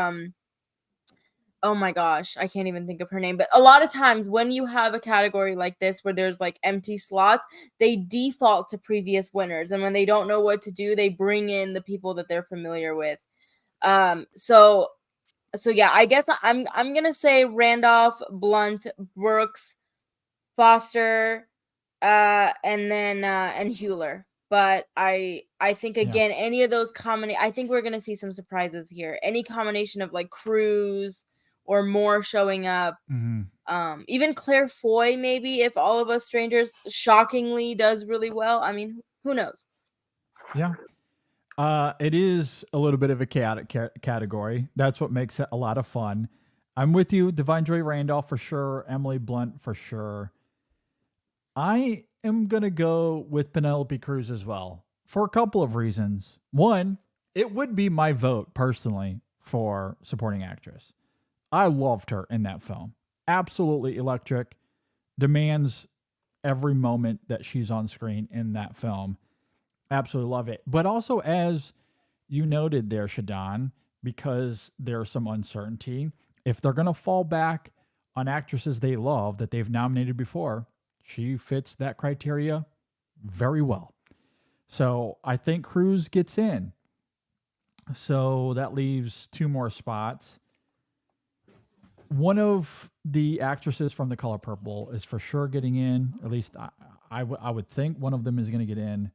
F: oh my gosh, I can't even think of her name. But a lot of times when you have a category like this where there's like empty slots, they default to previous winners. And when they don't know what to do, they bring in the people that they're familiar with. So yeah, I guess I'm gonna say Randolph, Blunt, Brooks, Foster, and then and Hewler. But I think again, any of those I think we're gonna see some surprises here. Any combination of like Cruz or Moore showing up. Even Claire Foy, maybe, if All of Us Strangers shockingly does really well. I mean, who knows?
E: Yeah. It is a little bit of a chaotic category. That's what makes it a lot of fun. I'm with you, Divine Joy Randolph for sure, Emily Blunt for sure. I am going to go with Penelope Cruz as well for a couple of reasons. One, it would be my vote personally for supporting actress. I loved her in that film. Absolutely electric. Demands every moment that she's on screen in that film. Absolutely love it. But also, as you noted there, Shadan, because there's some uncertainty, if they're going to fall back on actresses they love that they've nominated before, she fits that criteria very well. So I think Cruz gets in. So that leaves 2 more spots. One of the actresses from The Color Purple is for sure getting in. At least I would think one of them is going to get in.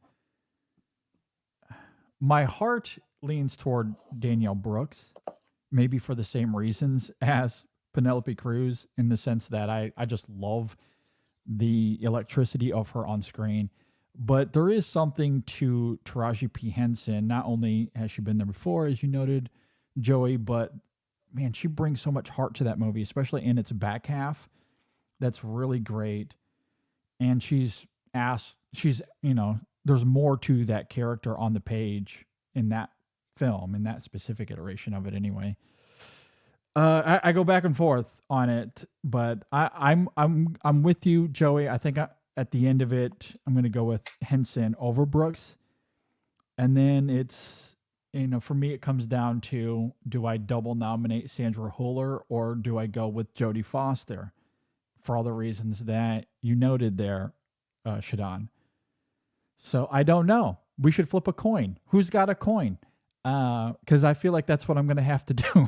E: My heart leans toward Danielle Brooks, maybe for the same reasons as Penelope Cruz, in the sense that I just love the electricity of her on screen. But there is something to Taraji P. Henson. Not only has she been there before, as you noted, Joey, but man, she brings so much heart to that movie, especially in its back half. That's really great. And there's more to that character on the page in that film, in that specific iteration of it anyway. I go back and forth on it, but I'm with you, Joey. I think at the end of it, I'm going to go with Henson over Brooks. And then it's, for me, it comes down to, do I double nominate Sandra Huller or do I go with Jodie Foster for all the reasons that you noted there, Shadan? So I don't know. We should flip a coin. Who's got a coin? Because I feel like that's what I'm going to have to do.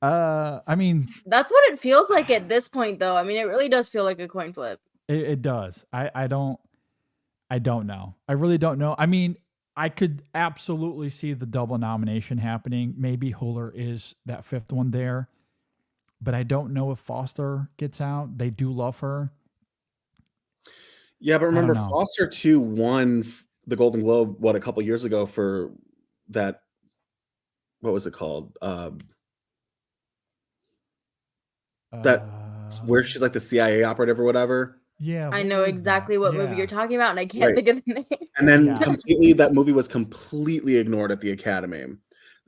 E: I mean,
F: that's what it feels like at this point, though. I mean, it really does feel like a coin flip.
E: It does. I don't know. I really don't know. I mean, I could absolutely see the double nomination happening. Maybe Huller is that 5th one there, but I don't know if Foster gets out. They do love her.
G: Yeah, but remember, Foster too won the Golden Globe a couple years ago for that. What was it called? That where she's like the CIA operative or whatever.
E: Yeah,
F: I know exactly what movie you're talking about, and I can't think of the name.
G: And then that movie was completely ignored at the Academy.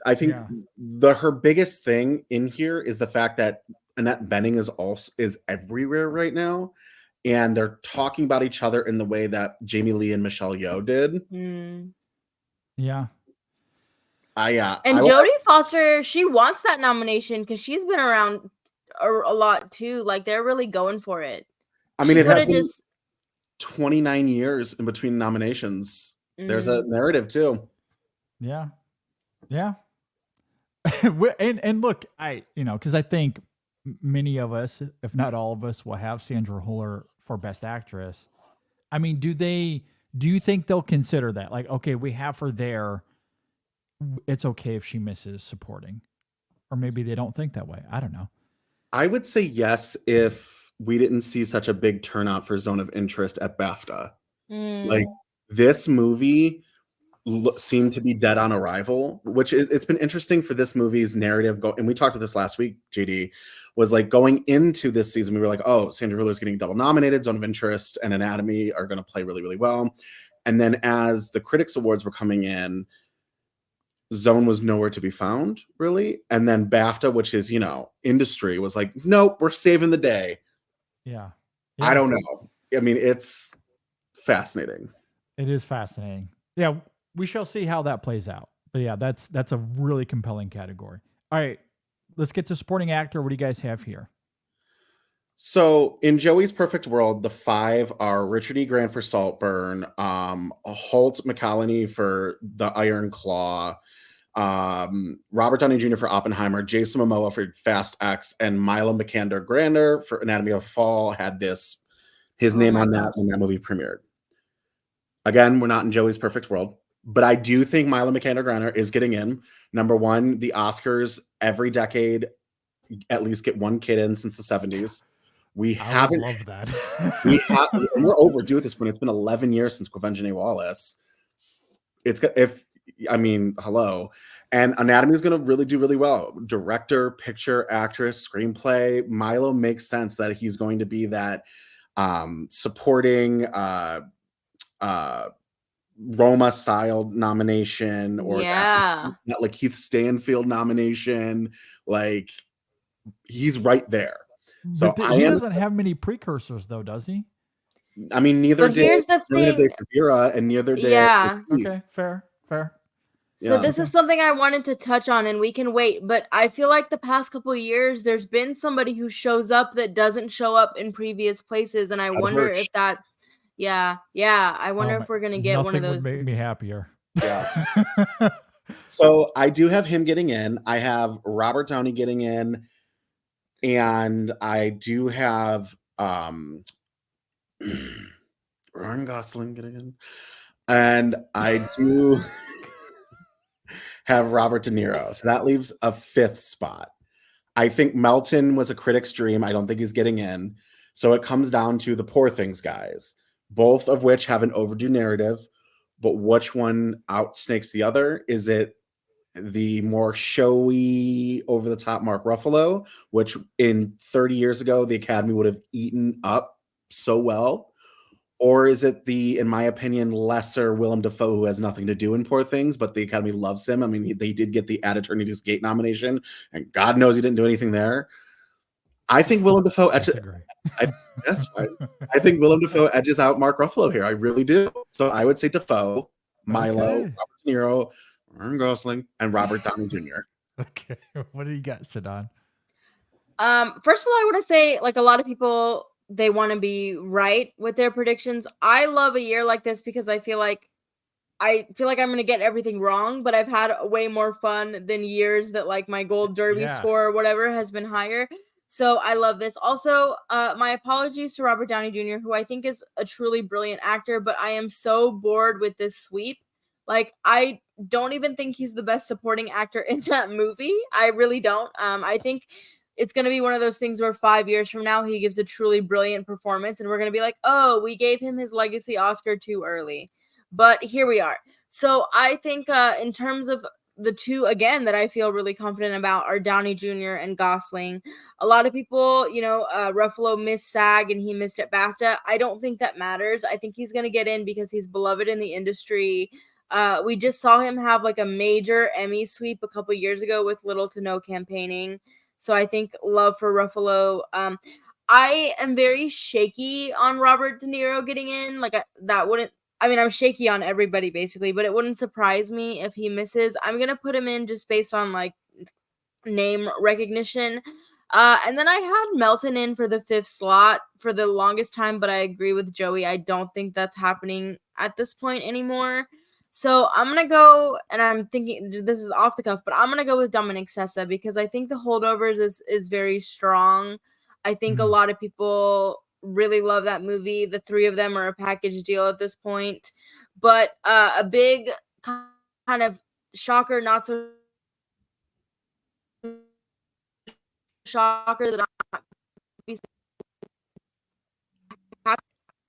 G: I think her biggest thing in here is the fact that Annette Bening is everywhere right now, and they're talking about each other in the way that Jamie Lee and Michelle Yeoh did.
E: Yeah.
F: And Jodie Foster, she wants that nomination because she's been around a lot too. Like, they're really going for it.
G: I mean, it has been 29 years in between nominations. There's a narrative too.
E: Yeah. and look, because I think many of us, if not all of us, will have Sandra Huller for Best Actress. I mean, do you think they'll consider that? Like, okay, we have her there. It's okay if she misses supporting. Or maybe they don't think that way. I don't know.
G: I would say yes if we didn't see such a big turnout for Zone of Interest at BAFTA. Like, this movie, seem to be dead on arrival, which it's been interesting for this movie's narrative. And we talked about this last week, JD, was like going into this season, we were like, oh, Sandra Hüller's getting double nominated, Zone of Interest and Anatomy are going to play really, really well. And then as the Critics Awards were coming in, Zone was nowhere to be found, really. And then BAFTA, which is, industry, was like, nope, we're saving the day.
E: Yeah.
G: I don't know. I mean, it's fascinating.
E: It is fascinating. Yeah, we shall see how that plays out. But yeah, that's a really compelling category. All right, let's get to supporting actor. What do you guys have here?
G: So in Joey's perfect world, the 5 are Richard E. Grant for Saltburn, Holt McCallany for The Iron Claw, Robert Downey Jr. for Oppenheimer, Jason Momoa for Fast X, and Milo Vikander Grander for Anatomy of a Fall had his name on that when that movie premiered. Again, we're not in Joey's perfect world, but I do think Milo Vikander Grander is getting in. Number one, the Oscars every decade at least get one kid in since the 70s. We haven't
E: love that.
G: and we're overdue at this point. It's been 11 years since Quvenzhané Wallace. Hello. And Anatomy is going to really do really well. Director, picture, actress, screenplay. Milo makes sense that he's going to be that supporting Roma style nomination, or that like Keith Stanfield nomination. Like, he's right there. So
E: he doesn't have many precursors, though, does he?
G: I mean, neither did Severa, and neither did.
F: Yeah.
E: Okay, fair.
F: So this is something I wanted to touch on, and we can wait. But I feel like the past couple of years, there's been somebody who shows up that doesn't show up in previous places, and I wonder if that's I wonder if we're gonna get one of those.
E: Nothing would make me happier.
G: Yeah. So I do have him getting in. I have Robert Downey getting in. And I do have Ryan Gosling getting in. And I do have Robert De Niro. So that leaves a 5th spot. I think Melton was a critic's dream. I don't think he's getting in. So it comes down to the Poor Things guys, both of which have an overdue narrative. But which one outsnakes the other? Is it the more showy, over-the-top Mark Ruffalo, which in 30 years ago, the Academy would have eaten up so well? Or is it the, in my opinion, lesser Willem Dafoe, who has nothing to do in Poor Things, but the Academy loves him? I mean, they did get the At Eternity's Gate nomination, and God knows he didn't do anything there. I think Willem Dafoe I think Willem Dafoe edges out Mark Ruffalo here. I really do. So I would say Dafoe, Milo, Robert De Niro, Ryan Gosling, and Robert Downey Jr.
E: Okay, what do you got, Shadan?
F: First of all, I want to say, like, a lot of people, they want to be right with their predictions. I love a year like this because I feel like I'm going to get everything wrong, but I've had way more fun than years that, like, my Gold Derby score or whatever has been higher. So I love this. Also, my apologies to Robert Downey Jr., who I think is a truly brilliant actor, but I am so bored with this sweep. Like, I don't even think he's the best supporting actor in that movie. I really don't. I think it's going to be one of those things where 5 years from now, he gives a truly brilliant performance, and we're going to be like, oh, we gave him his legacy Oscar too early. But here we are. So I think in terms of the two, again, that I feel really confident about are Downey Jr. and Gosling. A lot of people, Ruffalo missed SAG and he missed at BAFTA. I don't think that matters. I think he's going to get in because he's beloved in the industry. We just saw him have like a major Emmy sweep a couple years ago with little to no campaigning. So I think love for Ruffalo. I am very shaky on Robert De Niro getting in. I'm shaky on everybody basically, but it wouldn't surprise me if he misses. I'm going to put him in just based on like name recognition. And then I had Melton in for the 5th slot for the longest time, but I agree with Joey. I don't think that's happening at this point anymore. So I'm going to go, and I'm thinking this is off the cuff, but I'm going to go with Dominic Sessa because I think The Holdovers is very strong. I think a lot of people really love that movie. The 3 of them are a package deal at this point. But a big kind of shocker, not so shocker that I'm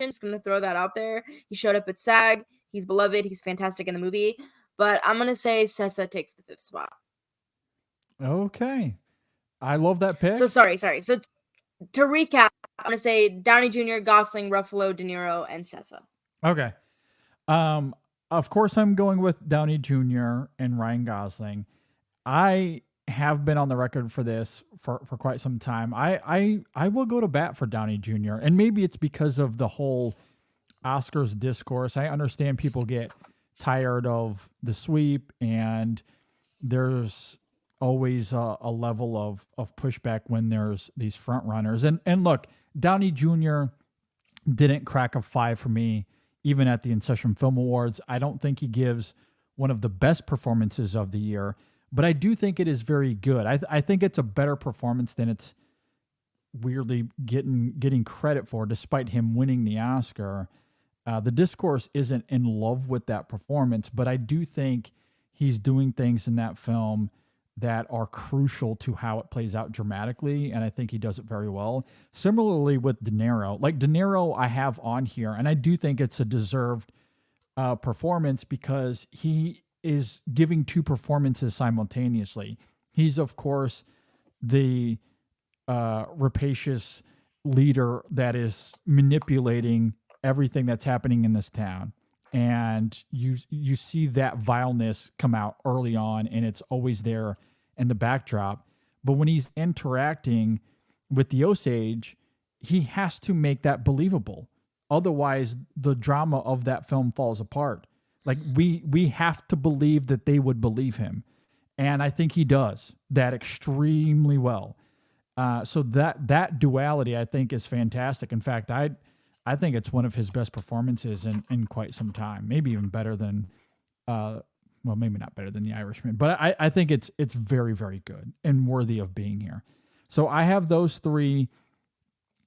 F: just going to throw that out there. He showed up at SAG. He's beloved. He's fantastic in the movie. But I'm gonna say Sessa takes the 5th spot.
E: Okay. I love that pick.
F: So sorry. So to recap, I'm gonna say Downey Jr., Gosling, Ruffalo, De Niro, and Sessa.
E: Okay. Of course, I'm going with Downey Jr. and Ryan Gosling. I have been on the record for this for quite some time. I will go to bat for Downey Jr. And maybe it's because of the whole Oscars discourse. I understand people get tired of the sweep, and there's always a level of pushback when there's these front runners. And look, Downey Jr. didn't crack a 5 for me, even at the In Session Film Awards. I don't think he gives one of the best performances of the year, but I do think it is very good. I think it's a better performance than it's weirdly getting credit for, despite him winning the Oscar. The discourse isn't in love with that performance, but I do think he's doing things in that film that are crucial to how it plays out dramatically, and I think he does it very well. Similarly with De Niro. Like, De Niro I have on here, and I do think it's a deserved performance because he is giving 2 performances simultaneously. He's, of course, the rapacious leader that is manipulating everything that's happening in this town. And you see that vileness come out early on, and it's always there in the backdrop. But when he's interacting with the Osage, he has to make that believable. Otherwise, the drama of that film falls apart. Like, we have to believe that they would believe him. And I think he does that extremely well. So that duality, I think, is fantastic. In fact, I think it's one of his best performances in quite some time. Maybe even better than, well, maybe not better than The Irishman, but I think it's very, very good and worthy of being here. So I have those 3,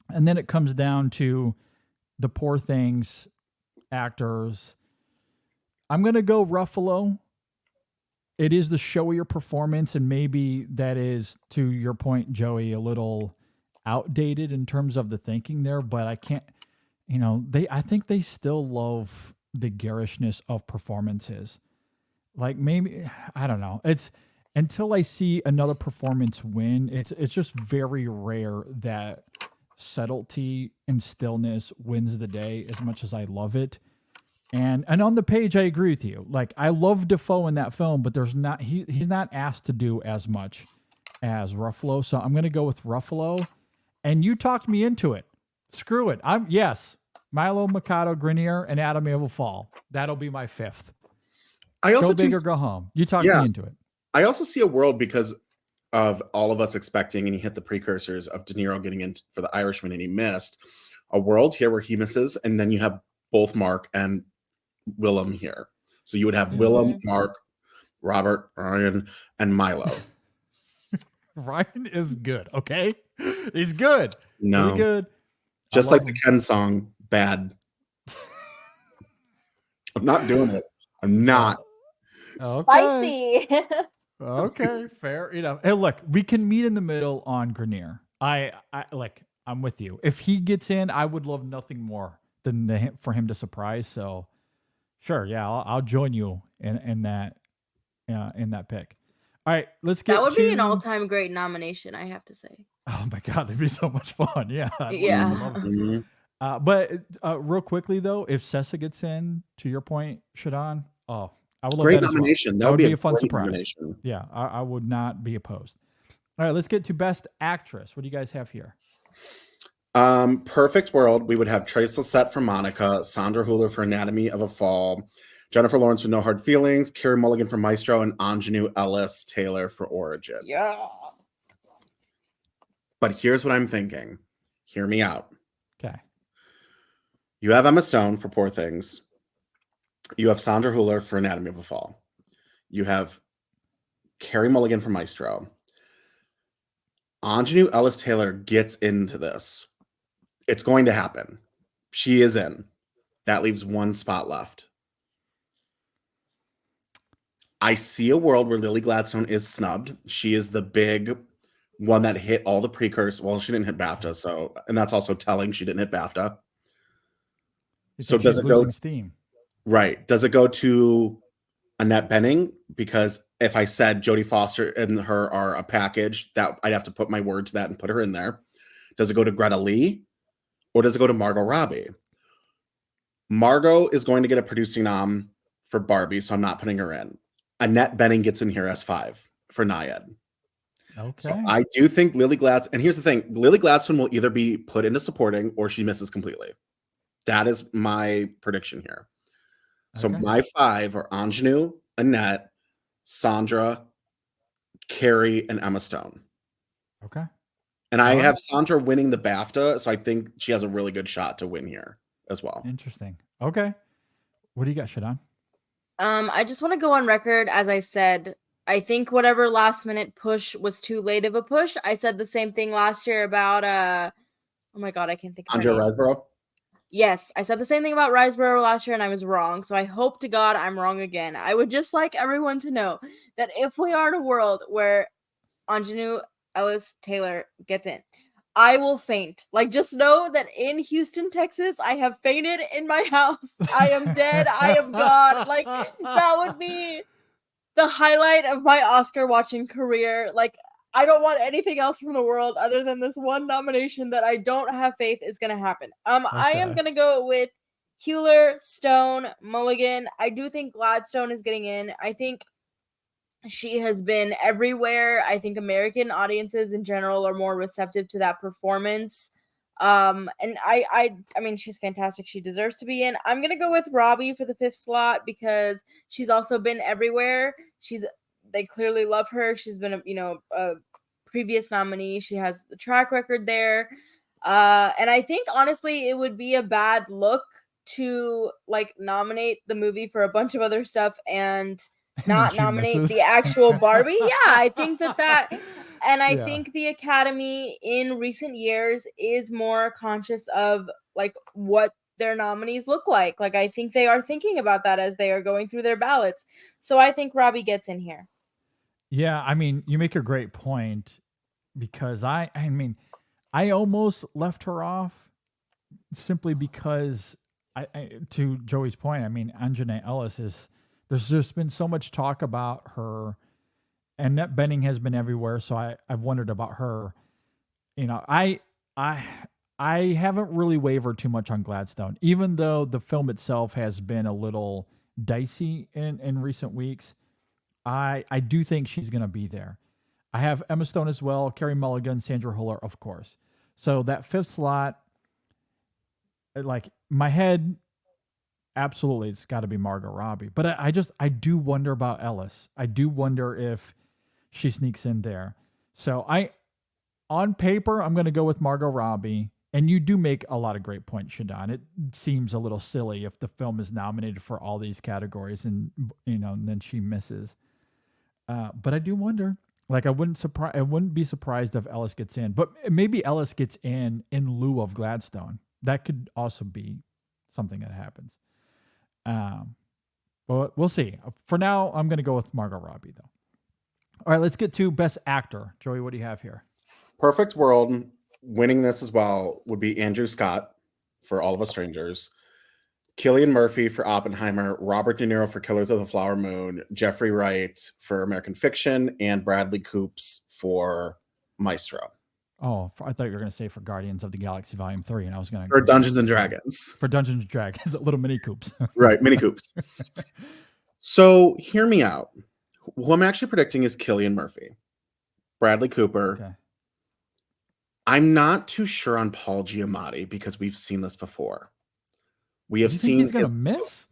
E: and then it comes down to the Poor Things actors. I'm going to go Ruffalo. It is the showier performance, and maybe that is, to your point, Joey, a little outdated in terms of the thinking there, but I can't, I think they still love the garishness of performances. Like, maybe, I don't know. It's until I see another performance win, it's just very rare that subtlety and stillness wins the day as much as I love it. And on the page, I agree with you. Like, I love Dafoe in that film, but he's not asked to do as much as Ruffalo. So I'm going to go with Ruffalo. And you talked me into it. Screw it. Yes, Milo, Mikado, Grenier, and Anatomy of a Fall. That'll be my 5th.
G: I also
E: go big or go home. You talked me into it.
G: I also see a world, because of all of us expecting, and he hit the precursors of De Niro getting in for The Irishman, and he missed, a world here where he misses, and then you have both Mark and Willem here. So you would have Willem, Mark, Robert, Ryan, and Milo.
E: Ryan is good, okay? He's good.
G: No.
E: Really good.
G: Just like the Ken song, bad. I'm not doing it. I'm not.
E: Okay.
F: Spicy.
E: Okay, fair enough. Hey, look, we can meet in the middle on Grenier. I'm with you. If he gets in, I would love nothing more than for him to surprise. So, sure, yeah, I'll join you in that pick. All right, let's get.
F: That would be an all-time great nomination, I have to say.
E: Oh my God, it'd be so much fun. Yeah.
F: Yeah.
E: But real quickly though, if Sessa gets in, to your point, Shadan, I would love
G: Great
E: that
G: nomination.
E: As well.
G: That would be
E: a fun surprise.
G: Nomination.
E: Yeah, I would not be opposed. All right, let's get to Best Actress. What do you guys have here?
G: Perfect world. We would have Trace Lysette for Monica, Sandra Hüller for Anatomy of a Fall, Jennifer Lawrence for No Hard Feelings, Carey Mulligan for Maestro, and Anjanou Ellis Taylor for Origin.
F: Yeah.
G: But here's what I'm thinking. Hear me out.
E: Okay.
G: You have Emma Stone for Poor Things. You have Sandra Hüller for Anatomy of a Fall. You have Carey Mulligan for Maestro. Anjanou Ellis Taylor gets into this. It's going to happen. She is in. That leaves one spot left. I see a world where Lily Gladstone is snubbed. She is the big one that hit all the precursors. Well, she didn't hit BAFTA, and that's also telling she didn't hit BAFTA. So does it go?
E: Steam?
G: Right. Does it go to Annette Bening? Because if I said Jodie Foster and her are a package, that I'd have to put my word to that and put her in there. Does it go to Greta Lee? Or does it go to Margot Robbie? Margot is going to get a producing nom for Barbie, so I'm not putting her in. Annette Bening gets in here as 5 for Naiad.
E: Okay.
G: So I do think Lily Gladstone, and here's the thing, Lily Gladstone will either be put into supporting or she misses completely. That is my prediction here. So
E: Okay.
G: my 5 are Ingenue, Annette, Sandra, Carrie, and Emma Stone.
E: Okay.
G: And I
E: All right.
G: have Sandra winning the BAFTA, so I think she has a really good shot to win here as well.
E: Interesting. Okay. What do you got, Shadan?
F: I just want to go on record, as I said, I think whatever last minute push was too late of a push. I said the same thing last year about oh my god, I can't think of her
G: Andrea
F: name.
G: Riseborough?
F: Yes, I said the same thing about Riseborough last year and I was wrong. So I hope to God I'm wrong again. I would just like everyone to know that if we are in a world where Ingenue Ellis Taylor gets in, I will faint. Like, just know that in Houston, Texas, I have fainted in my house. I am dead. I am gone. Like, that would be the highlight of my Oscar watching career. Like, I don't want anything else from the world other than this one nomination that I don't have faith is going to happen. I am
E: Okay.
F: going to go with Hewler, Stone, Mulligan. I do think Gladstone is getting in. I think she has been everywhere. I think American audiences in general are more receptive to that performance. And I mean, she's fantastic. She deserves to be in. I'm gonna go with Robbie for the 5th slot because she's also been everywhere. They clearly love her. She's been a previous nominee. She has the track record there. And I think honestly, it would be a bad look to like nominate the movie for a bunch of other stuff and
E: And then
F: not
E: she
F: nominate
E: misses.
F: the actual Barbie. Yeah, I think that and I
E: Yeah.
F: think the Academy in recent years is more conscious of like what their nominees look like. Like I think they are thinking about that as they are going through their ballots. So I think Robbie gets in here.
E: Yeah, I mean, you make a great point because I mean, I almost left her off simply because to Joey's point, I mean, Anjanae Ellis there's just been so much talk about her, and Annette Bening has been everywhere, so I've wondered about her. You know, I I haven't really wavered too much on Gladstone, even though the film itself has been a little dicey in recent weeks. I do think she's going to be there. I have Emma Stone as well, Carey Mulligan, Sandra Huller, of course. So that 5th slot, like my head, absolutely, it's got to be Margot Robbie. But I do wonder about Ellis. I do wonder if she sneaks in there. So on paper, I'm going to go with Margot Robbie. And you do make a lot of great points, Shadan. It seems a little silly if the film is nominated for all these categories and and then she misses. But I do wonder. Like I wouldn't be surprised if Ellis gets in, but maybe Ellis gets in lieu of Gladstone. That could also be something that happens. But we'll see. For now, I'm going to go with Margot Robbie though. All right, let's get to Best Actor. Joey, what do you have here?
G: Perfect World winning this as well would be Andrew Scott for All of Us Strangers, Cillian Murphy for Oppenheimer, Robert De Niro for Killers of the Flower Moon, Jeffrey Wright for American Fiction, and Bradley Coops for Maestro.
E: Oh, I thought you were going to say for Guardians of the Galaxy Volume 3, and I was going to
G: For Dungeons and Dragons.
E: For Dungeons and Dragons, little mini coops.
G: Right, mini coops. So hear me out. Who I'm actually predicting is Cillian Murphy. Bradley Cooper.
E: Okay.
G: I'm not too sure on Paul Giamatti because we've seen this before. We have seen
E: he's going to miss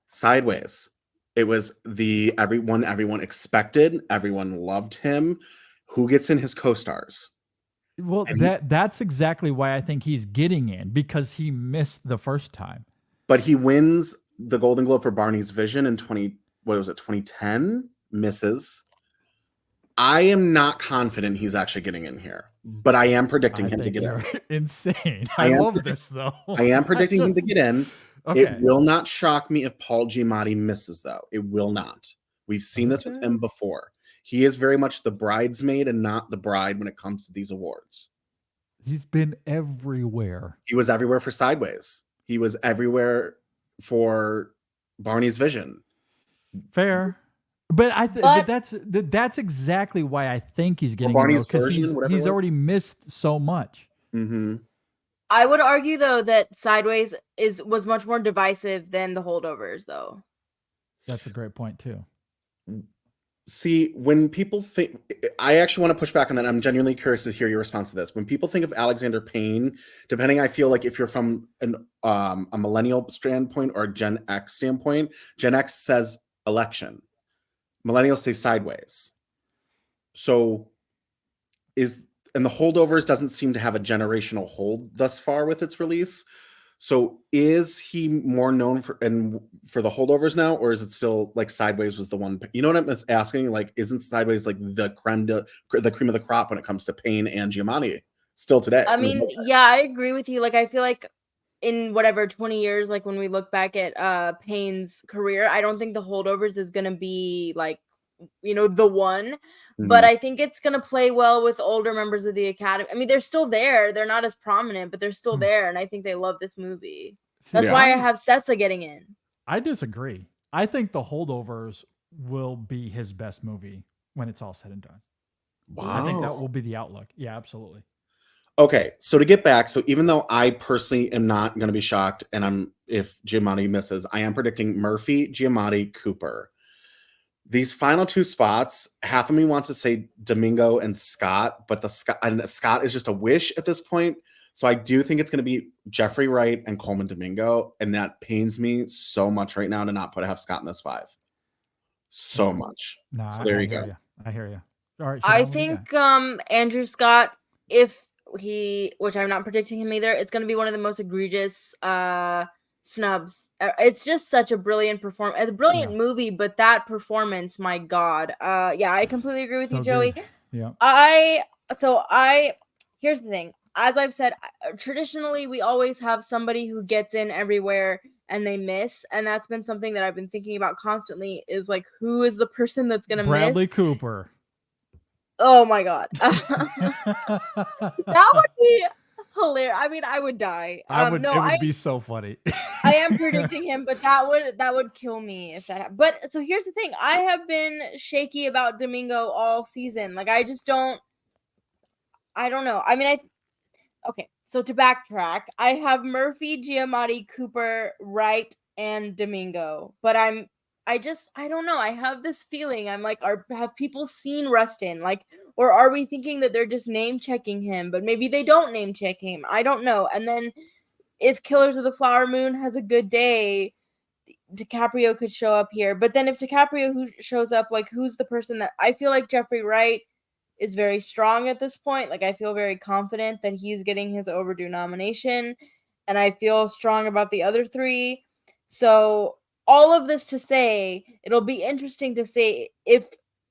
G: Sideways. It was everyone expected. Everyone loved him. Who gets in his co-stars?
E: Well, that's exactly why I think he's getting in, because he missed the first time.
G: But he wins the Golden Globe for Barney's Vision in 2010, misses. I am not confident he's actually getting in here, but I am predicting him to get in.
E: Insane. I love this though.
G: I am predicting him to get in.
E: Okay.
G: It will not shock me if Paul Giamatti misses, though. It will not. We've seen this with him before. He is very much the bridesmaid and not the bride when it comes to these awards.
E: He's been everywhere.
G: He was everywhere for Sideways. He was everywhere for Barney's vision.
E: Fair. But
F: But-
E: that's exactly why I think he's getting
G: Barney's
E: because
G: version, whatever it
E: he's
G: was.
E: already missed so much.
G: Mm-hmm.
F: I would argue though that Sideways was much more divisive than the Holdovers, though.
E: That's a great point too.
G: See, when people think, I actually want to push back on that. I'm genuinely curious to hear your response to this. When people think of Alexander Payne, depending, I feel like if you're from a millennial standpoint or a Gen X standpoint, Gen X says election. Millennials say sideways. So and the Holdovers doesn't seem to have a generational hold thus far with its release. So is he more known for the Holdovers now, or is it still like Sideways was the one? You know what I'm asking? Like, isn't Sideways like the cream of the crop when it comes to Payne and Giamatti still today?
F: I mean, yeah, I agree with you. Like, I feel like in whatever 20 years, like when we look back at Payne's career, I don't think the Holdovers is gonna be like, the one. But I think it's gonna play well with older members of the Academy. I mean, they're still there. They're not as prominent, but they're still there, and I think they love this movie. That's why I have Sessa getting in.
E: I disagree. I think the Holdovers will be his best movie when it's all said and done.
G: Wow.
E: I think that will be the outlook. Yeah, absolutely.
G: Okay, so to get back, so even though I personally am not going to be shocked, and if Giamatti misses, I am predicting Murphy, Giamatti, Cooper. These final two spots, half of me wants to say Domingo and Scott, but Scott is just a wish at this point. So I do think it's going to be Jeffrey Wright and Coleman Domingo, and that pains me so much right now to not have Scott in this 5. So much.
E: No,
G: so there you go.
E: I hear you. All right.
F: I think Andrew Scott, which I'm not predicting him either, it's going to be one of the most egregious snubs. It's just such a brilliant performance. It's a brilliant movie, but that performance, my God. Yeah, I completely agree with you, Joey.
E: Good. Yeah.
F: Here's the thing. As I've said, traditionally, we always have somebody who gets in everywhere and they miss. And that's been something that I've been thinking about constantly is like, who is the person that's going to miss?
E: Bradley Cooper.
F: Oh my God. That would be hilarious. I mean, I would die.
E: It would be so funny.
F: I am predicting him, but that would kill me if that happened. But so here's the thing. I have been shaky about Domingo all season. Like, I don't know. I mean, okay. So to backtrack, I have Murphy, Giamatti, Cooper, Wright, and Domingo. But I don't know. I have this feeling. I'm like, have people seen Rustin? Like, or are we thinking that they're just name checking him, but maybe they don't name check him? I don't know. And then if Killers of the Flower Moon has a good day, DiCaprio could show up here. But then if DiCaprio shows up, like, who's the person that I feel like Jeffrey Wright is very strong at this point. Like, I feel very confident that he's getting his overdue nomination, and I feel strong about the other 3. So all of this to say, it'll be interesting to see if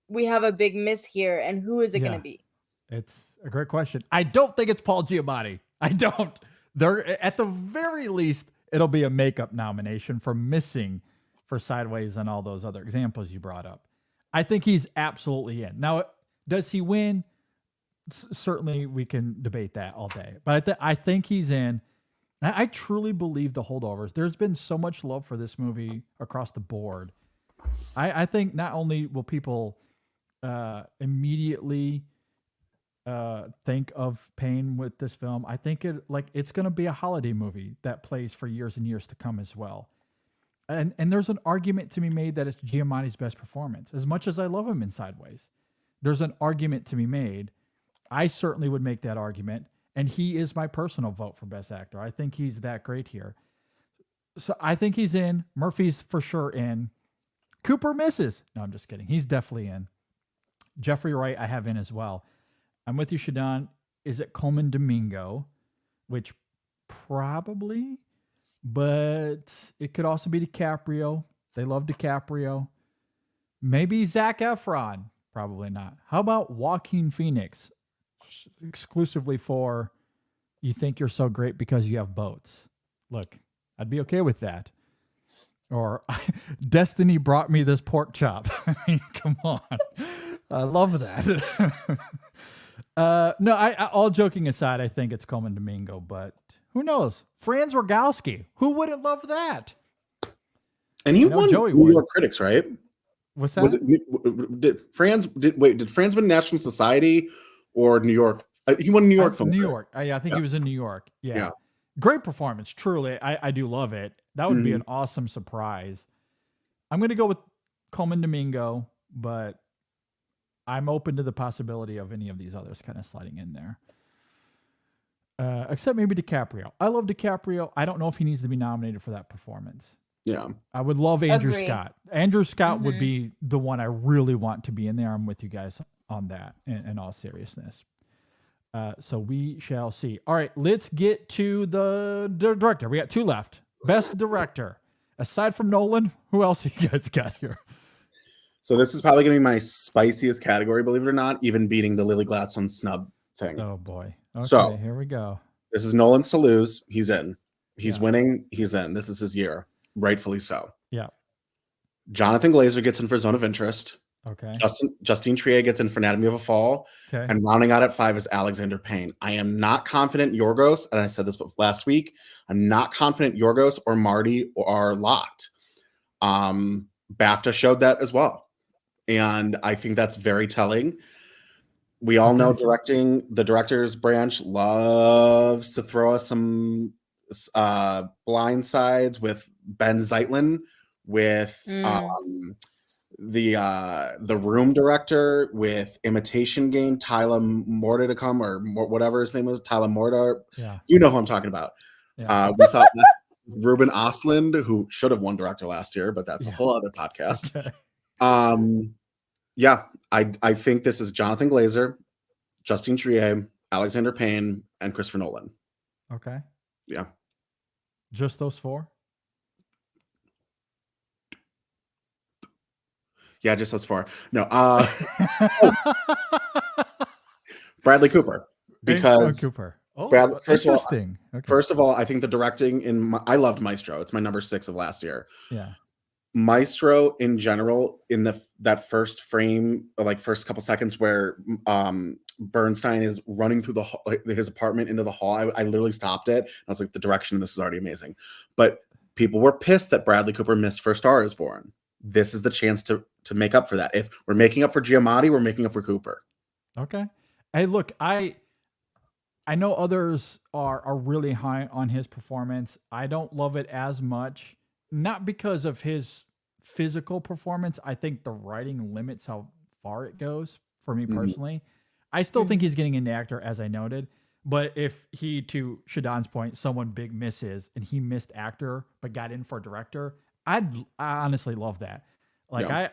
F: we have a big miss here, and who is it going to be?
E: It's a great question. I don't think it's Paul Giamatti. I don't. They're at the very least, it'll be a makeup nomination for missing for Sideways and all those other examples you brought up. I think he's absolutely in. Now, does he win? Certainly, we can debate that all day. But I think he's in. I truly believe the Holdovers. There's been so much love for this movie across the board. I think not only will people immediately think of Payne with this film, I think it's going to be a holiday movie that plays for years and years to come as well. And there's an argument to be made that it's Giamatti's best performance. As much as I love him in Sideways, there's an argument to be made. I certainly would make that argument. And he is my personal vote for Best Actor. I think he's that great here. So I think he's in. Murphy's for sure in. Cooper misses. No, I'm just kidding. He's definitely in. Jeffrey Wright I have in as well. I'm with you, Shadan. Is it Coleman Domingo? Which probably, but it could also be DiCaprio. They love DiCaprio. Maybe Zac Efron. Probably not. How about Joaquin Phoenix? Exclusively for You Think You're So Great Because You Have Boats. Look, I'd be okay with that. Or Destiny Brought Me This Pork Chop. I mean, come on. I love that. No, all joking aside, I think it's Coleman Domingo, but who knows? Franz Rogowski. Who wouldn't love that?
G: And he
E: I know
G: won
E: Joey
G: New
E: would.
G: York Critics, right?
E: What's that?
G: Was it did Franz win National Society or New York? He won New York Film
E: New
G: Critic.
E: York. I think
G: Yeah.
E: he was in New York. Yeah.
G: Yeah.
E: Great performance. Truly. I do love it. That would be
G: Mhm.
E: an awesome surprise. I'm going to go with Coleman Domingo, but I'm open to the possibility of any of these others kind of sliding in there. Except maybe DiCaprio. I love DiCaprio. I don't know if he needs to be nominated for that performance.
G: Yeah.
E: I would love Andrew
F: Agree.
E: Scott. Andrew Scott would
F: Mhm.
E: be the one I really want to be in there. I'm with you guys on that in all seriousness. So we shall see. All right, let's get to the director. We got 2 left. Best director. Aside from Nolan, who else you guys got here?
G: So this is probably going to be my spiciest category, believe it or not, even beating the Lily Gladstone snub thing.
E: Oh boy. Okay,
G: So-
E: here we go.
G: This is Nolan's to lose. He's in. He's
E: Yeah.
G: winning. He's in. This is his year. Rightfully so.
E: Yeah.
G: Jonathan Glazer gets in for Zone of Interest.
E: Okay.
G: Justine Triet gets in for Anatomy of a Fall.
E: Okay.
G: And rounding out at 5 is Alexander Payne. I am not confident Yorgos, and I said this last week, I'm not confident Yorgos or Marty are locked. BAFTA showed that as well. And I think that's very telling. We all know the director's branch loves to throw us some blind sides with Ben Zeitlin, with the Room director, with Imitation Game, Tyler Morticum, or whatever his name was, Tyler Mortar.
E: Yeah.
G: You know who I'm talking about.
E: Yeah.
G: We saw Ruben Ostlund, who should have won director last year, but that's a whole other podcast.
E: Okay.
G: Yeah, I think this is Jonathan Glazer, Justine Triet, Alexander Payne, and Christopher Nolan.
E: Okay.
G: Yeah.
E: Just those 4?
G: Yeah, just those 4. No, Bradley Cooper. Because
E: Cooper. Oh,
G: first of all,
E: interesting. Okay.
G: First of all, I think the directing I loved Maestro. It's my number 6 of last year.
E: Yeah.
G: Maestro in general, in that first frame, like first couple seconds where Bernstein is running through his apartment into the hall, I literally stopped it. I was like, the direction of this is already amazing. But people were pissed that Bradley Cooper missed For a Star Is Born. This is the chance to make up for that. If we're making up for Giamatti, we're making up for Cooper.
E: Okay. Hey, look, I know others are really high on his performance. I don't love it as much, not because of his physical performance. I think the writing limits how far it goes for me personally. I still think he's getting into actor, as I noted. But if he, to Shadan's point, someone big misses and he missed actor but got in for director, I honestly love that. Like
G: Yeah.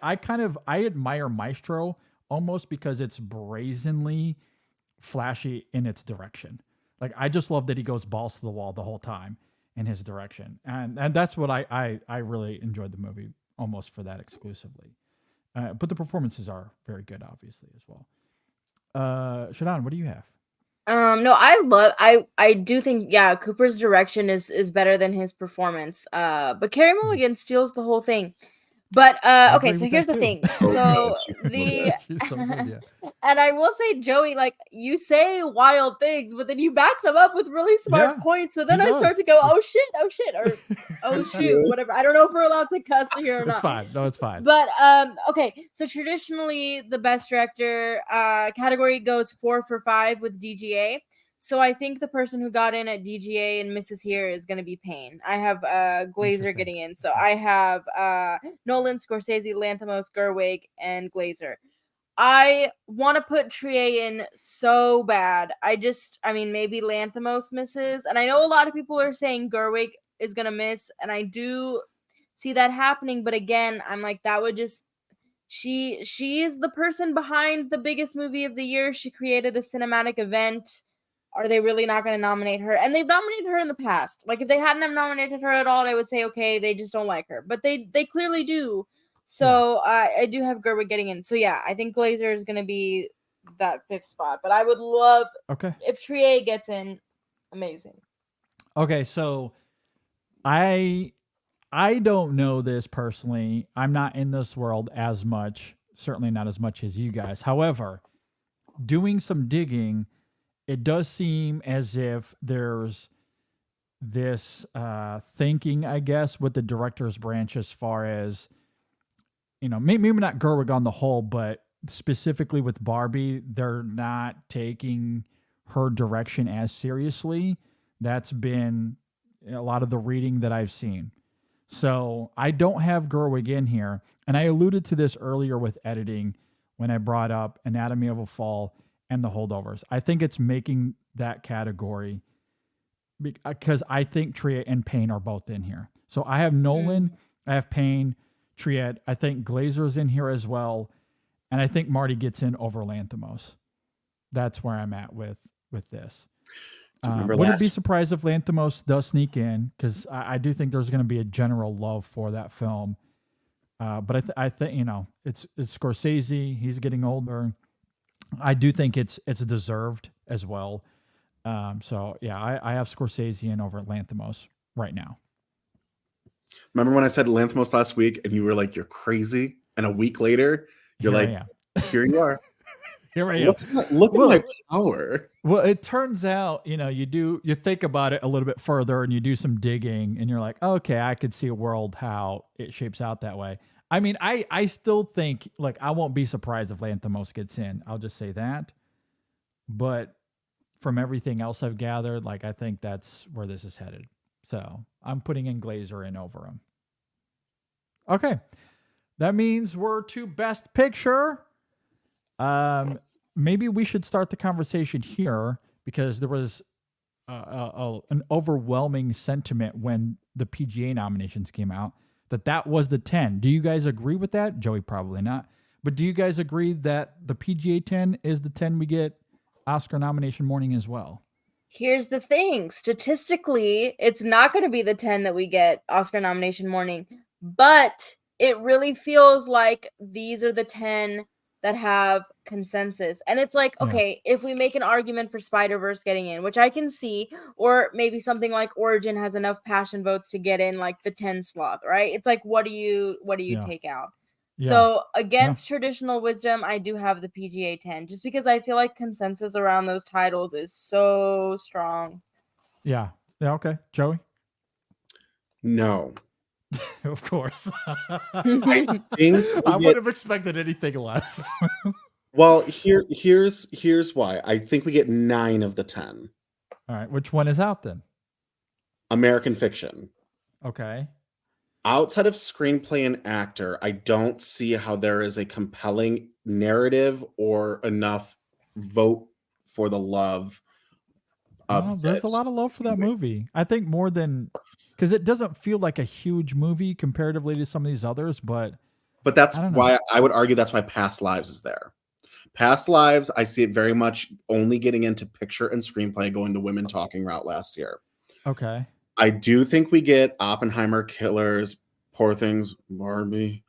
E: I admire Maestro almost because it's brazenly flashy in its direction. Like I just love that he goes balls to the wall the whole time in his direction. And that's what I really enjoyed the movie almost for that exclusively. But the performances are very good, obviously, as well. Shadan, what do you have?
F: No, I do think, yeah, Cooper's direction is better than his performance. But Carey Mulligan steals the whole thing. But
E: I
F: okay,
E: agree
F: so
E: with
F: here's
E: that
F: the
E: too.
F: thing.
G: Oh,
F: So
G: yeah,
F: the
E: He's so good, yeah.
F: and I will say, Joey, like you say wild things, but then you back them up with really smart
E: Yeah,
F: points. So then
E: he
F: I start
E: does.
F: to go, oh shit, or oh shoot, whatever. I don't know if we're allowed to cuss here or
E: It's
F: not.
E: fine. No, it's fine.
F: But okay, so traditionally the best director category goes 4 for 5 with DGA. So I think the person who got in at DGA and misses here is going to be Payne. I have Glazer
E: Interesting.
F: getting in. So I have Nolan, Scorsese, Lanthimos, Gerwig, and Glazer. I want to put Trier in so bad. I mean, maybe Lanthimos misses. And I know a lot of people are saying Gerwig is going to miss. And I do see that happening. But again, I'm like, that would just... She is the person behind the biggest movie of the year. She created a cinematic event. Are they really not going to nominate her? And they've nominated her in the past. Like, if they hadn't have nominated her at all, I would say, okay, they just don't like her. But they clearly do. So I do have Gerwig getting in. So yeah, I think Glazer is going to be that 5th spot. But I would love if Trier gets in. Amazing.
E: Okay, so I don't know this personally. I'm not in this world as much, certainly not as much as you guys. However, doing some digging, it does seem as if there's this thinking, I guess, with the director's branch as far as, maybe not Gerwig on the whole, but specifically with Barbie, they're not taking her direction as seriously. That's been a lot of the reading that I've seen. So I don't have Gerwig in here. And I alluded to this earlier with editing when I brought up Anatomy of a Fall and The Holdovers. I think it's making that category because I think Triet and Payne are both in here. So I have Nolan, I have Payne, Triet. I think Glazer's in here as well. And I think Marty gets in over Lanthimos. That's where I'm at with this. Wouldn't be surprised if Lanthimos does sneak in because I do think there's going to be a general love for that film. But I think it's Scorsese. He's getting older. I do think it's deserved as well. So yeah, I have Scorsese in over Lanthimos right now.
G: Remember when I said Lanthimos last week and you were like, "You're crazy," and a week later you're "Here you are."
E: Here I am.
G: Look at my power.
E: Well, it turns out, you think about it a little bit further and you do some digging and you're like, okay, I could see a world how it shapes out that way. I mean, I still think, like, I won't be surprised if Lanthimos gets in. I'll just say that. But from everything else I've gathered, like, I think that's where this is headed. So I'm putting in Glazer in over him. Okay. That means we're to Best Picture. Maybe we should start the conversation here because there was an overwhelming sentiment when the PGA nominations came out that was the 10. Do you guys agree with that? Joey, probably not. But do you guys agree that the PGA 10 is the 10 we get Oscar nomination morning as well?
F: Here's the thing. Statistically, it's not going to be the 10 that we get Oscar nomination morning, but it really feels like these are the 10 that have consensus. And it's like, okay, if we make an argument for Spider-Verse getting in, which I can see, or maybe something like Origin has enough passion votes to get in like the 10 slot, right? It's like, what do you take out? Yeah. So against traditional wisdom, I do have the PGA 10 just because I feel like consensus around those titles is so strong.
E: Yeah. Yeah. Okay. Joey?
G: No.
E: Of course.
G: I
E: would have expected anything less.
G: Well, here's why. I think we get 9 of the 10.
E: All right. Which one is out then?
G: American Fiction.
E: Okay.
G: Outside of screenplay and actor, I don't see how there is a compelling narrative or enough vote for the love of
E: there's a lot of love for that movie. I think more than because it doesn't feel like a huge movie comparatively to some of these others, but
G: that's why I would argue that's why Past Lives is there. Past Lives, I see it very much only getting into picture and screenplay, going the women talking route last year.
E: Okay.
G: I do think we get Oppenheimer, Killers, Poor Things, Barbie,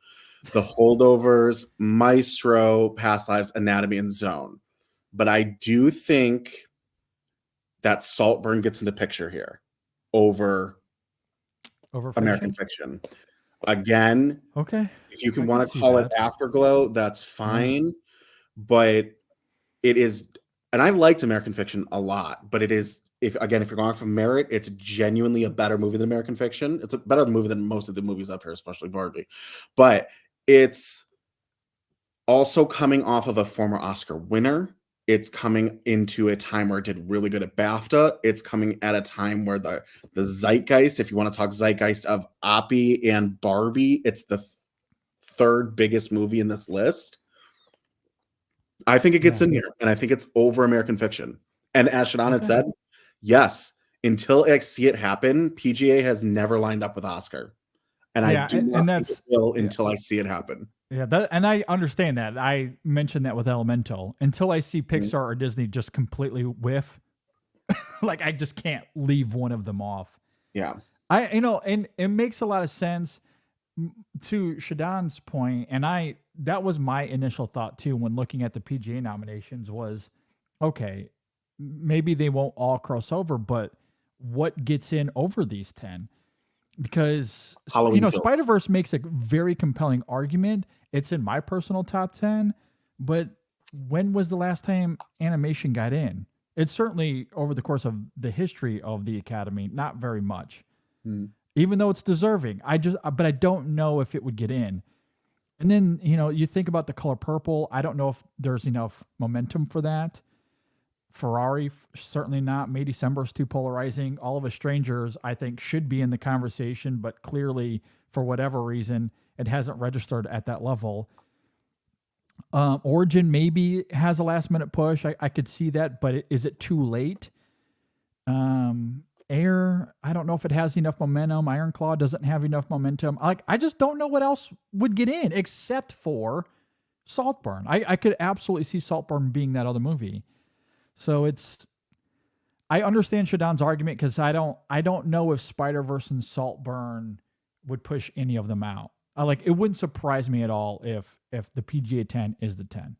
G: The Holdovers, Maestro, Past Lives, Anatomy, and Zone. But I do think that Saltburn gets into picture here over American Fiction. Again,
E: okay.
G: If you can want to call it Afterglow, that's fine. But it is, and I liked American Fiction a lot, but it is, if you're going from merit, it's genuinely a better movie than American Fiction. It's a better movie than most of the movies up here, especially Barbie. But it's also coming off of a former Oscar winner. It's coming into a time where it did really good at BAFTA. It's coming at a time where the zeitgeist, if you want to talk zeitgeist of Oppie and Barbie, it's the third biggest movie in this list. I think it gets in here, and I think it's over American Fiction. And as Shadan had said, yes, until I see it happen, PGA has never lined up with Oscar. And I do not think it will until I see it happen.
E: Yeah, and I understand that. I mentioned that with Elemental. Until I see Pixar or Disney just completely whiff, like I just can't leave one of them off.
G: Yeah.
E: And it makes a lot of sense to Shadan's point, and that was my initial thought too when looking at the PGA nominations was, okay, maybe they won't all cross over, but what gets in over these 10? Because Spider-Verse makes a very compelling argument. It's in my personal top 10, but when was the last time animation got in? It's certainly over the course of the history of the Academy, not very much.
G: Hmm.
E: Even though it's deserving. But I don't know if it would get in. And then, you think about The Color Purple. I don't know if there's enough momentum for that. Ferrari, certainly not. May December is too polarizing. All of Us Strangers, I think, should be in the conversation, but clearly, for whatever reason, it hasn't registered at that level. Origin maybe has a last minute push. I could see that, but is it too late? Air, I don't know if it has enough momentum. Iron Claw doesn't have enough momentum. I just don't know what else would get in except for Saltburn. I could absolutely see Saltburn being that other movie. So I understand Shadan's argument because I don't know if Spider-Verse and Saltburn would push any of them out. It wouldn't surprise me at all if the PGA 10 is the 10.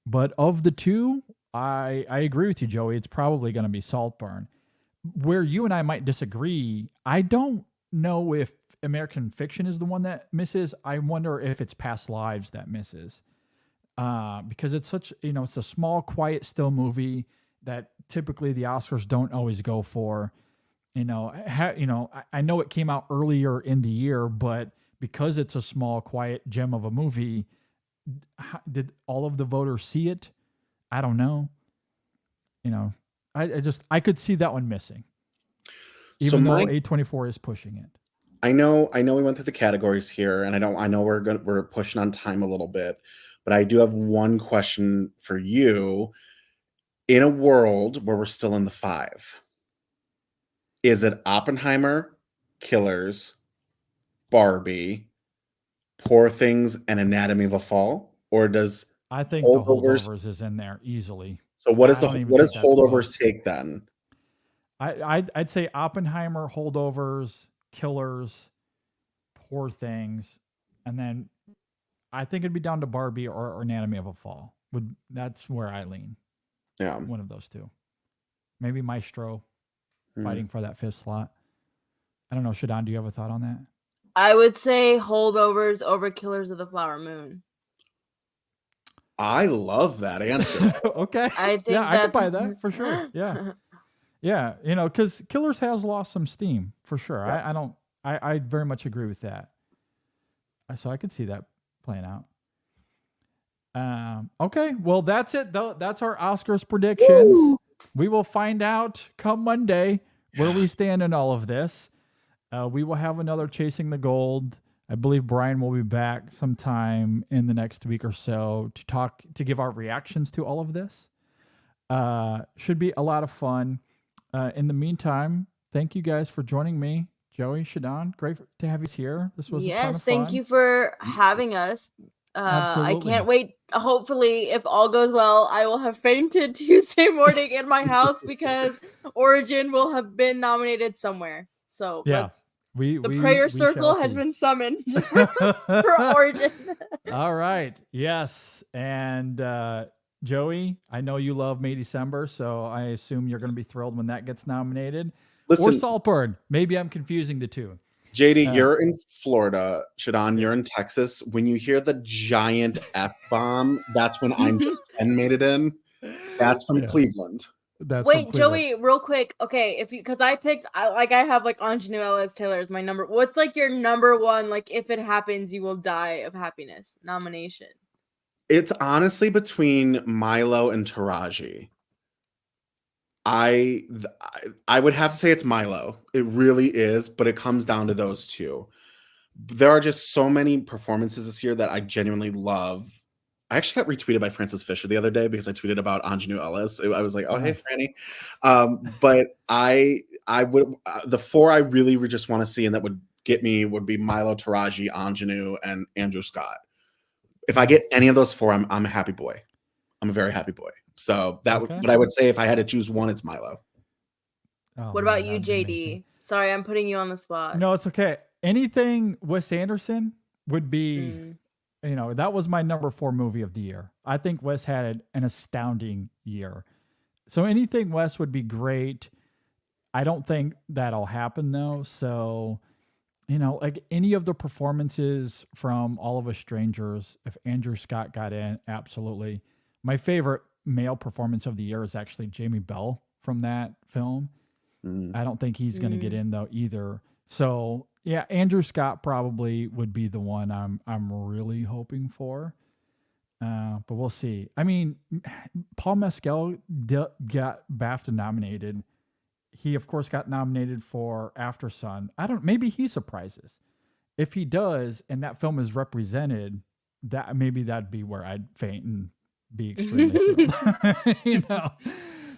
E: But of the two, I agree with you, Joey. It's probably going to be Saltburn. Where you and I might disagree, I don't know if American Fiction is the one that misses. I wonder if it's Past Lives that misses. Because it's such, it's a small, quiet, still movie that typically the Oscars don't always go for. I know it came out earlier in the year, but because it's a small, quiet gem of a movie, did all of the voters see it? I don't know. I could see that one missing, even though A24 is pushing it.
G: I know we went through the categories here, and I know we're pushing on time a little bit, but I do have one question for you. In a world where we're still in the 5, is it Oppenheimer, Killers, Barbie, Poor Things, and Anatomy of a Fall, or does
E: I think
G: Holdovers,
E: the Holdovers is in there easily.
G: so what
E: I
G: does
E: don't even think that's
G: Holdovers
E: close.
G: take then?
E: I'd say Oppenheimer, Holdovers, Killers, Poor Things, and then I think it'd be down to Barbie or Anatomy of a Fall. That's where I lean.
G: Yeah,
E: one of those two. Maybe Maestro fighting for that 5th slot. I don't know. Shadan, do you have a thought on that?
F: I would say Holdovers over Killers of the Flower Moon.
G: I love that answer.
E: Okay.
F: I think
E: I could buy that for sure. Yeah. Yeah. Because Killers has lost some steam for sure. Yeah. I very much agree with that. So I could see that playing out. Okay. Well, that's it though. That's our Oscars predictions. Woo! We will find out come Monday where we stand in all of this. We will have another Chasing the Gold. I believe Brian will be back sometime in the next week or so to give our reactions to all of this. Should be a lot of fun. In the meantime, thank you guys for joining me. Joey, Shadan, great to have you here. This was a ton of fun.
F: Thank you for having us.
E: Absolutely.
F: I can't wait. Hopefully, if all goes well, I will have fainted Tuesday morning in my house because Origin will have been nominated somewhere. So
E: yeah.
F: The prayer circle has been summoned for Origin.
E: All right. Yes. And Joey, I know you love May December, so I assume you're going to be thrilled when that gets nominated.
G: Listen,
E: or Saltburn. Maybe I'm confusing the two.
G: JD, you're in Florida. Shadan, you're in Texas. When you hear the giant F-bomb, that's when I'm just 10 made it in. That's from Cleveland.
F: Wait, Joey, real quick. Okay, because I have Ingenue Ellis Taylor as my number. What's your number one, if it happens, you will die of happiness nomination?
G: It's honestly between Milo and Taraji. I would have to say it's Milo. It really is, but it comes down to those two. There are just so many performances this year that I genuinely love. I actually got retweeted by Francis Fisher the other day because I tweeted about Ingenue Ellis. I was like, "Oh, hey, Franny," but I would the 4 I really would just want to see and that would get me would be Milo, Taraji, Ingenue, and Andrew Scott. If I get any of those 4, I'm a happy boy. I'm a very happy boy. So but I would say if I had to choose one, it's Milo.
F: Oh, what about you, JD? Sorry, I'm putting you on the spot.
E: No, it's okay. Anything Wes Anderson would be, that was my number 4 movie of the year. I think Wes had an astounding year. So anything Wes would be great. I don't think that'll happen though. So, any of the performances from All of Us Strangers, if Andrew Scott got in, absolutely. My favorite male performance of the year is actually Jamie Bell from that film. I don't think he's going to get in though either. So yeah, Andrew Scott probably would be the one I'm really hoping for. But we'll see. I mean, Paul Mescal got BAFTA nominated. He of course got nominated for After Sun. Maybe he surprises. If he does, and that film is represented, that'd be where I'd faint and be extremely thrilled.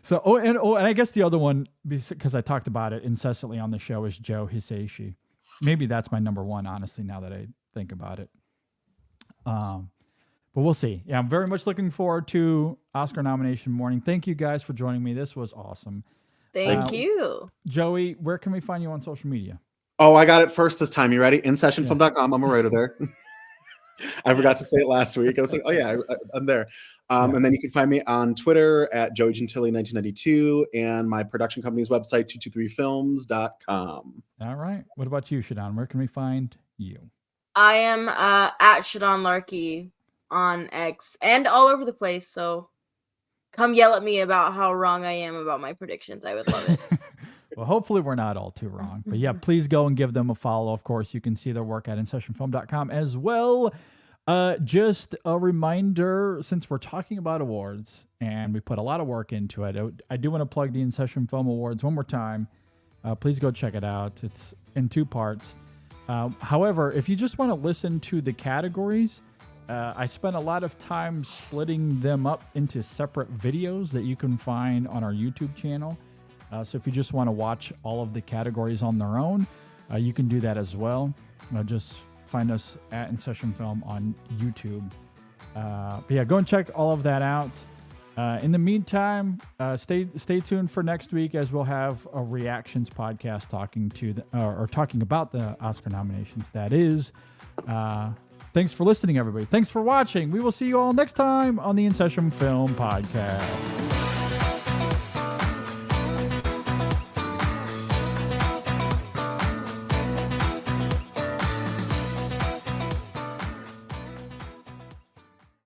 E: So, and I guess the other one, because I talked about it incessantly on the show, is Joe Hisaishi. Maybe that's my number one, honestly, now that I think about it. But we'll see. Yeah, I'm very much looking forward to Oscar nomination morning. Thank you guys for joining me. This was awesome.
F: Thank you.
E: Joey, where can we find you on social media?
G: Oh, I got it first this time. You ready? InSessionFilm.com. I'm a writer there. I forgot to say it last week. I was like, oh yeah, I'm there. And then you can find me on Twitter at Joey Gentile 1992 and my production company's website, 223films.com.
E: All right. What about you, Shadan? Where can we find you?
F: I am at Shadan Larki on X and all over the place. So come yell at me about how wrong I am about my predictions. I would love it.
E: Well, hopefully we're not all too wrong. But yeah, please go and give them a follow. Of course, you can see their work at InSessionFilm.com as well. Just a reminder, since we're talking about awards and we put a lot of work into it, I do want to plug the InSession Film Awards one more time. Please go check it out. It's in 2 parts. However, if you just want to listen to the categories, I spent a lot of time splitting them up into separate videos that you can find on our YouTube channel. So if you just want to watch all of the categories on their own, you can do that as well. Just find us at InSession Film on YouTube. But yeah, go and check all of that out. In the meantime, stay tuned for next week as we'll have a reactions podcast talking about the Oscar nominations. That is. Thanks for listening, everybody. Thanks for watching. We will see you all next time on the InSession Film Podcast.